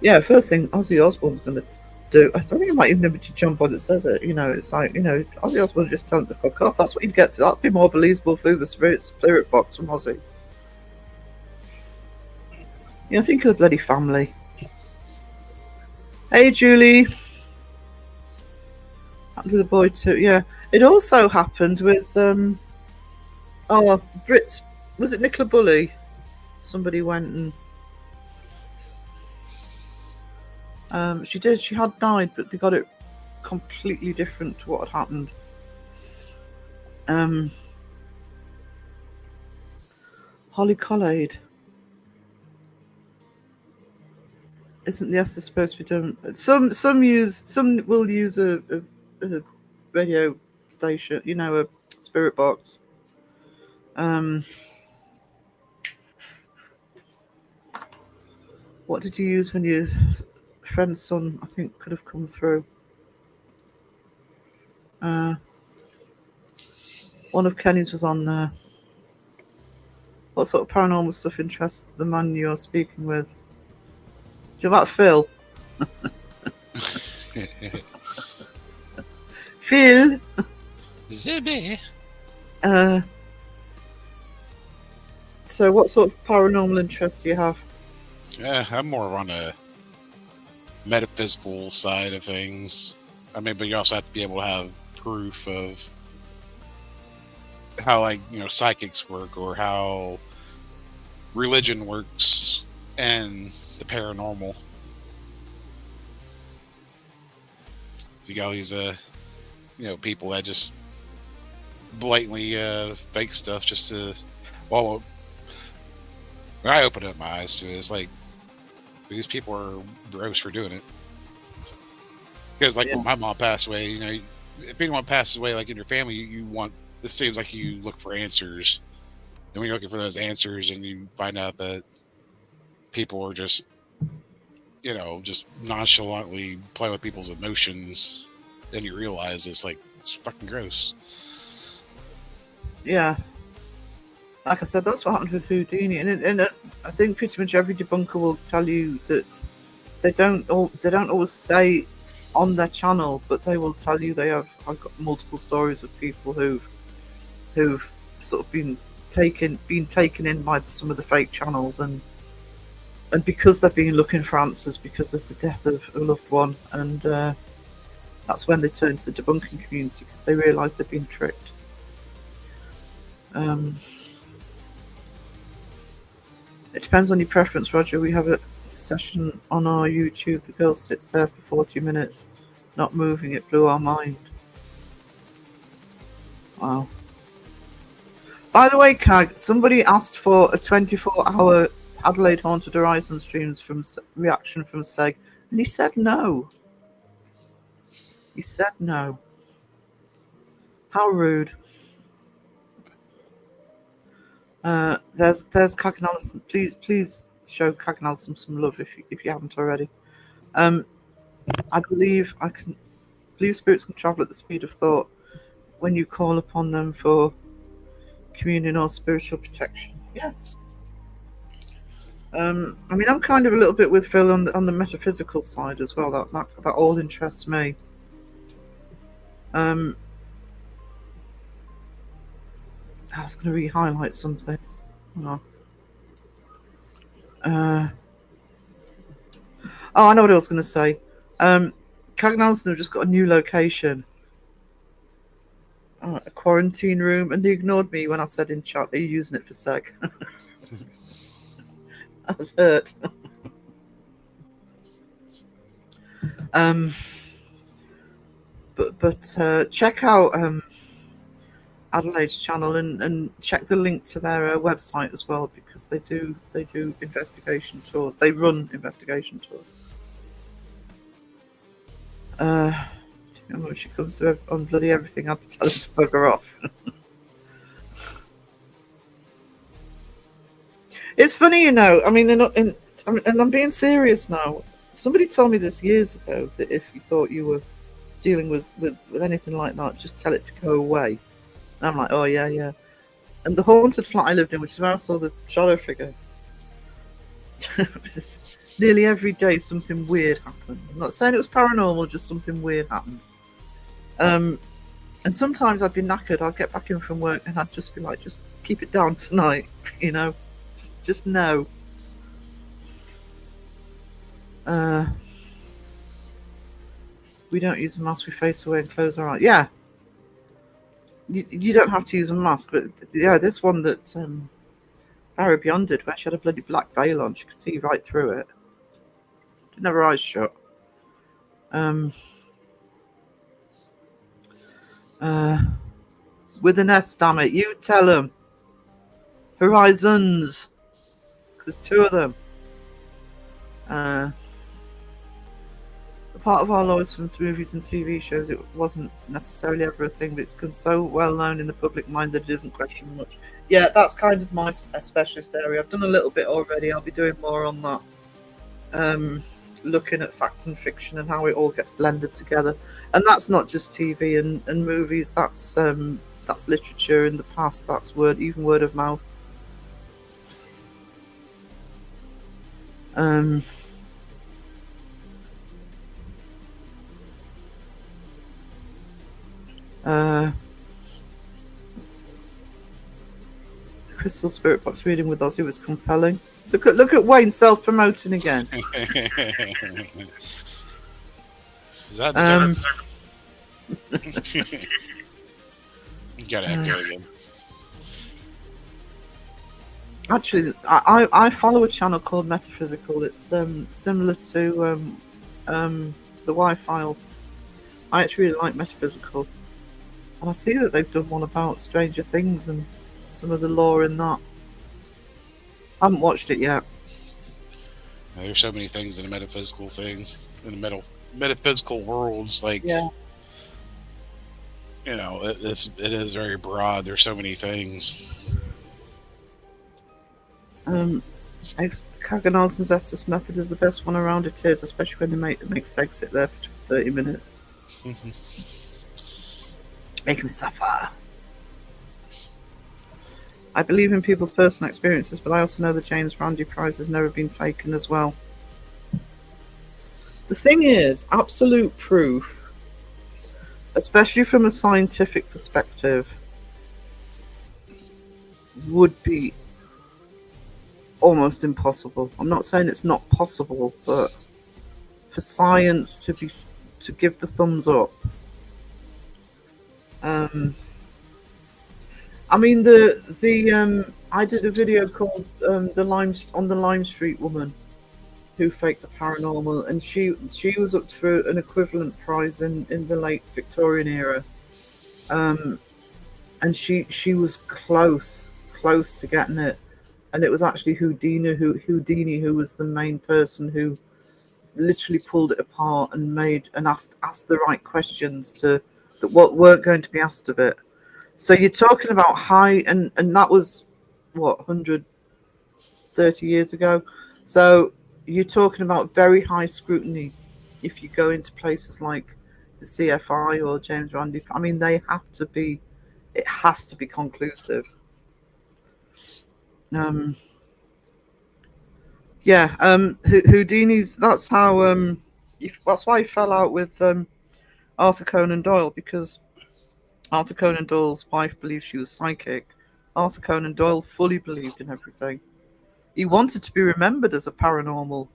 yeah, first thing Ozzy Osbourne's going to do, I think it might even be to jump on it says it. You know, it's like, you know, Ozzy Osbourne just tell him to fuck off. That's what you'd get to. That'd be more believable through the spirit box from Ozzy. Yeah, think of the bloody family. Hey, Julie. Happened with the boy too. Yeah, it also happened with Brit. Was it Nicola Bulley? Somebody went and she had died, but they got it completely different to what had happened. Holly Collade. Isn't the Estes supposed to be done? Some will use a radio station, you know, a spirit box. What did you use when your friend's son, I think, could have come through? One of Kenny's was on there. What sort of paranormal stuff interests the man you're speaking with? Do you know about Phil? Phil. Zibby. So what sort of paranormal interest do you have? Yeah, I'm more on a metaphysical side of things. I mean, but you also have to be able to have proof of how, like, you know, psychics work, or how religion works and the paranormal. You got all these people that just blatantly fake stuff just to, well, when I opened up my eyes to it, it's like these people are gross for doing it. Because like when my mom passed away, if anyone passes away like in your family, you want, it seems like you look for answers. And when you're looking for those answers and you find out that people are just just nonchalantly playing with people's emotions, then you realize it's fucking gross. Yeah. Like I said, that's what happened with Houdini, and I think pretty much every debunker will tell you that they don't always say on their channel, but they will tell you I've got multiple stories of people who've sort of been taken in by some of the fake channels, and because they've been looking for answers because of the death of a loved one, and that's when they turn to the debunking community because they realise they've been tricked. It depends on your preference, Roger. We have a session on our YouTube. The girl sits there for 40 minutes, not moving. It blew our mind. Wow. By the way, Cag, somebody asked for a 24-hour Adelaide Haunted Horizon streams from reaction from Seg, and he said no. He said no. How rude. There's Kagan Allison. Please show Kagan Allison some love if you haven't already. I believe spirits can travel at the speed of thought when you call upon them for communion or spiritual protection. Yeah. I'm kind of a little bit with Phil on the metaphysical side as well. That all interests me. I was going to re-highlight something. Oh, I know what I was going to say. Kagan Allison have just got a new location. A quarantine room, and they ignored me when I said in chat, are you using it for Seg? I was hurt. But check out Adelaide's channel and check the link to their website as well, because they do investigation tours. They run investigation tours. When she comes to on bloody everything, I have to tell her to bugger off. It's funny, and I'm being serious now. Somebody told me this years ago that if you thought you were dealing with anything like that, just tell it to go away. And I'm like, oh yeah. And the haunted flat I lived in, which is where I saw the shadow figure, nearly every day something weird happened. I'm not saying it was paranormal, just something weird happened. And sometimes I'd be knackered. I'd get back in from work and I'd just be like, just keep it down tonight, just no. We don't use a mask. We face away and close our eyes. Yeah. You don't have to use a mask, but yeah, this one that Barry Beyond did, where she had a bloody black veil on, she could see right through it. Didn't have her eyes shut. With an S, damn it. You tell them. Horizons. There's two of them. Part of our laws from movies and TV shows, it wasn't necessarily ever a thing, but it's so well known in the public mind that it isn't questioned much. Yeah, that's kind of my specialist area. I've done a little bit already. I'll be doing more on that. Looking at fact and fiction and how it all gets blended together. And that's not just TV and movies. That's literature in the past. That's word of mouth. Crystal Spirit Box reading with Ozzy was compelling. Look at Wayne self-promoting again. Is that you gotta echo again. Actually, I follow a channel called Metaphysical. It's similar to the Y Files. I actually really like Metaphysical, and I see that they've done one about Stranger Things and some of the lore in that. I haven't watched it yet. There's so many things in the metaphysical thing, in the metaphysical worlds. Like, Yeah. you know, it is very broad. There's so many things. Kaganalson's Estes method is the best one around. It is, especially when they make Seg sit there for 30 minutes. Make him suffer. I believe in people's personal experiences, but I also know the James Randi Prize has never been taken as well. The thing is, absolute proof, especially from a scientific perspective, would be almost impossible. I'm not saying it's not possible, but for science to give the thumbs up. I mean, I did a video called the Lime Street Woman who faked the paranormal, and she was up for an equivalent prize in the late Victorian era, and she was close to getting it, and it was actually Houdini who was the main person who literally pulled it apart and asked the right questions that weren't going to be asked of it. So you're talking about high, and that was what, 130 years ago. So you're talking about very high scrutiny if you go into places like the CFI or James Randi. I mean, it has to be conclusive. Houdini's, that's how that's why he fell out with Arthur Conan Doyle, because Arthur Conan Doyle's wife believed she was psychic. Arthur Conan Doyle fully believed in everything. He wanted to be remembered as a paranormal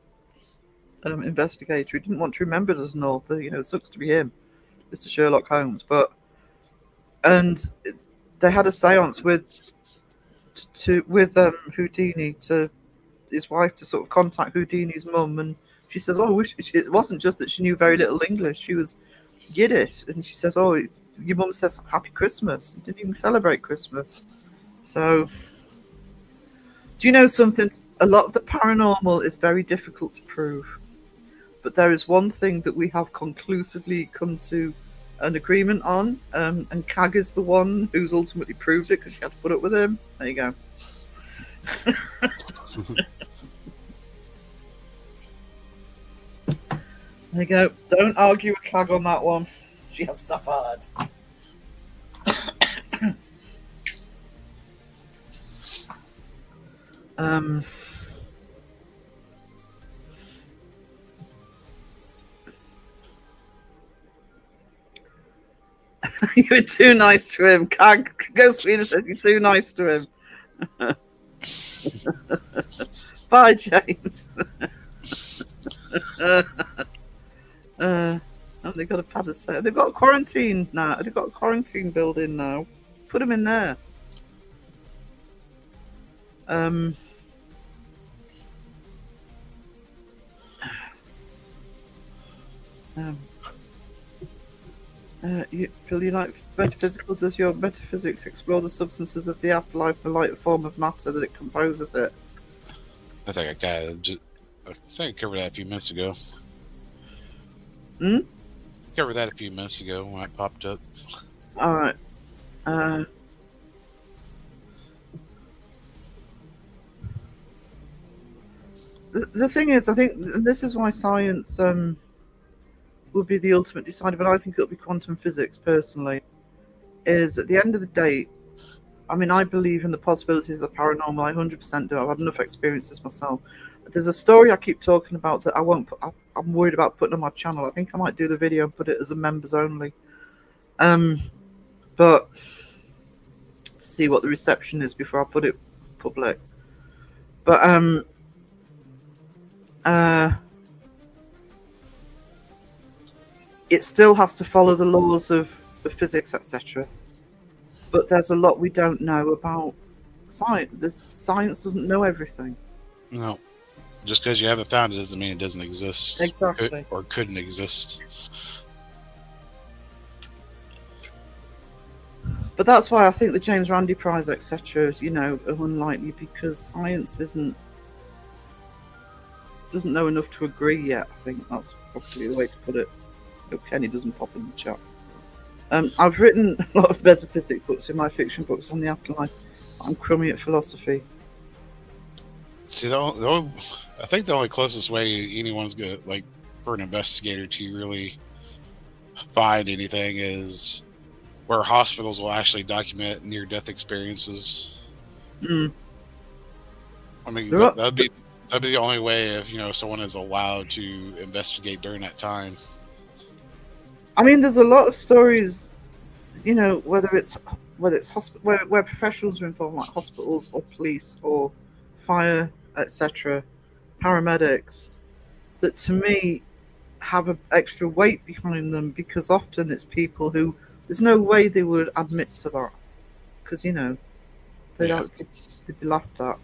investigator. He didn't want to be remembered as an author. You know, it sucks to be him, Mr. Sherlock Holmes. And they had a seance with Houdini, to his wife, to sort of contact Houdini's mum, and she says, "Oh, it wasn't just that she knew very little English; she was Yiddish." And she says, "Oh, your mum says Happy Christmas. You didn't even celebrate Christmas." So, do you know something? A lot of the paranormal is very difficult to prove, but there is one thing that we have conclusively come to an agreement on, and Kag is the one who's ultimately proved it because she had to put up with him. There you go. There you go. Don't argue with Kag on that one. She has suffered. You were too nice to him. Kag goes to says you're too nice to him. Bye, James. They got a pad of set. They've got a quarantine now. They've got a quarantine building now. Put them in there. Phil, you like metaphysical? Does your metaphysics explore the substances of the afterlife, the light form of matter that it composes it? I think I covered that a few minutes ago. Covered that a few minutes ago when I popped up. All right. The thing is, I think this is why science will be the ultimate decider, but I think it'll be quantum physics personally. Is at the end of the day, I mean, I believe in the possibilities of the paranormal. I 100% do. I've had enough experiences myself. There's a story I keep talking about that I won't put. I'm worried about putting on my channel. I think I might do the video and put it as a members only. But to see what the reception is before I put it public. But it still has to follow the laws of physics, etc. But there's a lot we don't know about Science doesn't know everything. No, just because you haven't found it doesn't mean it doesn't exist. Exactly. Or couldn't exist. But that's why I think the James Randi Prize, etc., are unlikely, because science doesn't know enough to agree yet. I think that's probably the way to put it. No, Kenny doesn't pop in the chat. I've written a lot of metaphysics books in my fiction books on the afterlife. I'm crummy at philosophy. See, I think the only closest way anyone's good, like, for an investigator to really find anything is where hospitals will actually document near-death experiences. Mm. I mean, that'd be the only way if someone is allowed to investigate during that time. I mean, there's a lot of stories, whether it's where professionals are involved, like hospitals or police or fire, etc., paramedics, that to me have an extra weight behind them, because often it's people who there's no way they would admit to that, because they'd be laughed at.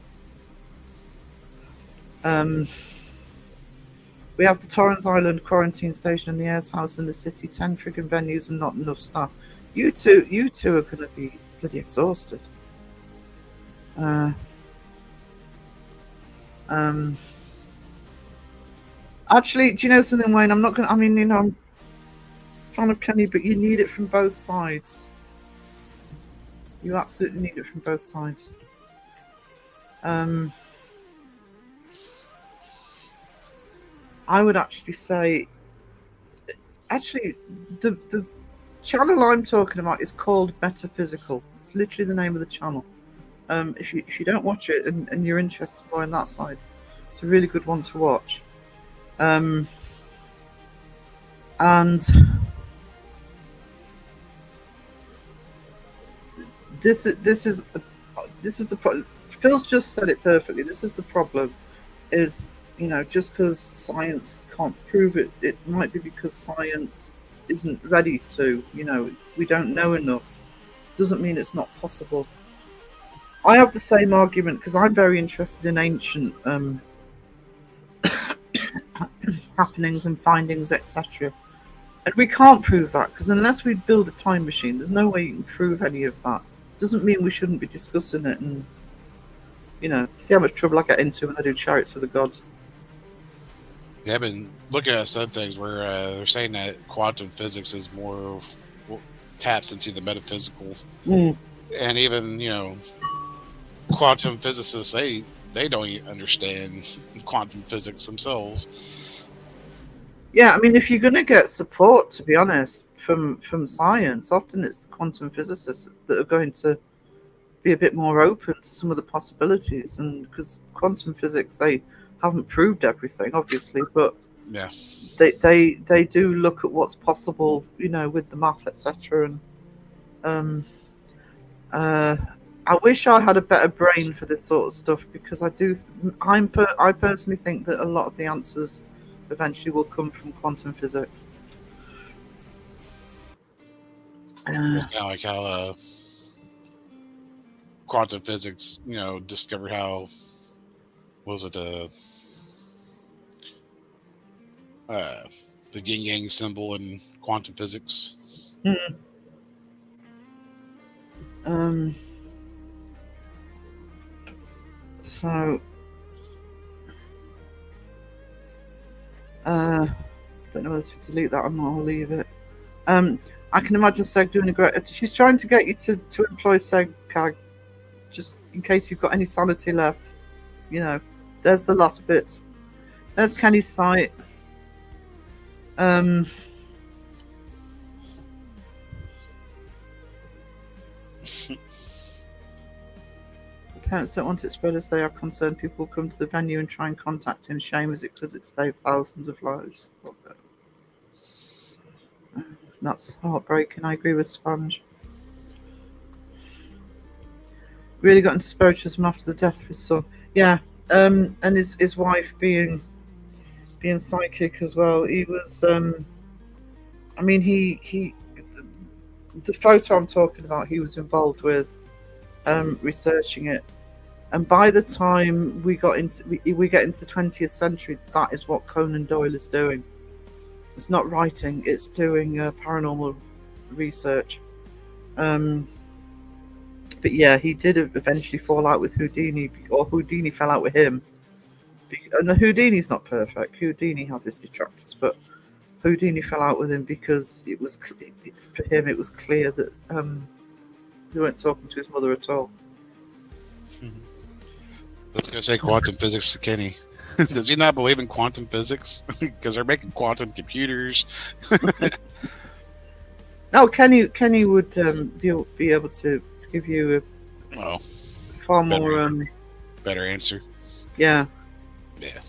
We have the Torrens Island quarantine station and the Ayers House in the city, 10 friggin' venues and not enough staff. You two are going to be bloody exhausted. Actually, do you know something, Wayne? I'm a fan of Kenny, but you need it from both sides. You absolutely need it from both sides. I would actually say, the channel I'm talking about is called Metaphysical. It's literally the name of the channel. If you don't watch it and you're interested more in that side, it's a really good one to watch. And this is the problem. Phil's just said it perfectly. This is the problem. Is just because science can't prove it, it might be because science isn't ready to. We don't know enough. Doesn't mean it's not possible. I have the same argument because I'm very interested in ancient happenings and findings, etc. And we can't prove that, because unless we build a time machine, there's no way you can prove any of that. Doesn't mean we shouldn't be discussing it and see how much trouble I get into when I do Chariots of the Gods. Yeah, I've been looking at some things where they're saying that quantum physics is more taps into the metaphysical, and even quantum physicists they don't even understand quantum physics themselves. Yeah, I mean, if you're going to get support, to be honest, from science, often it's the quantum physicists that are going to be a bit more open to some of the possibilities, and because quantum physics, they haven't proved everything, obviously, but yeah, they do look at what's possible, with the math, etc. And I wish I had a better brain for this sort of stuff, because I personally think that a lot of the answers eventually will come from quantum physics. It's kind of like how quantum physics, discovered how the yin yang symbol in quantum physics. So don't know whether to delete that or not. I'll leave it. I can imagine Seg doing a great. She's trying to get you to employ Seg, Cag, just in case you've got any sanity left. There's the last bits. There's Kenny's site. Parents don't want it spread as they are concerned. People come to the venue and try and contact him. Shame as it could save thousands of lives. That's heartbreaking. I agree with Sponge. Really got into spiritualism after the death of his son. Yeah, and his wife being psychic as well. He was. I mean, he. The photo I'm talking about, he was involved with researching it. And by the time we get into the 20th century, that is what Conan Doyle is doing. It's not writing; it's doing paranormal research. But yeah, he did eventually fall out with Houdini, or Houdini fell out with him. And Houdini's not perfect. Houdini has his detractors, but Houdini fell out with him because it was for him. It was clear that they weren't talking to his mother at all. Let's go say quantum physics to Kenny. Does he not believe in quantum physics? Because they're making quantum computers. No, Kenny would be able to give you a far more better answer. Yeah. Yeah.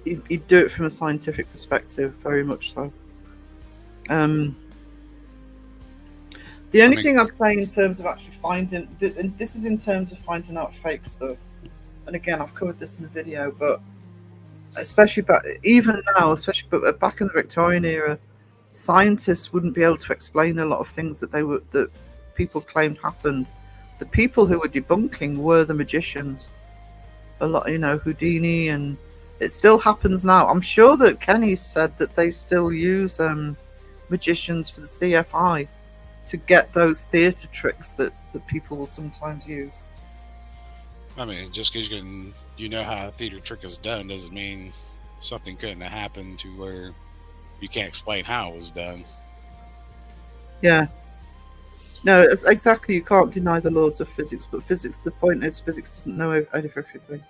He'd do it from a scientific perspective, very much so. The only thing I'd say in terms of actually finding, and this is in terms of finding out fake stuff, and again, I've covered this in the video, but especially even now, especially back in the Victorian era, scientists wouldn't be able to explain a lot of things that people claimed happened. The people who were debunking were the magicians. A lot, Houdini, and it still happens now. I'm sure that Kenny said that they still use magicians for the CFI to get those theatre tricks that people will sometimes use. I mean, just because you know how a theater trick is done doesn't mean something couldn't have happened to where you can't explain how it was done. Yeah. No, it's exactly. You can't deny the laws of physics, but the point is, physics doesn't know everything.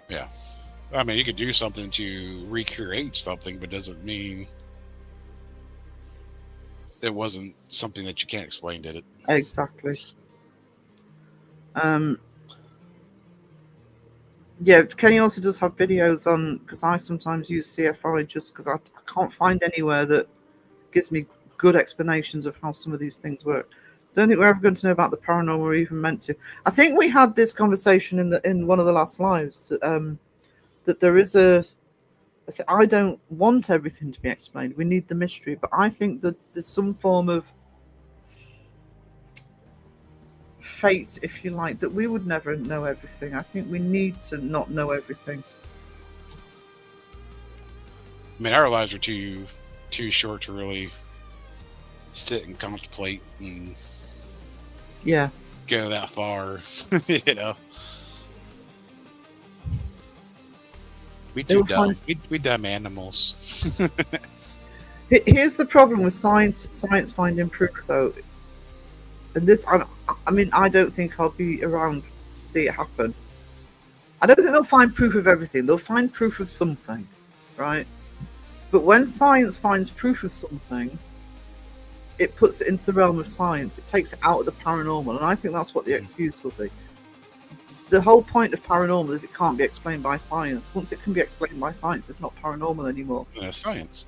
Yeah. I mean, you could do something to recreate something, but doesn't mean it wasn't something that you can't explain, did it? Exactly. Yeah, Kenny also does have videos on, because I sometimes use CFI just because I can't find anywhere that gives me good explanations of how some of these things work. Don't think we're ever going to know about the paranormal or even meant to. I think we had this conversation in one of the last lives that there is I don't want everything to be explained. We need the mystery, but I think that there's some form of fate, if you like, that we would never know everything. I think we need to not know everything. I mean, our lives are too short to really sit and contemplate and go that far. We too dumb. We dumb animals. Here's the problem with science finding proof, though. And this, I mean, I don't think I'll be around to see it happen. I don't think they'll find proof of everything. They'll find proof of something, right? But when science finds proof of something, it puts it into the realm of science. It takes it out of the paranormal, and I think that's what the excuse will be. The whole point of paranormal is it can't be explained by science. Once it can be explained by science, it's not paranormal anymore. Science.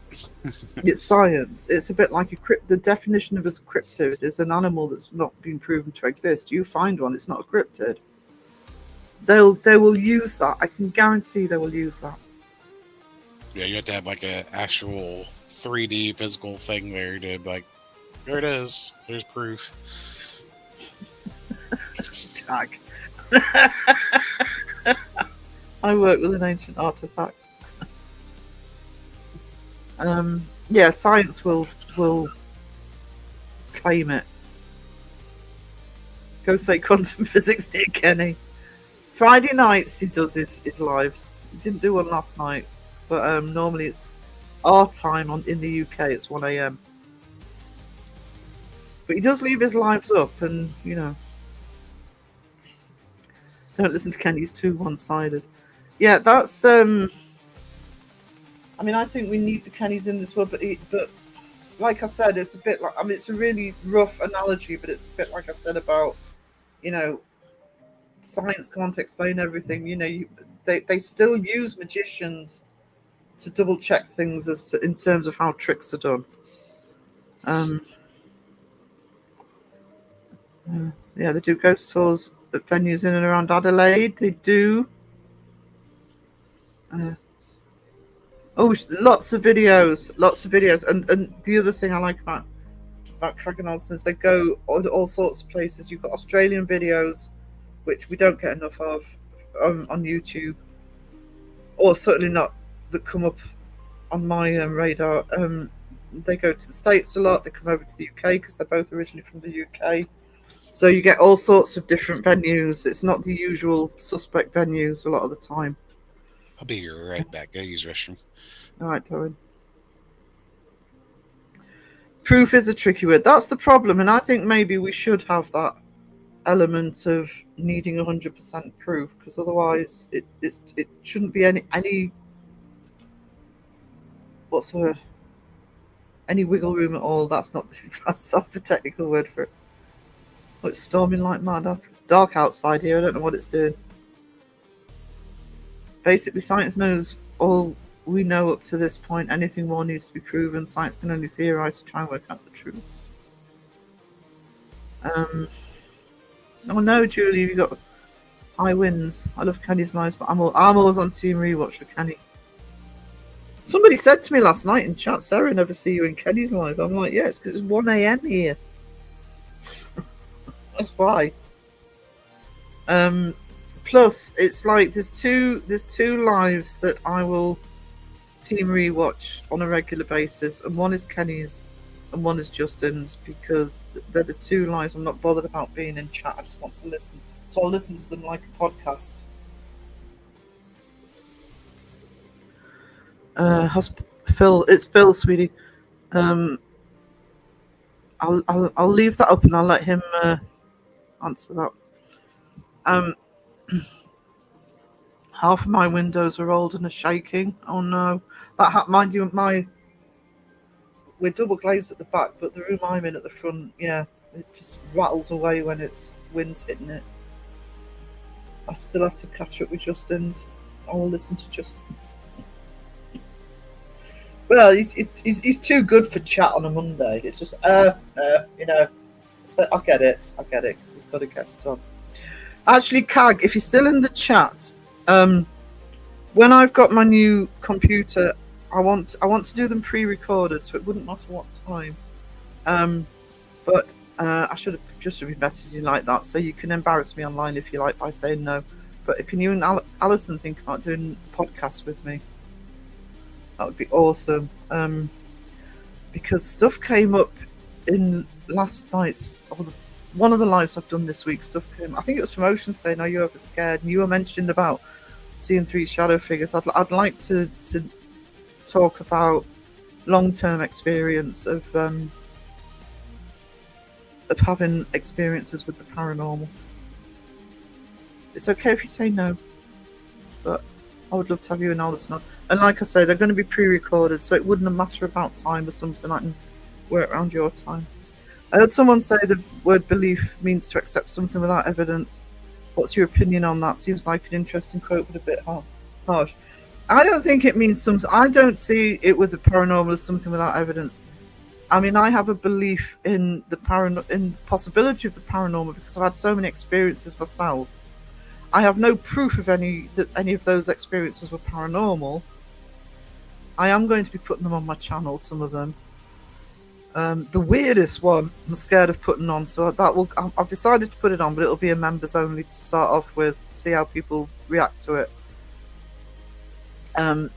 It's science. It's a bit like the definition of a cryptid is an animal that's not been proven to exist. You find one, it's not a cryptid. They will use that. I can guarantee they will use that. Yeah, you have to have like an actual 3D physical thing there to like, there it is. There's proof. Tag. I work with an ancient artifact. Yeah, science will claim it. Go say quantum physics, dear Kenny. Friday nights he does his lives. He didn't do one last night, but normally it's our time in the UK. It's 1 a.m. But he does leave his lives up, and don't listen to Kenny. He's too one-sided. Yeah, that's. I mean, I think we need the Kennys in this world, but like I said, it's a bit like. I mean, it's a really rough analogy, but it's a bit like I said about, science can't explain everything. They still use magicians to double check things in terms of how tricks are done. Yeah, they do ghost tours at venues in and around Adelaide. They do. Lots of videos. And the other thing I like about Craig and Olsen is they go all sorts of places. You've got Australian videos which we don't get enough of on YouTube, or certainly not that come up on my radar. They go to the States a lot. They come over to the UK because they're both originally from the UK. So you get all sorts of different venues. It's not the usual suspect venues a lot of the time. I'll be right back. Go use restroom. All right, darling. Proof is a tricky word. That's the problem, and I think maybe we should have that element of needing 100% proof, because otherwise it shouldn't be any what's the word? Any wiggle room at all. That's not that's the technical word for it. Oh, it's storming like mad. It's dark outside here. I don't know what it's doing. Basically, science knows all we know up to this point. Anything more needs to be proven. Science can only theorize to try and work out the truth. Oh no, Julie, you got high winds. I love Kenny's lives, but I'm always on Team Rewatch for Kenny. Somebody said to me last night in chat, Sarah, never see you in Kenny's live. I'm like, yeah, it's because it's 1 a.m. here. That's why. Plus, it's like there's two lives that I will Team Rewatch on a regular basis, and one is Kenny's and one is Justin's, because they're the two lives I'm not bothered about being in chat. I just want to listen. So I'll listen to them like a podcast. Phil, it's Phil, sweetie. I'll leave that up and I'll let him answer that. Half of my windows are old and are shaking. Oh no, mind you, we're double glazed at the back, but the room I'm in at the front, yeah, it just rattles away when it's wind's hitting it. I still have to catch up with Justin's. I will listen to Justin's. Well, he's too good for chat on a Monday. It's just you know. So I get it, because he's got a guest on. Actually, Cag, if you're still in the chat, when I've got my new computer, I want to do them pre-recorded, so it wouldn't matter what time. But I should have just been messaging like that, so you can embarrass me online if you like by saying no. But can you and Alison think about doing podcasts with me? That would be awesome. Because stuff came up in last night's, one of the lives I've done this week. Stuff came. I think it was from Ocean saying, "Are you ever scared?" And you were mentioned about seeing 3 shadow figures. I'd like to talk about long-term experience of having experiences with the paranormal. It's okay if you say no, but I would love to have you and Alison on. And like I say, they're going to be pre-recorded, so it wouldn't matter about time or something. I can work around your time. I heard someone say the word belief means to accept something without evidence. What's your opinion on that? Seems like an interesting quote, but a bit harsh. I don't think it means something. I don't see it with the paranormal as something without evidence. I mean, I have a belief in the possibility of the paranormal because I've had so many experiences myself. I have no proof of any of those experiences were paranormal. I am going to be putting them on my channel, some of them. The weirdest one I'm scared of putting on, so I've decided to put it on, but it'll be a members only to start off with, see how people react to it. I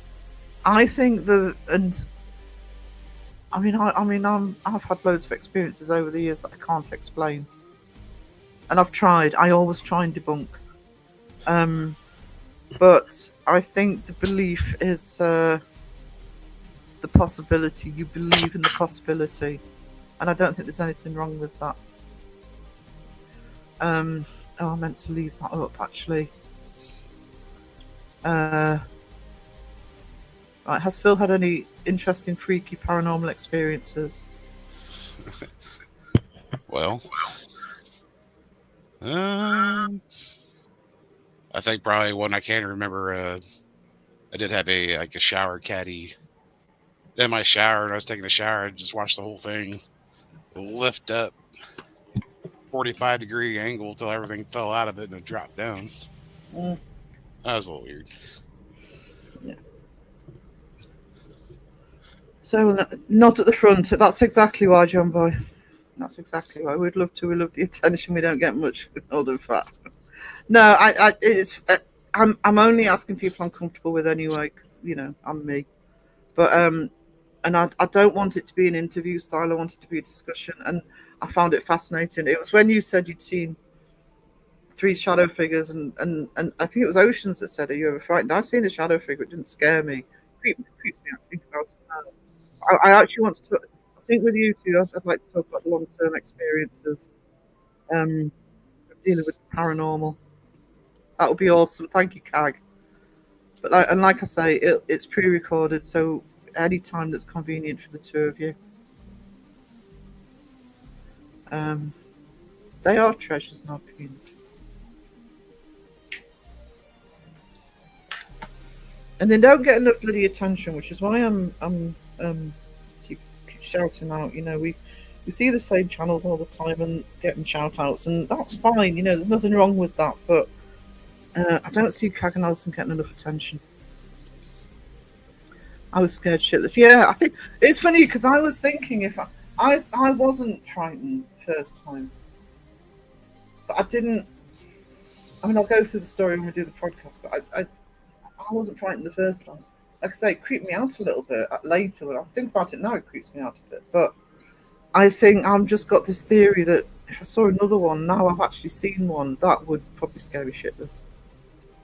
think I've had loads of experiences over the years that I can't explain, and I've tried. I always try and debunk. But I think the belief is the possibility. You believe in the possibility, and I don't think there's anything wrong with that. I meant to leave that up actually. Right, has Phil had any interesting, freaky paranormal experiences? Well, I think probably one I can't remember. I did have a shower caddy in my shower, and I was taking a shower. I just watched the whole thing lift up 45-degree angle till everything fell out of it and it dropped down. That was a little weird. Yeah. So not at the front. That's exactly why, John Boy. That's exactly why. We love the attention. We don't get much old and fat. No, I'm only asking people I'm comfortable with anyway, because I'm me. But and I don't want it to be an interview style. I want it to be a discussion, and I found it fascinating. It was when you said you'd seen 3 shadow figures, and I think it was Oceans that said, "Are you ever frightened?" I've seen a shadow figure. It didn't scare me. Creeped me out to think about it now. I actually want to talk. I think with you two, I'd like to talk about the long-term experiences of dealing with paranormal. That would be awesome. Thank you, Cag. But like I say, it's pre-recorded, so any time that's convenient for the two of you. They are treasures in our community. And they don't get enough bloody attention, which is why I'm keep shouting out. We see the same channels all the time and getting shout outs, and that's fine. There's nothing wrong with that. But I don't see Cag and Alison getting enough attention. I was scared shitless. Yeah, I think it's funny because I was thinking if I wasn't frightened first time, but I didn't. I mean, I'll go through the story when we do the podcast, but I wasn't frightened the first time. Like I say, it creeped me out a little bit later. When I think about it now, it creeps me out a bit. But I think I've just got this theory that if I saw another one, now I've actually seen one, that would probably scare me shitless.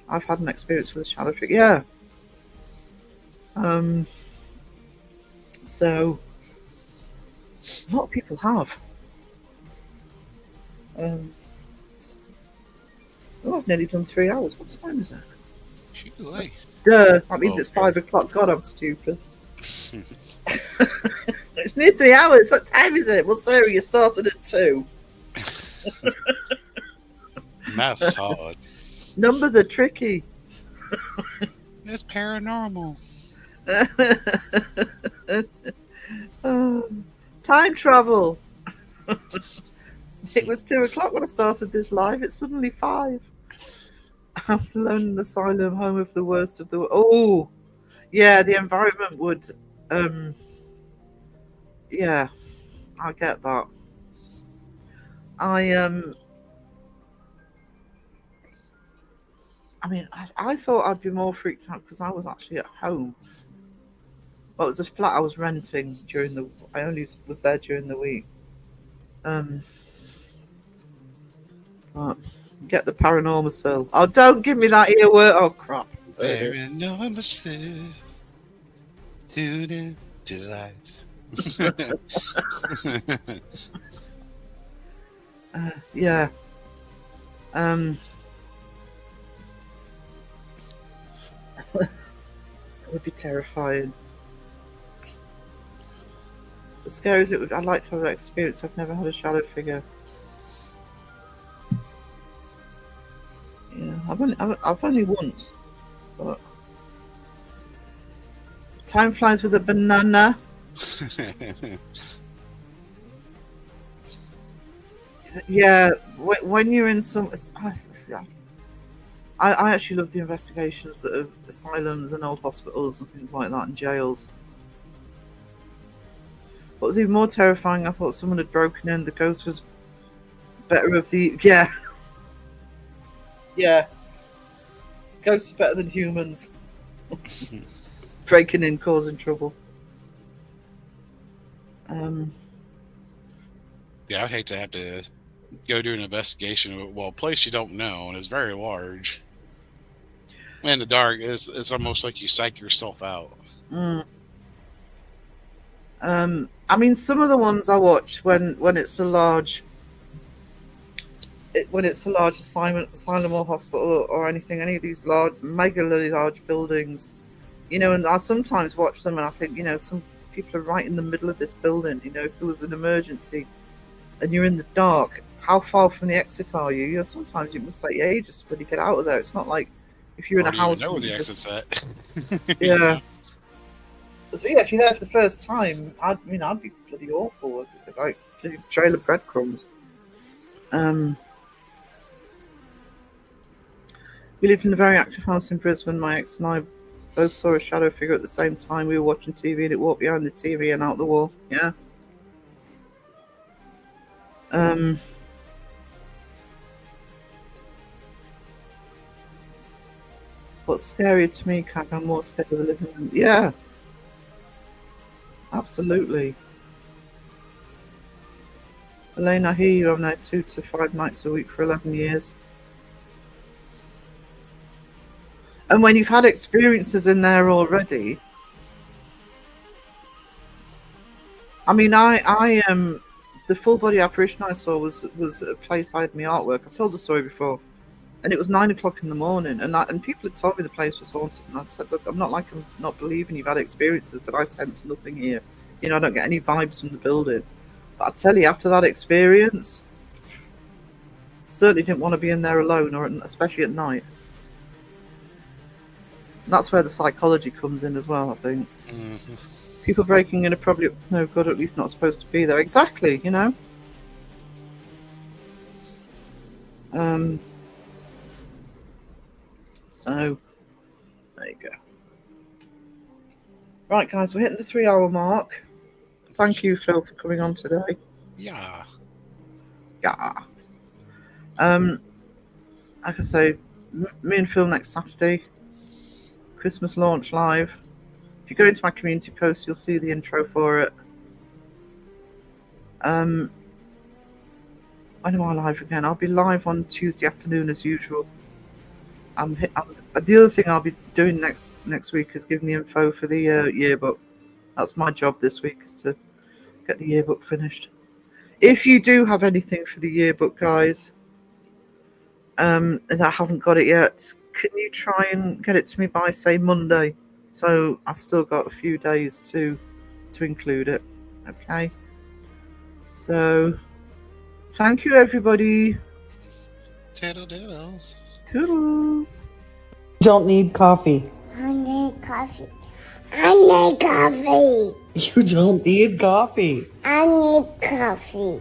I've had an experience with a shadow figure. Yeah. So a lot of people have. I've nearly done 3 hours. What time is it? Duh, that means it's 5 o'clock. God, I'm stupid. It's near 3 hours. What time is it? Well, Sarah, you started at 2. Math's hard. Numbers are tricky. It's paranormal. Time travel. It was 2 o'clock when I started this live. It's suddenly 5. I'm alone in the asylum, home of the worst of the. Oh, yeah, the environment would. Yeah, I get that. I mean, I thought I'd be more freaked out because I was actually at home. Well, it was a flat I was renting during the. I only was there during the week. But get the paranormal still. Oh, don't give me that earworm. Oh, crap. Paranormal still. Tune in to life. Yeah. It would be terrifying. As scary as it would, I'd like to have that experience. I've never had a shadow figure. Yeah, I've only once. But time flies with a banana. Yeah, when you're in some, I actually love the investigations that are asylums and old hospitals and things like that and jails. What was even more terrifying, I thought someone had broken in. The ghost was better of the yeah. Ghosts are better than humans. Breaking in, causing trouble. Yeah, I'd hate to have to go do an investigation of a place you don't know and it's very large. In the dark, it's almost like you psych yourself out. I mean, some of the ones I watch when it's a large asylum or hospital or anything, any of these megally large buildings, and I sometimes watch them and I think, some people are right in the middle of this building. If there was an emergency and you're in the dark, how far from the exit are you? Sometimes it must take ages to get out of there. It's not like if you're in a house. You know where the exit's at. Yeah. So yeah, if you're there for the first time, I'd be bloody awful. Like trail of breadcrumbs. We lived in a very active house in Brisbane. My ex and I both saw a shadow figure at the same time. We were watching TV and it walked behind the TV and out the wall. Yeah. What's scarier to me, Kat? I'm more scared of the living room. Yeah, absolutely. Elaine, I hear you. I'm there 2 to 5 nights a week for 11 years. And when you've had experiences in there already, I mean, I the full body apparition I saw was a place I had my artwork. I've told the story before, and it was 9 o'clock in the morning, and people had told me the place was haunted, and I said, look, I'm not believing you've had experiences, but I sense nothing here. You know, I don't get any vibes from the building. But I tell you, after that experience, certainly didn't want to be in there alone, or especially at night. And that's where the psychology comes in as well, I think. Mm-hmm. People breaking in are probably no good, or at least not supposed to be there. Exactly, you know. So there you go. Right, guys, we're hitting the 3-hour mark. Thank you, Phil, for coming on today. Yeah. Yeah. Like I say, me and Phil next Saturday. Christmas launch live. If you go into my community post, you'll see the intro for it. When am I live again? I'll be live on Tuesday afternoon as usual. The other thing I'll be doing next week is giving the info for the yearbook. That's my job this week, is to get the yearbook finished. If you do have anything for the yearbook, guys, and I haven't got it yet, can you try and get it to me by, say, Monday? So I've still got a few days to include it. Okay. So thank you, everybody. Toodles. Toodles. Don't need coffee. I need coffee. I need coffee. You don't need coffee. I need coffee.